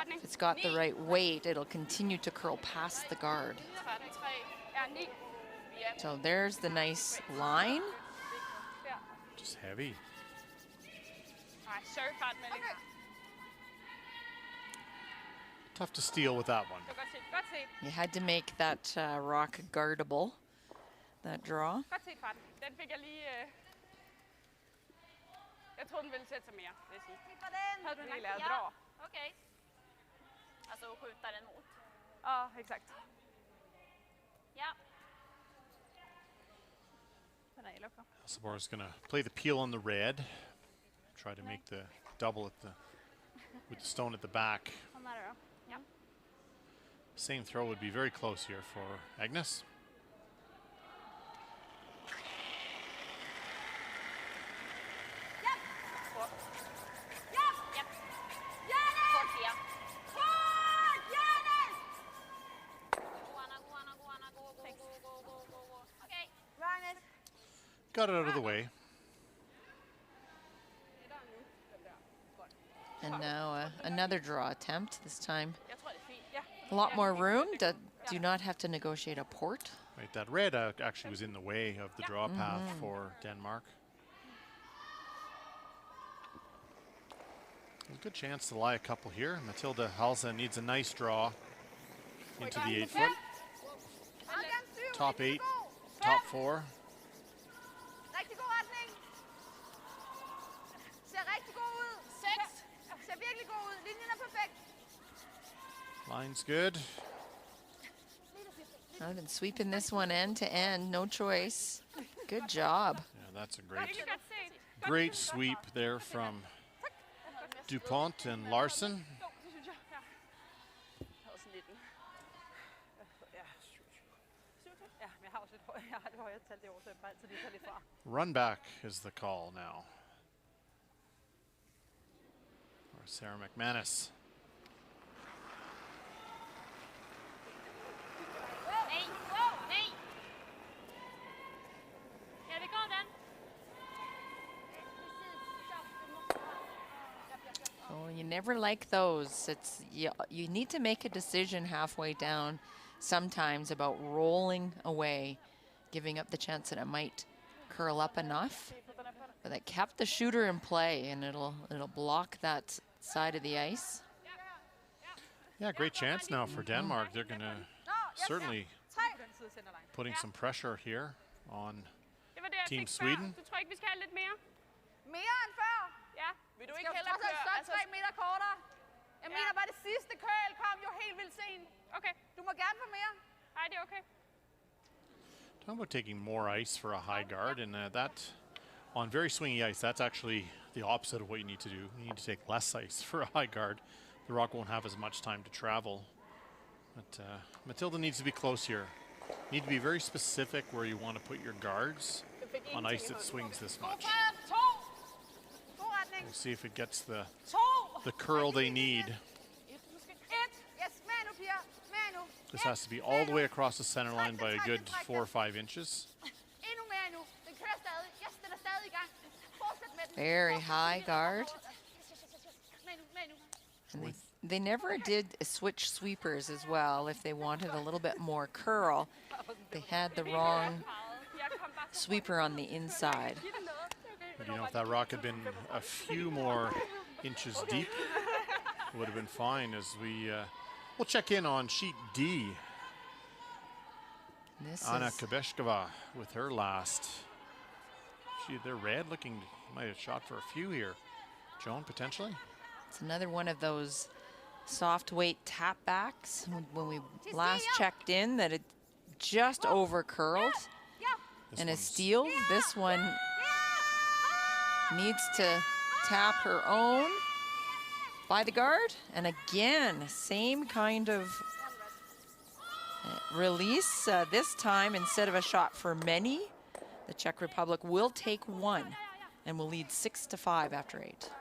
If it's got the right weight, it'll continue to curl past the guard. So there's the nice line. Just heavy. Tough to steal with that one. You had to make that rock guardable, that draw. Godt set fra den. Den fik jeg lige... Jeg troede, den ville sætte sig mere, vil jeg sige. Havde du ikke lavet draw? Okej. Alltså skjuta den mot. Ja, exakt. Ja. Den är illa. Sabor's going to play the peel on the red. Try to make the double at the with the stone at the back. Kom där då. Ja. Same throw would be very close here for Agnes. Got it out of the way. And now another draw attempt, this time a lot more room. Do not have to negotiate a port. Right, that red actually was in the way of the draw path for Denmark. A good chance to lie a couple here. Matilda Halsa needs a nice draw into the 8 foot. Top 8, top 4. Rigtig god retning. Ser rigtig god ud. 6. Ser virkelig god ud. Linjen er perfekt. Line's good. I've been sweeping this one end to end, no choice. Good job. Yeah, that's a great sweep there from Dupont and Larson. Run back is the call now. Or Sarah McManus. Oh, you never like those. It's you need to make a decision halfway down sometimes about rolling away, giving up the chance that it might curl up enough. But that kept the shooter in play, and it'll block that side of the ice. Yeah, great chance now for Denmark. They're going to certainly putting some pressure here on Team Sweden. Du tror ikke, vi skal have lidt mere? Mere end før? Ja. Vil du ikke hellere køre? Altså 3 meter kortere. Jeg mener bare, det sidste curl kom jo helt vildt sent. Okay. Du må gerne få mere. Nej, det er okay. Talking about taking more ice for a high guard, and that on very swingy ice, that's actually the opposite of what you need to do. You need to take less ice for a high guard. The rock won't have as much time to travel. But Matilda needs to be close here. You need to be very specific where you want to put your guards on ice that swings this much. We'll see if it gets the curl they need. This has to be all the way across the center line by a good 4 or 5 inches. Very high guard. And they never did switch sweepers as well. If they wanted a little bit more curl, they had the wrong sweeper on the inside. But you know, if that rock had been a few more inches deep, it would have been fine. As we'll check in on sheet D. Anna Kabeshkova with her last. They're red looking, might have shot for a few here. Joan, potentially? It's another one of those soft weight tap backs. When we last checked in, that it just over curled. And a steal. This one needs to tap her own by the guard. And again, same kind of release. This time, instead of a shot for many, the Czech Republic will take one and will lead 6-5 after 8.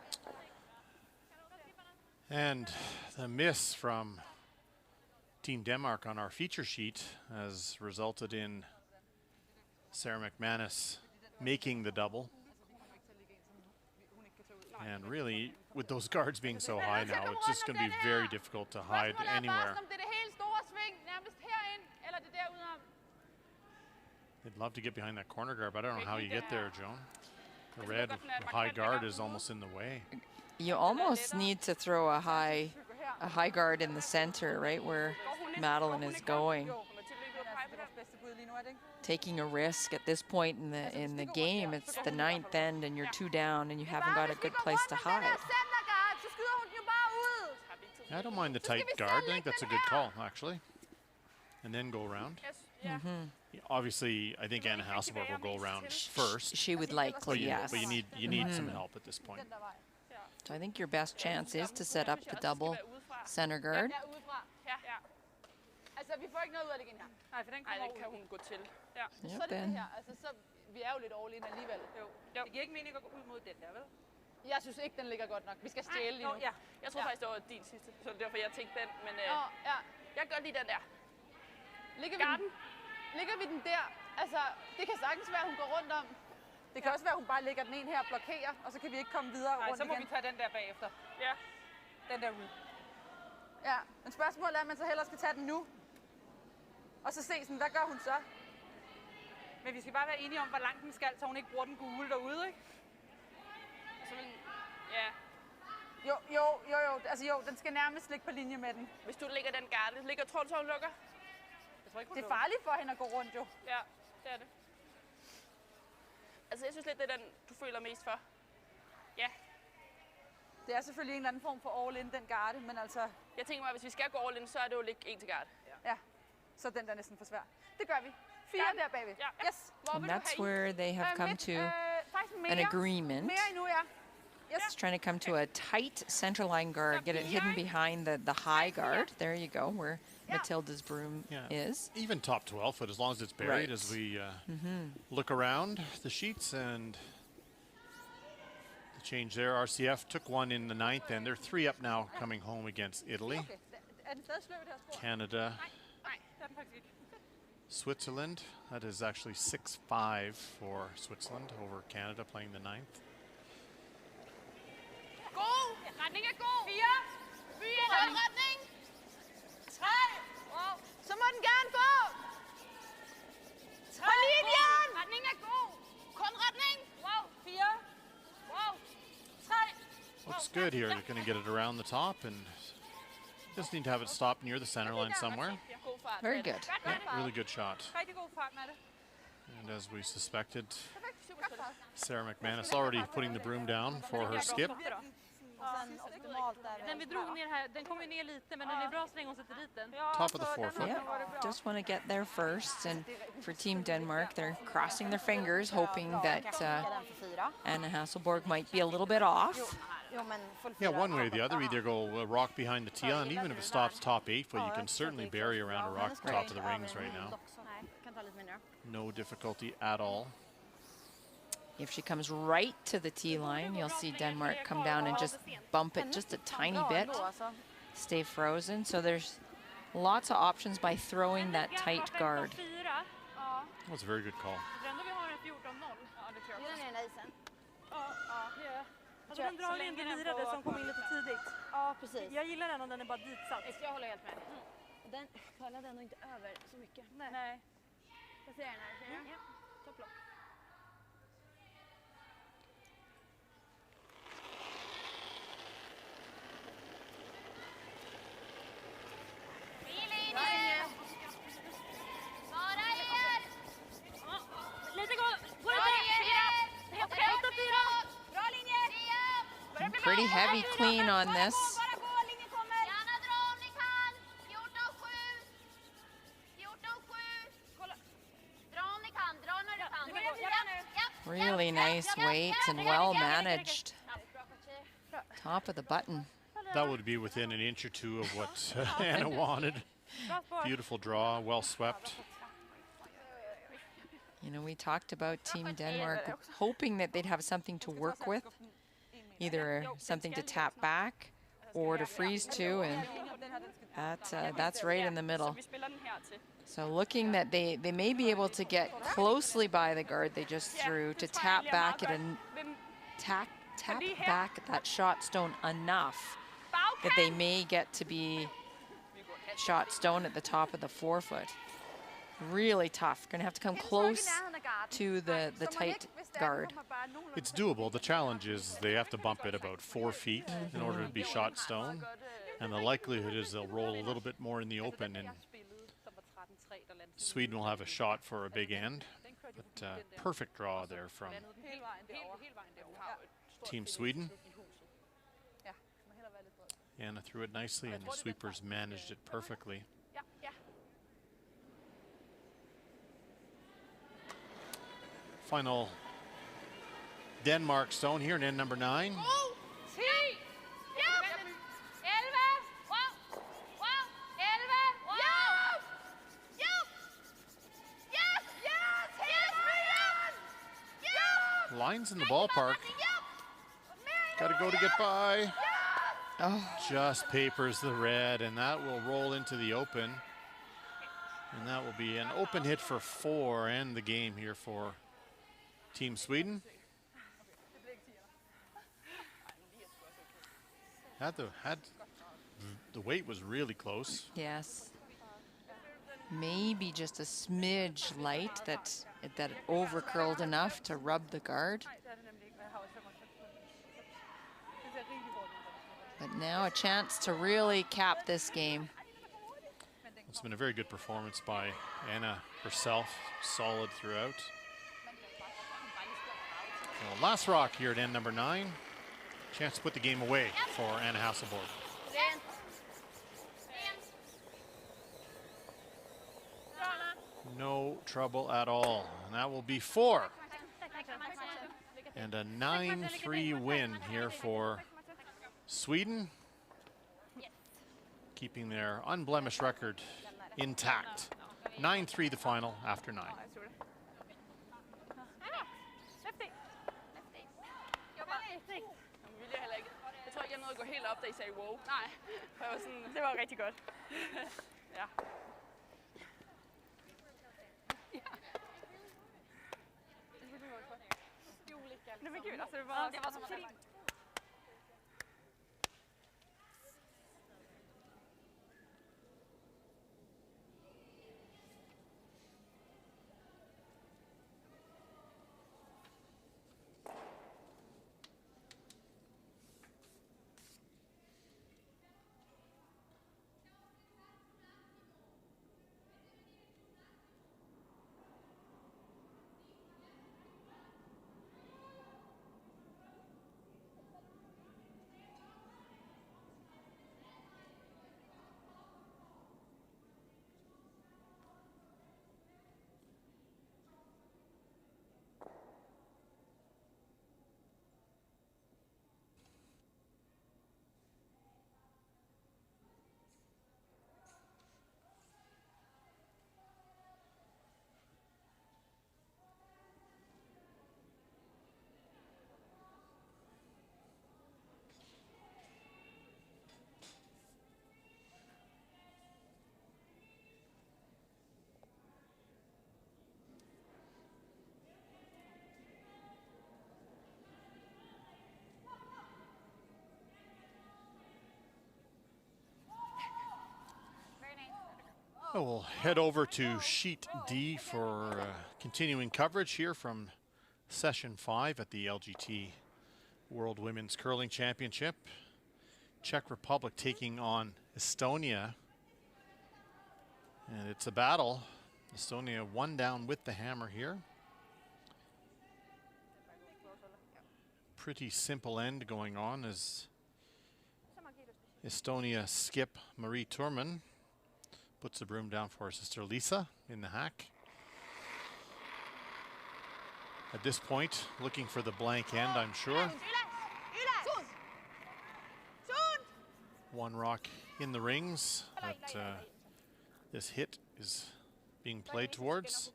And the miss from Team Denmark on our feature sheet has resulted in Sarah McManus making the double. And really, with those guards being so high now, it's just going to be very difficult to hide anywhere. They'd love to get behind that corner guard, but I don't know how you get there, Joan. The red high guard is almost in the way. You almost need to throw a high guard in the center, right where Madeleine is going. Taking a risk at this point in the game. It's the 9th end, and you're 2 down, and you haven't got a good place to hide. I don't mind the tight guard. I think that's a good call, actually. And then go around. Obviously, I think Anna Hasselborg will go around first. She would likely, yes. But you need some help at this point. So I think your best chance is to set up the double center guard. Altså, vi får ikke noget ud af det igen her. Nej, for den kommer ud. Kan hun gå til. Ja. Så er det det her. Altså, så vi er jo lidt all in alligevel. Jo. Det giver ikke mening at gå ud mod den der, vel? Jeg synes ikke, den ligger godt nok. Vi skal stjæle lige nu. Ja. Jeg tror faktisk, det var din sidste. Så det er derfor, jeg tænkte den. Men jeg gør lige den der. Ligger vi den der? Altså, det kan sagtens være, at hun går rundt om. Det kan også være, at hun bare lægger den en her og blokerer, og så kan vi ikke komme videre rundt igen. Så må vi tage den der bagefter. Ja. Den der ud. Ja, men spørgsmålet er, at man så hellere skal tage den nu. Og så se sådan, hvad gør hun så? Men vi skal bare være enige om, hvor langt den skal, så hun ikke bruger den gule derude, ikke? Så ja. Jo. Altså jo, den skal nærmest ligge på linje med den. Hvis du lægger den garde, tror du så, hun lukker? Jeg tror ikke, det er farligt for hende at gå rundt, jo. Ja, det er det. Altså, jeg synes lidt, det er den, du føler mest for. Ja. Det er selvfølgelig en eller anden form for all-in, den garde, men altså... Jeg tænker mig, hvis vi skal gå all-in, så er det jo ligge en til garde. Ja, så den der næsten for svær. Det gør vi. 4 der bagved. Ja. Yes. And that's where they have come to an agreement. Mere endnu, ja. Yes. It's trying to come to a tight center line guard, get it hidden behind the high guard. There you go, where Matilda's broom is. Even top 12 foot, as long as it's buried, as we look around the sheets. And the change there, RCF took one in the 9th end. They're 3 up now, coming home against Italy. Canada, Switzerland. That is actually 6-5 for Switzerland over Canada, playing the 9th. God! Retning er god! 4! Vi er i retning! 3! Wow! Så må den gerne gå! 3! På linjen! Retning er god! Kun retning! Wow! 4! Wow! 3! Looks good here. They're going to get it around the top and just need to have it stop near the center line somewhere. Very good. Yeah, really good shot. And as we suspected, Sarah McManus already putting the broom down for her skip. Den vi drog ner här, den kommer ner lite, men den är bra så länge hon sätter dit den. Top of the 4-foot. Yeah, just want to get there first. And for Team Denmark, they're crossing their fingers, hoping that Anna Hasselborg might be a little bit off. Yeah, one way or the other, either go rock behind the tee, and even if it stops top 8-foot, you can certainly bury around a rock top of the rings right now. No difficulty at all. If she comes right to the tee line, you'll see Denmark come down and just bump it just a tiny bit, stay frozen. So there's lots of options by throwing that tight guard. That's a very good call. Alltså den drar in den lirade som kom in lite tidigt. Ja, precis. Jag gillar den om den är bara ditsatt. Jag håller helt med. Den pallade ändå inte över så mycket. Nej. Jag ser den här. Ja. Topplock. Pretty heavy clean on this. Really nice weight and well managed. Top of the button. That would be within an inch or two of what Anna wanted. Beautiful draw, well swept. You know, we talked about Team Denmark hoping that they'd have something to work with, either something to tap back or to freeze to, and that's right in the middle. So looking that they may be able to get closely by the guard they just threw to tap back at tap back at that shot stone enough that they may get to be shot stone at the top of the forefoot. Really tough. Going to have to come close to the tight guard. It's doable. The challenge is they have to bump it about 4 feet in order to be shot stone. And the likelihood is they'll roll a little bit more in the open, and Sweden will have a shot for a big end. But perfect draw there from Team Sweden. Anna threw it nicely, and the sweepers managed it perfectly. Final Denmark stone here in end number 9. Lines in the ballpark. Got to go to get by. Oh, just papers the red, and that will roll into the open. And that will be an open hit for 4 and the game here for Team Sweden. The weight was really close. yes. Maybe just a smidge light that it over curled enough to rub the guard. But now a chance to really cap this game. It's been a very good performance by Anna herself, solid throughout. Well, last rock here at end number 9. Chance to put the game away for Anna Hasselborg. No trouble at all, and that will be 4. And a 9-3 win here for Sweden, keeping their unblemished record intact. 9-3 the final after 9. Jeg tror ikke, jeg nåede at gå helt op, da I sagde wow. Nej. Jeg var sådan, det var rigtig godt. Ja. Det var kul. Altså, det var som at We'll head over to sheet D for continuing coverage here from session 5 at the LGT World Women's Curling Championship. Czech Republic taking on Estonia. And it's a battle. Estonia 1 down with the hammer here. Pretty simple end going on as Estonia skip Marie Turman puts the broom down for her sister Lisa in the hack. At this point, looking for the blank end, I'm sure. 1 rock in the rings that this hit is being played towards,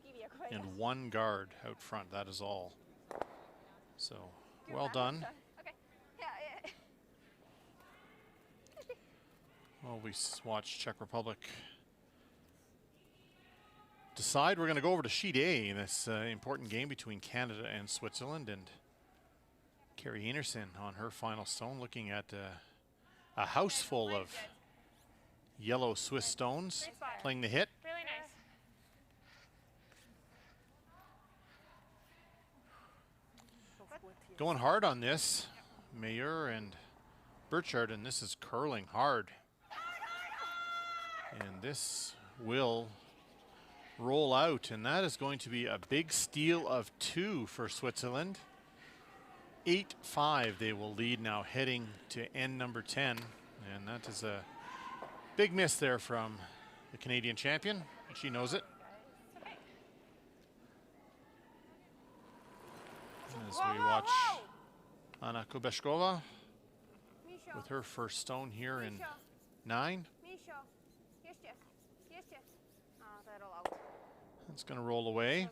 and 1 guard out front, that is all. So, well done. Well, we watched Czech Republic decide we're going to go over to sheet A in this important game between Canada and Switzerland. And Carrie Anderson on her final stone, looking at a house full of yellow Swiss stones, playing the hit. Really nice. Going hard on this, Mayer and Burchard, and this is curling hard. And this will roll out, and that is going to be a big steal of 2 for Switzerland. 8-5 they will lead now, heading to end number 10. And that is a big miss there from the Canadian champion. She knows it. As we watch Anna Kubeshkova with her first stone here in 9. That's going to roll away.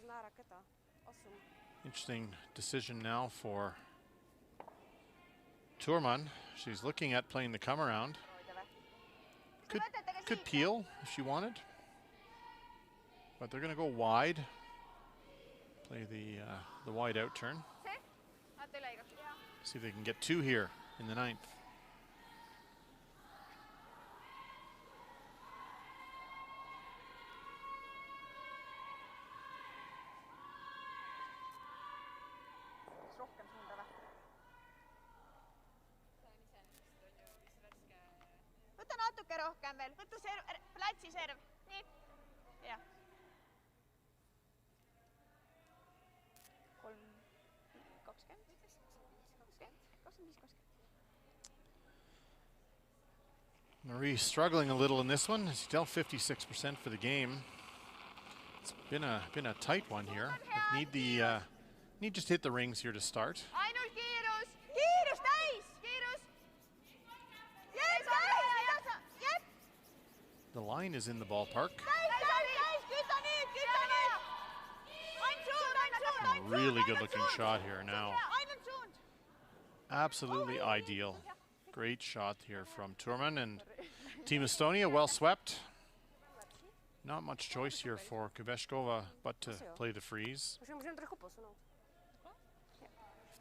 Interesting decision now for Thurman. She's looking at playing the come around. Could peel if she wanted, but they're going to go wide. Play the wide out turn. See if they can get 2 here in the 9th. Võta natuke rohkem veel. Võta platsi serv. Nii. Ja. 3, 20, 25. Marie struggling a little in this one. She's dealt 56% for the game. It's been a tight one here. Need just hit the rings here to start. Ainult kiirus. Kiirus täis. Kiirus. Jep, täis. Jep. The line is in the ballpark. A really good looking shot here now. Absolutely ideal. Great shot here from Thurman, and Team Estonia well swept. Not much choice here for Kubeshkova but to play the freeze. If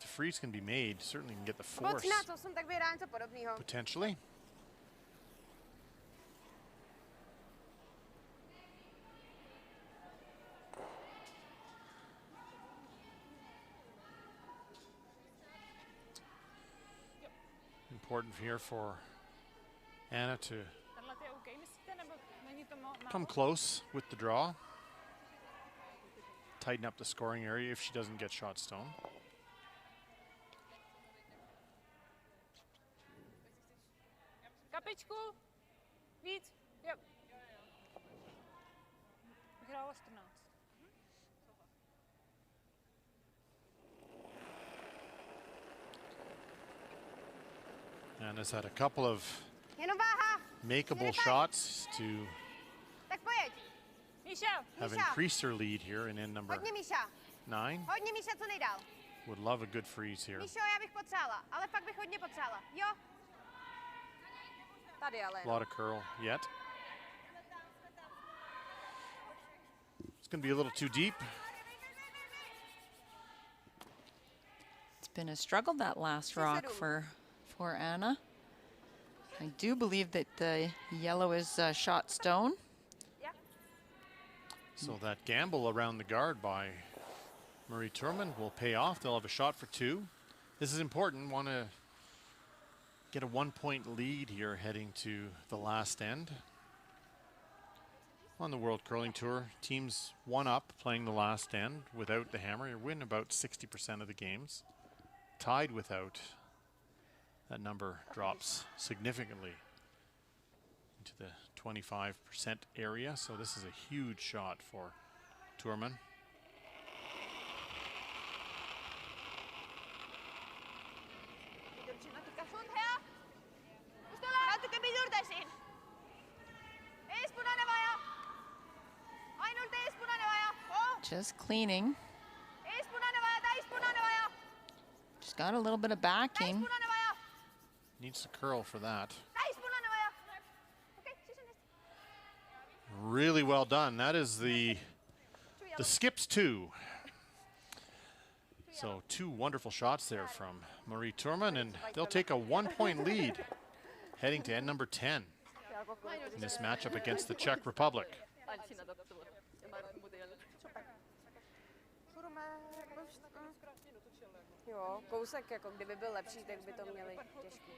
the freeze can be made, certainly can get the force potentially. Important here for Anna to come close with the draw. Tighten up the scoring area if she doesn't get shot stone. Kapičku. Víc. Yep. Vyhrála 14. And has had a couple of makeable shots to have increased her lead here in end number 9. Would love a good freeze here. A lot of curl yet. It's going to be a little too deep. It's been a struggle, that last rock for Anna. I do believe that the yellow is shot stone. So that gamble around the guard by Marie Thurman will pay off. They'll have a shot for 2. This is important. Want to get a 1-point lead here heading to the last end. On the World Curling Tour, teams 1 up playing the last end without the hammer win about 60% of the games. Tied without, that number drops significantly into the 25% area. So this is a huge shot for Thurman. Just cleaning. Just got a little bit of backing. Needs to curl for that. Really well done. That is the The skips 2. So 2 wonderful shots there from Marie Turman, and they'll take a 1-point lead heading to end number 10 in this matchup against the Czech Republic. Jo, kousek, jako kdyby byl lepší, tak by to měli těžký.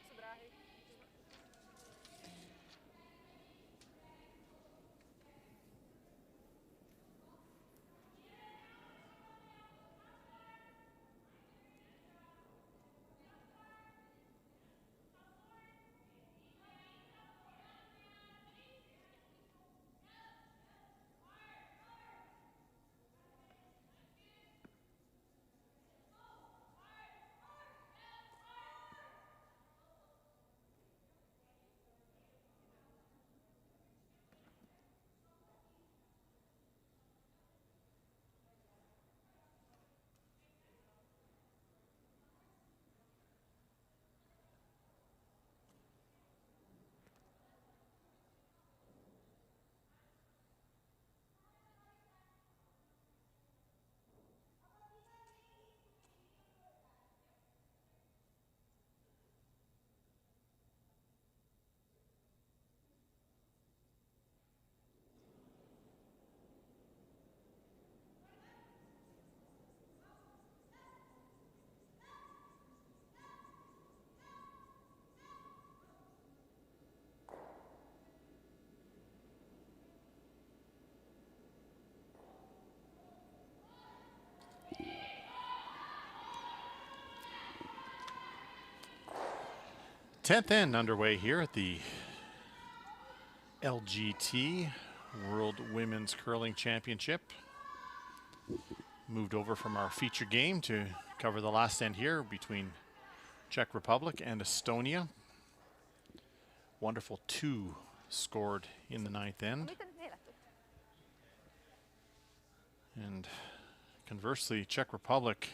Tenth end underway here at the LGT World Women's Curling Championship. Moved over from our feature game to cover the last end here between Czech Republic and Estonia. Wonderful 2 scored in the 9th end. And conversely, Czech Republic,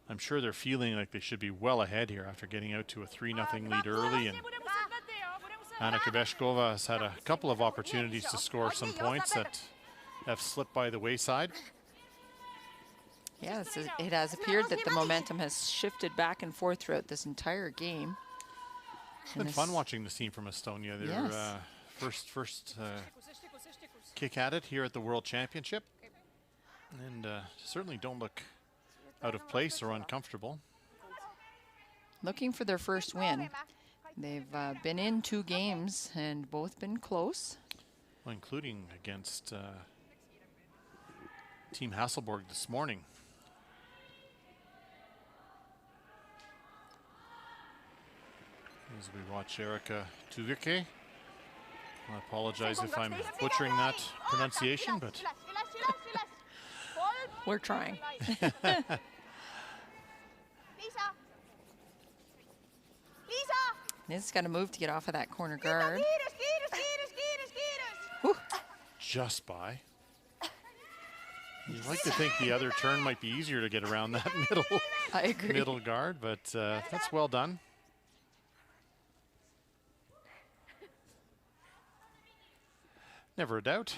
I'm sure they're feeling like they should be well ahead here after getting out to a 3-0 lead early. And Anna Kubeshkova has had a couple of opportunities to score some points that have slipped by the wayside. Yes, it has appeared that the momentum has shifted back and forth throughout this entire game. It's been fun watching the team from Estonia. Their first kick at it here at the World Championship. And certainly don't look out of place or uncomfortable. Looking for their first win. They've been in 2 games and both been close. Well, including against Team Hasselborg this morning. As we watch Erika Tuvike. I apologize if I'm butchering that pronunciation, but we're trying. He's got to move to get off of that corner guard. Just by. You'd like to think the other turn might be easier to get around that middle guard, but that's well done. Never a doubt.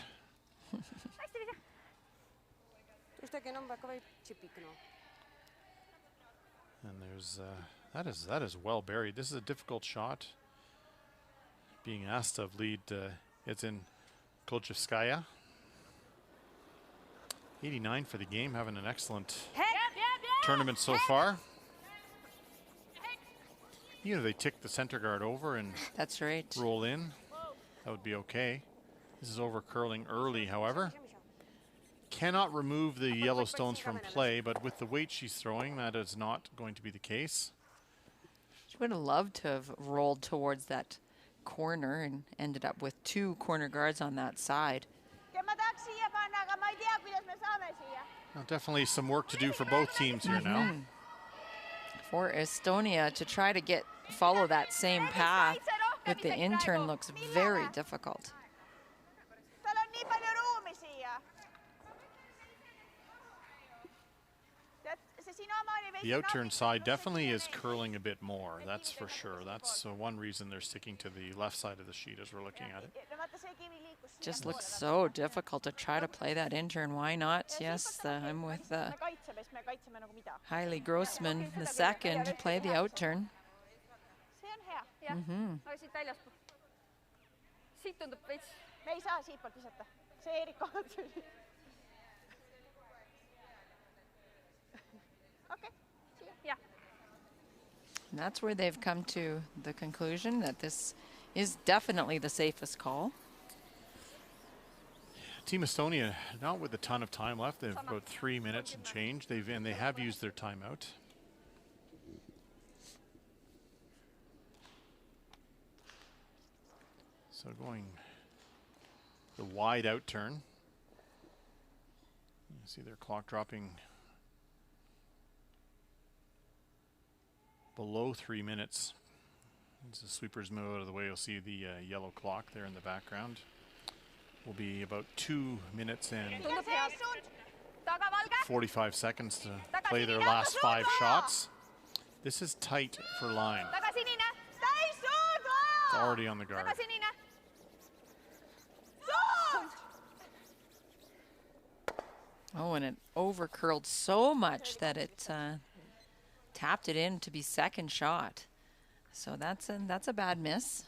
And there's that is well buried. This is a difficult shot. Being asked of lead, it's in Kolchevskaya. 89 for the game, having an excellent tournament so far. You know, they tick the center guard over and that's right. Roll in. That would be okay. This is over curling early, however. Cannot remove the Yellowstones from play, but with the weight she's throwing, that is not going to be the case. She would have loved to have rolled towards that corner and ended up with 2 corner guards on that side. Well, definitely some work to do for both teams here now. For Estonia to try to follow that same path with the intern looks very difficult. The outturn side definitely is curling a bit more, that's for sure. That's one reason they're sticking to the left side of the sheet as we're looking at it. Just looks so difficult to try to play that intern. Why not? Yes, I'm with Hailey Grossman, the second, to play the outturn. See on hea. Jah. Aga siit väljaspool. Siit tundub veits. Me ei saa siitpoolt visata. See Eerika on tuli. Okei. Siia. Jah. And that's where they've come to the conclusion that this is definitely the safest call. Team Estonia, not with a ton of time left. They've about 3 minutes and change. They have used their timeout. So going the wide out turn. You see their clock dropping below 3 minutes. As the sweepers move out of the way, you'll see the yellow clock there in the background. Will be about 2 minutes and 45 seconds to play their last 5 shots. This is tight for line. It's already on the guard. Oh, and it over curled so much that it tapped it in to be second shot. So that's a bad miss.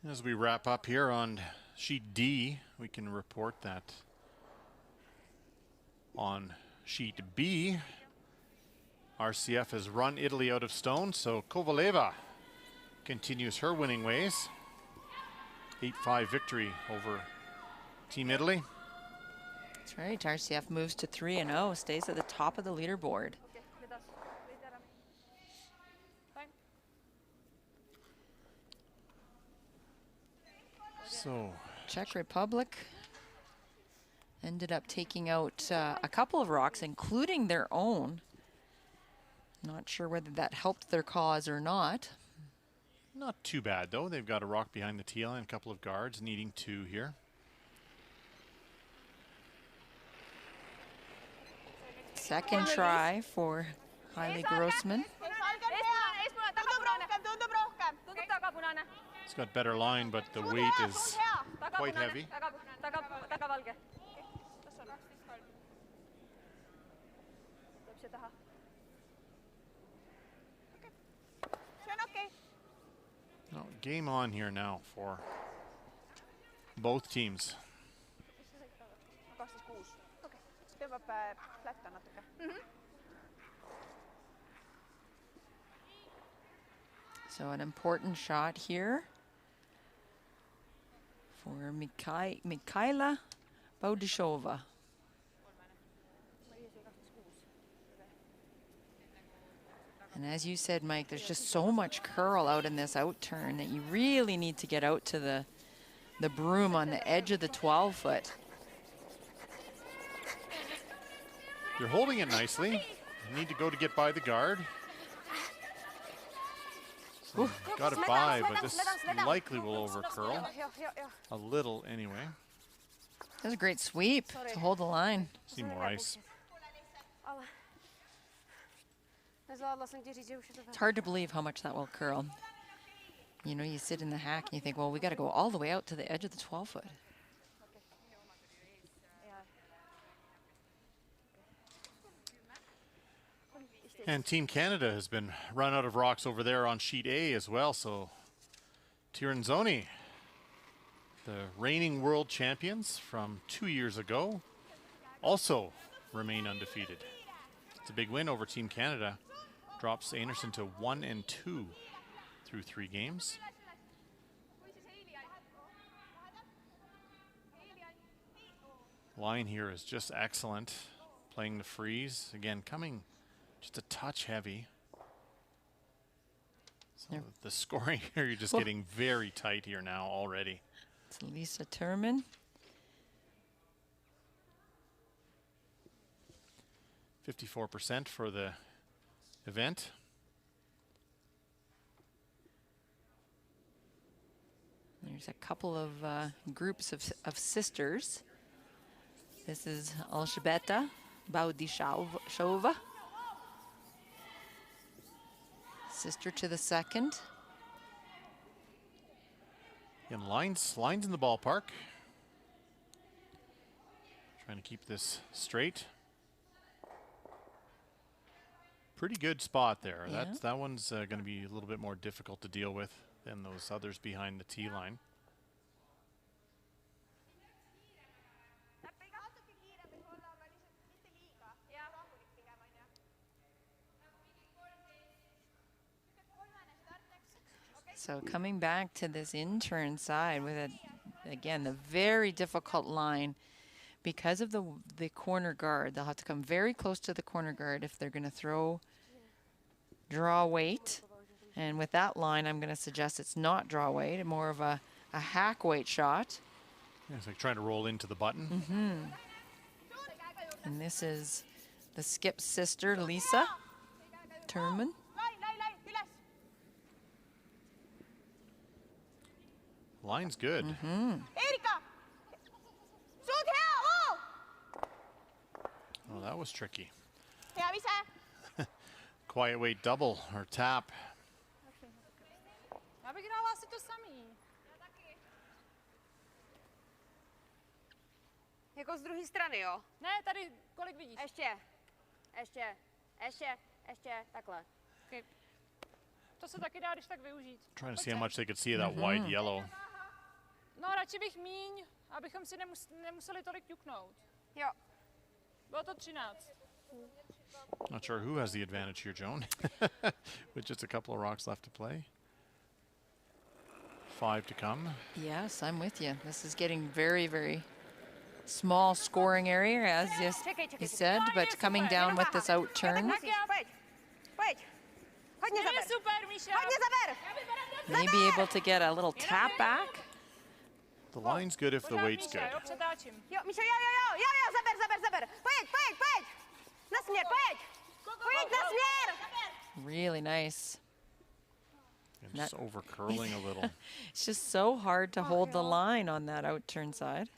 As we wrap up here on sheet D, we can report that on sheet B, RCF has run Italy out of stone, so Kovaleva continues her winning ways. 8-5 victory over Team Italy. That's right, RCF moves to 3-0, stays at the top of the leaderboard. So Czech Republic ended up taking out a couple of rocks, including their own. Not sure whether that helped their cause or not. not too bad though. They've got a rock behind the tee line, a couple of guards, needing 2 here. Second try for Hailey Grossman. It's got better line, but the weight is quite heavy. No, game on here now for both teams. So an important shot here for Mikhaila Baudishova. And as you said, Mike, there's just so much curl out in this out turn that you really need to get out to the broom on the edge of the 12-foot. You're holding it nicely. You need to go to get by the guard. So got it by, but this likely will over curl. A little anyway. That was a great sweep to hold the line. See more ice. It's hard to believe how much that will curl. You know, you sit in the hack and you think, well, we got to go all the way out to the edge of the 12-foot. And Team Canada has been run out of rocks over there on sheet A as well. So Tirinzoni, the reigning world champions from 2 years ago, also remain undefeated. It's a big win over Team Canada. Drops Anderson to 1-2 through 3 games. Line here is just excellent. Playing the freeze. Again, coming just a touch heavy. So the scoring here, you're just getting very tight here now already. It's Lisa Turman. %54% for the event. There's a couple of groups of sisters. This is Elżbieta Baudishova. Sister to the second. And lines in the ballpark. Trying to keep this straight. Pretty good spot there. Yeah. That one's going to be a little bit more difficult to deal with than those others behind the tee line. So coming back to this in-turn side with, again, the very difficult line. Because of the corner guard, they'll have to come very close to the corner guard if they're going to draw weight. And with that line, I'm going to suggest it's not draw weight, more of a hack weight shot. Yeah, it's like trying to roll into the button. Mm-hmm. And this is the skip's sister, Lisa Turman. Line's good. Mm-hmm. Oh, that was tricky. Quiet weight double or tap. Já bych dala asi to samý. Jako z druhé strany, jo? Ne, tady kolik vidíš? Ještě, takhle. Okay. To se taky dá, když tak využít. Trying to see how much they could see of that wide yellow. No, radši bych míň, abychom si nemuseli tolik ťuknout. Jo. Bylo to 13. Not sure who has the advantage here, Joan. With just a couple of rocks left to play. 5 to come. Yes, I'm with you. This is getting very, very small scoring area, as you said, but coming down with this out turn. May be able to get a little tap back. The line's good if the weight's good. Really nice. And just over curling a little. It's just so hard to hold the line on that out turn side.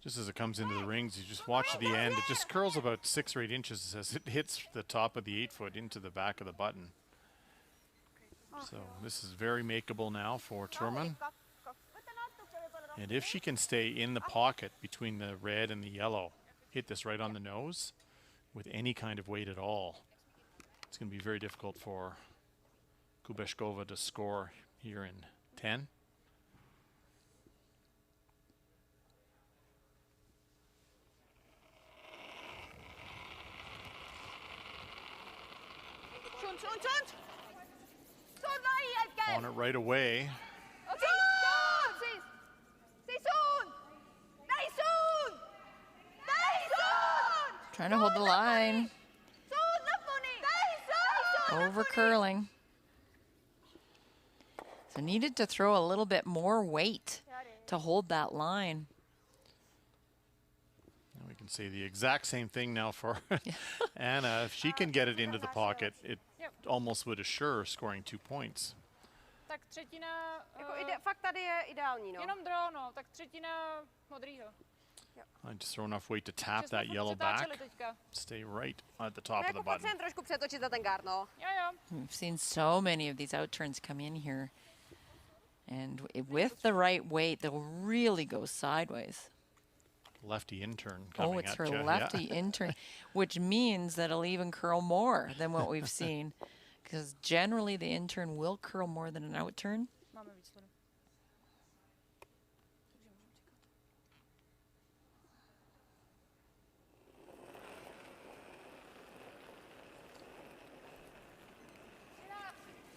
Just as it comes into the rings, you just watch the end. It just curls about 6 or 8 inches as it hits the top of the 8-foot into the back of the button. So this is very makeable now for Turman. And if she can stay in the pocket between the red and the yellow, hit this right on the nose with any kind of weight at all, it's going to be very difficult for Kubeshkova to score here in 10. On it right away. Trying to hold the line. Over curling. So needed to throw a little bit more weight to hold that line. And we can say the exact same thing now for Anna. If she can get it into the pocket, it almost would assure scoring 2 points. Tak třetina. Fakt tady je ideální, no. Jenom draw, no. Tak třetina modrýho. I just throw enough weight to tap that yellow back. Stay right at the top of the button. We've seen so many of these out turns come in here. And with the right weight, they'll really go sideways. Lefty in-turn coming it's at her you. lefty in-turn, which means that it'll even curl more than what we've seen. Because generally the in-turn will curl more than an out-turn.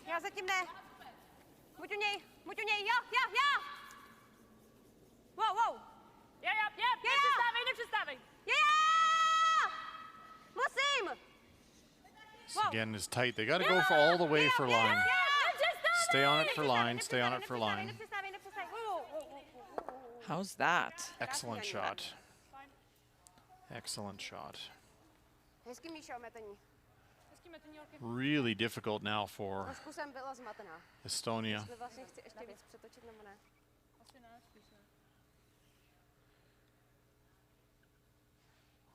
Já zatím ne. Buď u něj, jo. Wow. Nepřestávej. Musím. This again is tight. They got to go for all the way for line. Stay on it for line. Stay on it for line. How's that? Excellent shot. Excellent shot. Really difficult now for Estonia.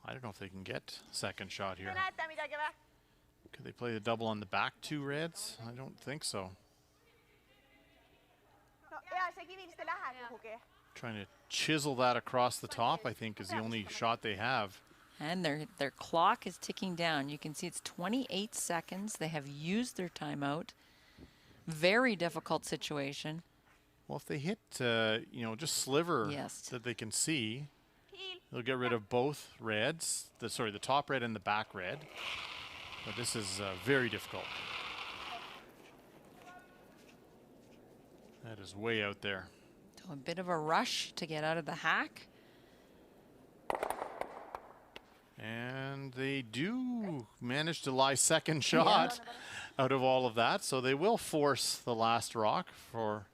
I don't know if they can get second shot here. Could they play the double on the back two reds? I don't think so. Trying to chisel that across the top, I think, is the only shot they have. And their clock is ticking down. You can see it's 28 seconds. They have used their timeout. Very difficult situation. Well, if they hit, you know, just sliver that they can see, they'll get rid of both reds. The top red and the back red. But this is very difficult. That is way out there. So a bit of a rush to get out of the hack. And they do manage to lie second shot out of all of that. So they will force the last rock for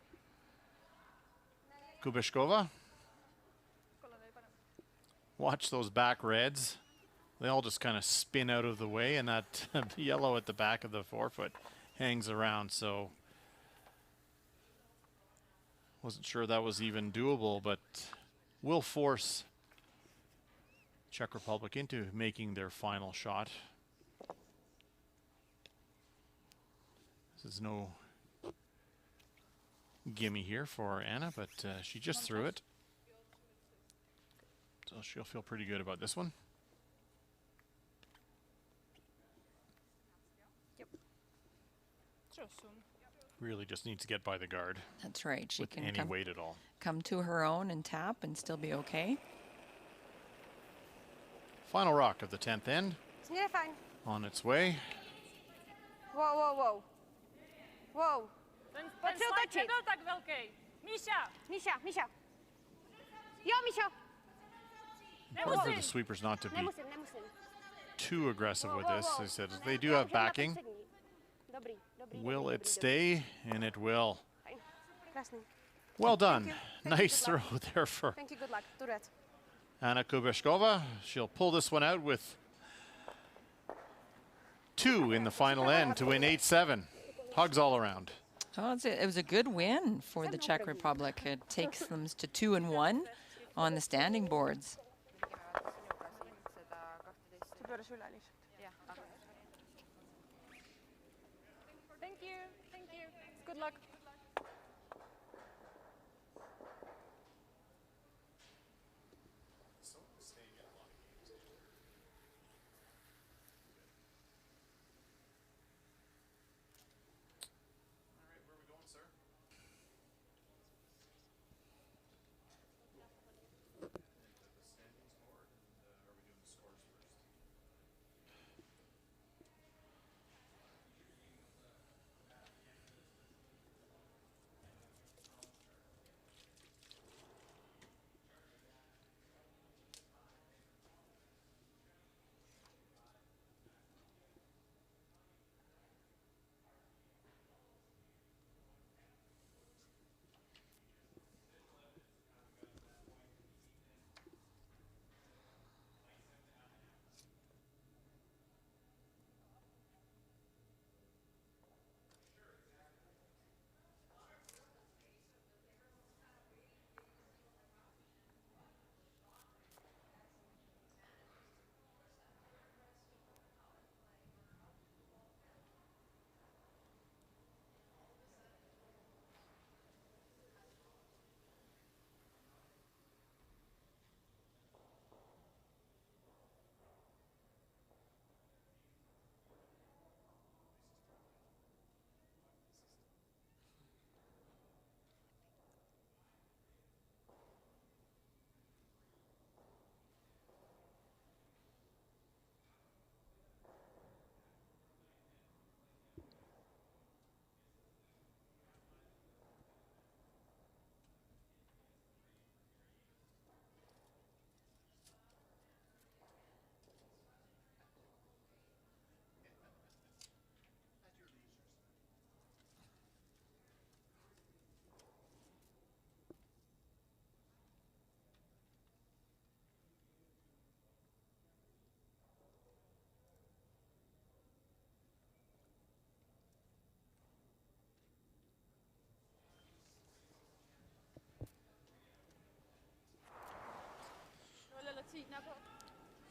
Kubishkova. Watch those back reds. They all just kind of spin out of the way, and that yellow at the back of the forefoot hangs around. So wasn't sure that was even doable, but will force Czech Republic into making their final shot. This is no gimme here for Anna, but she just threw it. So she'll feel pretty good about this one. Really just needs to get by the guard. That's right. She with can any weight at all. Come to her own and tap and still be okay. Final rock of the 10th end. On its way. Whoa, whoa, whoa. Whoa. Ten slajd nebyl tak velký. Míša. Míša, Míša. Jo, Míšo. Important for the sweepers not to be too aggressive with this. They said they do have backing. Will it stay? And it will. Well done. Nice throw there for Thank you, good luck. Do that. Anna Kubishkova. She'll pull this one out with 2 in the final end to win 8-7. Hugs all around. Oh, it was a good win for the Czech Republic. It takes them to 2-1 on the standing boards. Thank you. Thank you. Good luck.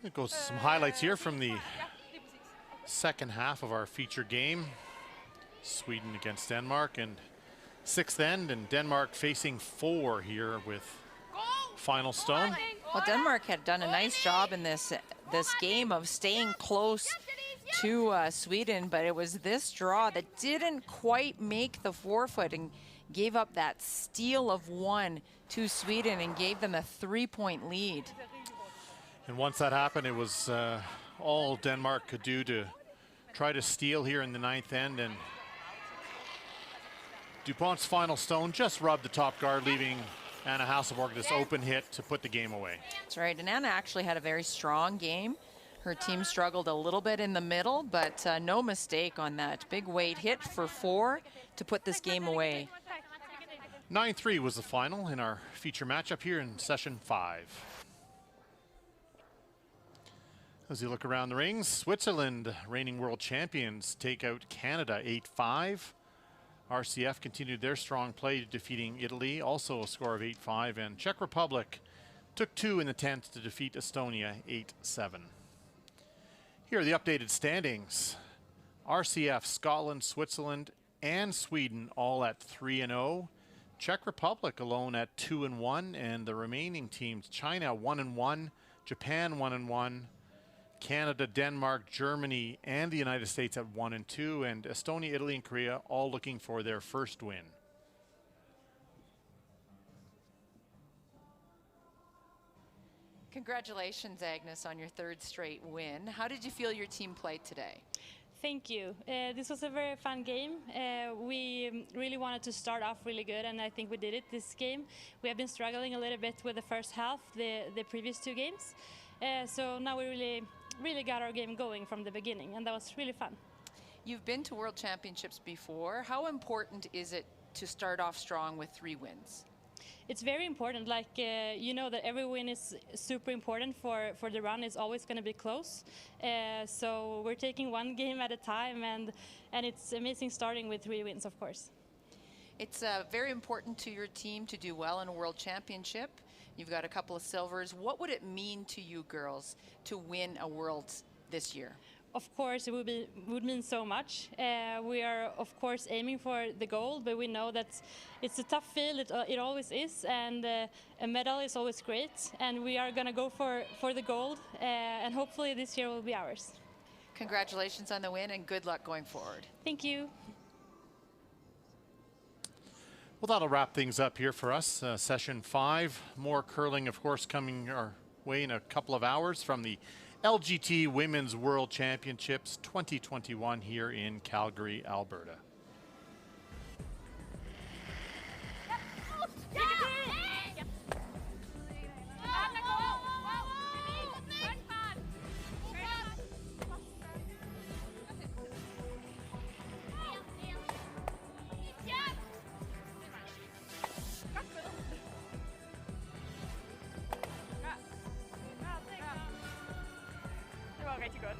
It goes to some highlights here from the second half of our feature game. Sweden against Denmark, and sixth end, and Denmark facing 4 here with final stone. Well, Denmark had done a nice job in this game of staying close to Sweden, but it was this draw that didn't quite make the forefoot and gave up that steal of 1 to Sweden and gave them a 3-point lead. And once that happened, it was all Denmark could do to try to steal here in the 9th end, and Dupont's final stone just rubbed the top guard, leaving Anna Hasselborg this open hit to put the game away. That's right, and Anna actually had a very strong game. Her team struggled a little bit in the middle, but no mistake on that big weight hit for 4 to put this game away. 9-3 was the final in our feature matchup here in session 5. As you look around the rings, Switzerland, reigning world champions, take out Canada 8-5. RCF continued their strong play, defeating Italy, also a score of 8-5, and Czech Republic took 2 in the 10th to defeat Estonia 8-7. Here are the updated standings. RCF, Scotland, Switzerland, and Sweden all at 3-0. Czech Republic alone at 2-1, and the remaining teams, China 1-1, Japan 1-1, Canada, Denmark, Germany, and the United States at 1-2, and Estonia, Italy, and Korea all looking for their first win. Congratulations, Agnes, on your 3rd straight win. How did you feel your team played today? Thank you. This was a very fun game. We really wanted to start off really good, and I think we did it this game. We have been struggling a little bit with the first half, the previous 2 games. So now we really got our game going from the beginning, and that was really fun. You've been to World Championships before. How important is it to start off strong with 3 wins? It's very important. Like you know that every win is super important for the run. It's always going to be close. So we're taking one game at a time, and it's amazing starting with 3 wins, of course. It's very important to your team to do well in a World Championship. You've got a couple of silvers. What would it mean to you girls to win a Worlds this year? Of course, it would mean so much. We are, of course, aiming for the gold, but we know that it's a tough field. It always is, and a medal is always great. And we are going to go for the gold, and hopefully this year will be ours. Congratulations on the win, and good luck going forward. Thank you. Well, that'll wrap things up here for us. Session 5. More curling, of course, coming our way in a couple of hours from the LGT Women's World Championships 2021 here in Calgary, Alberta. Det var rigtig godt.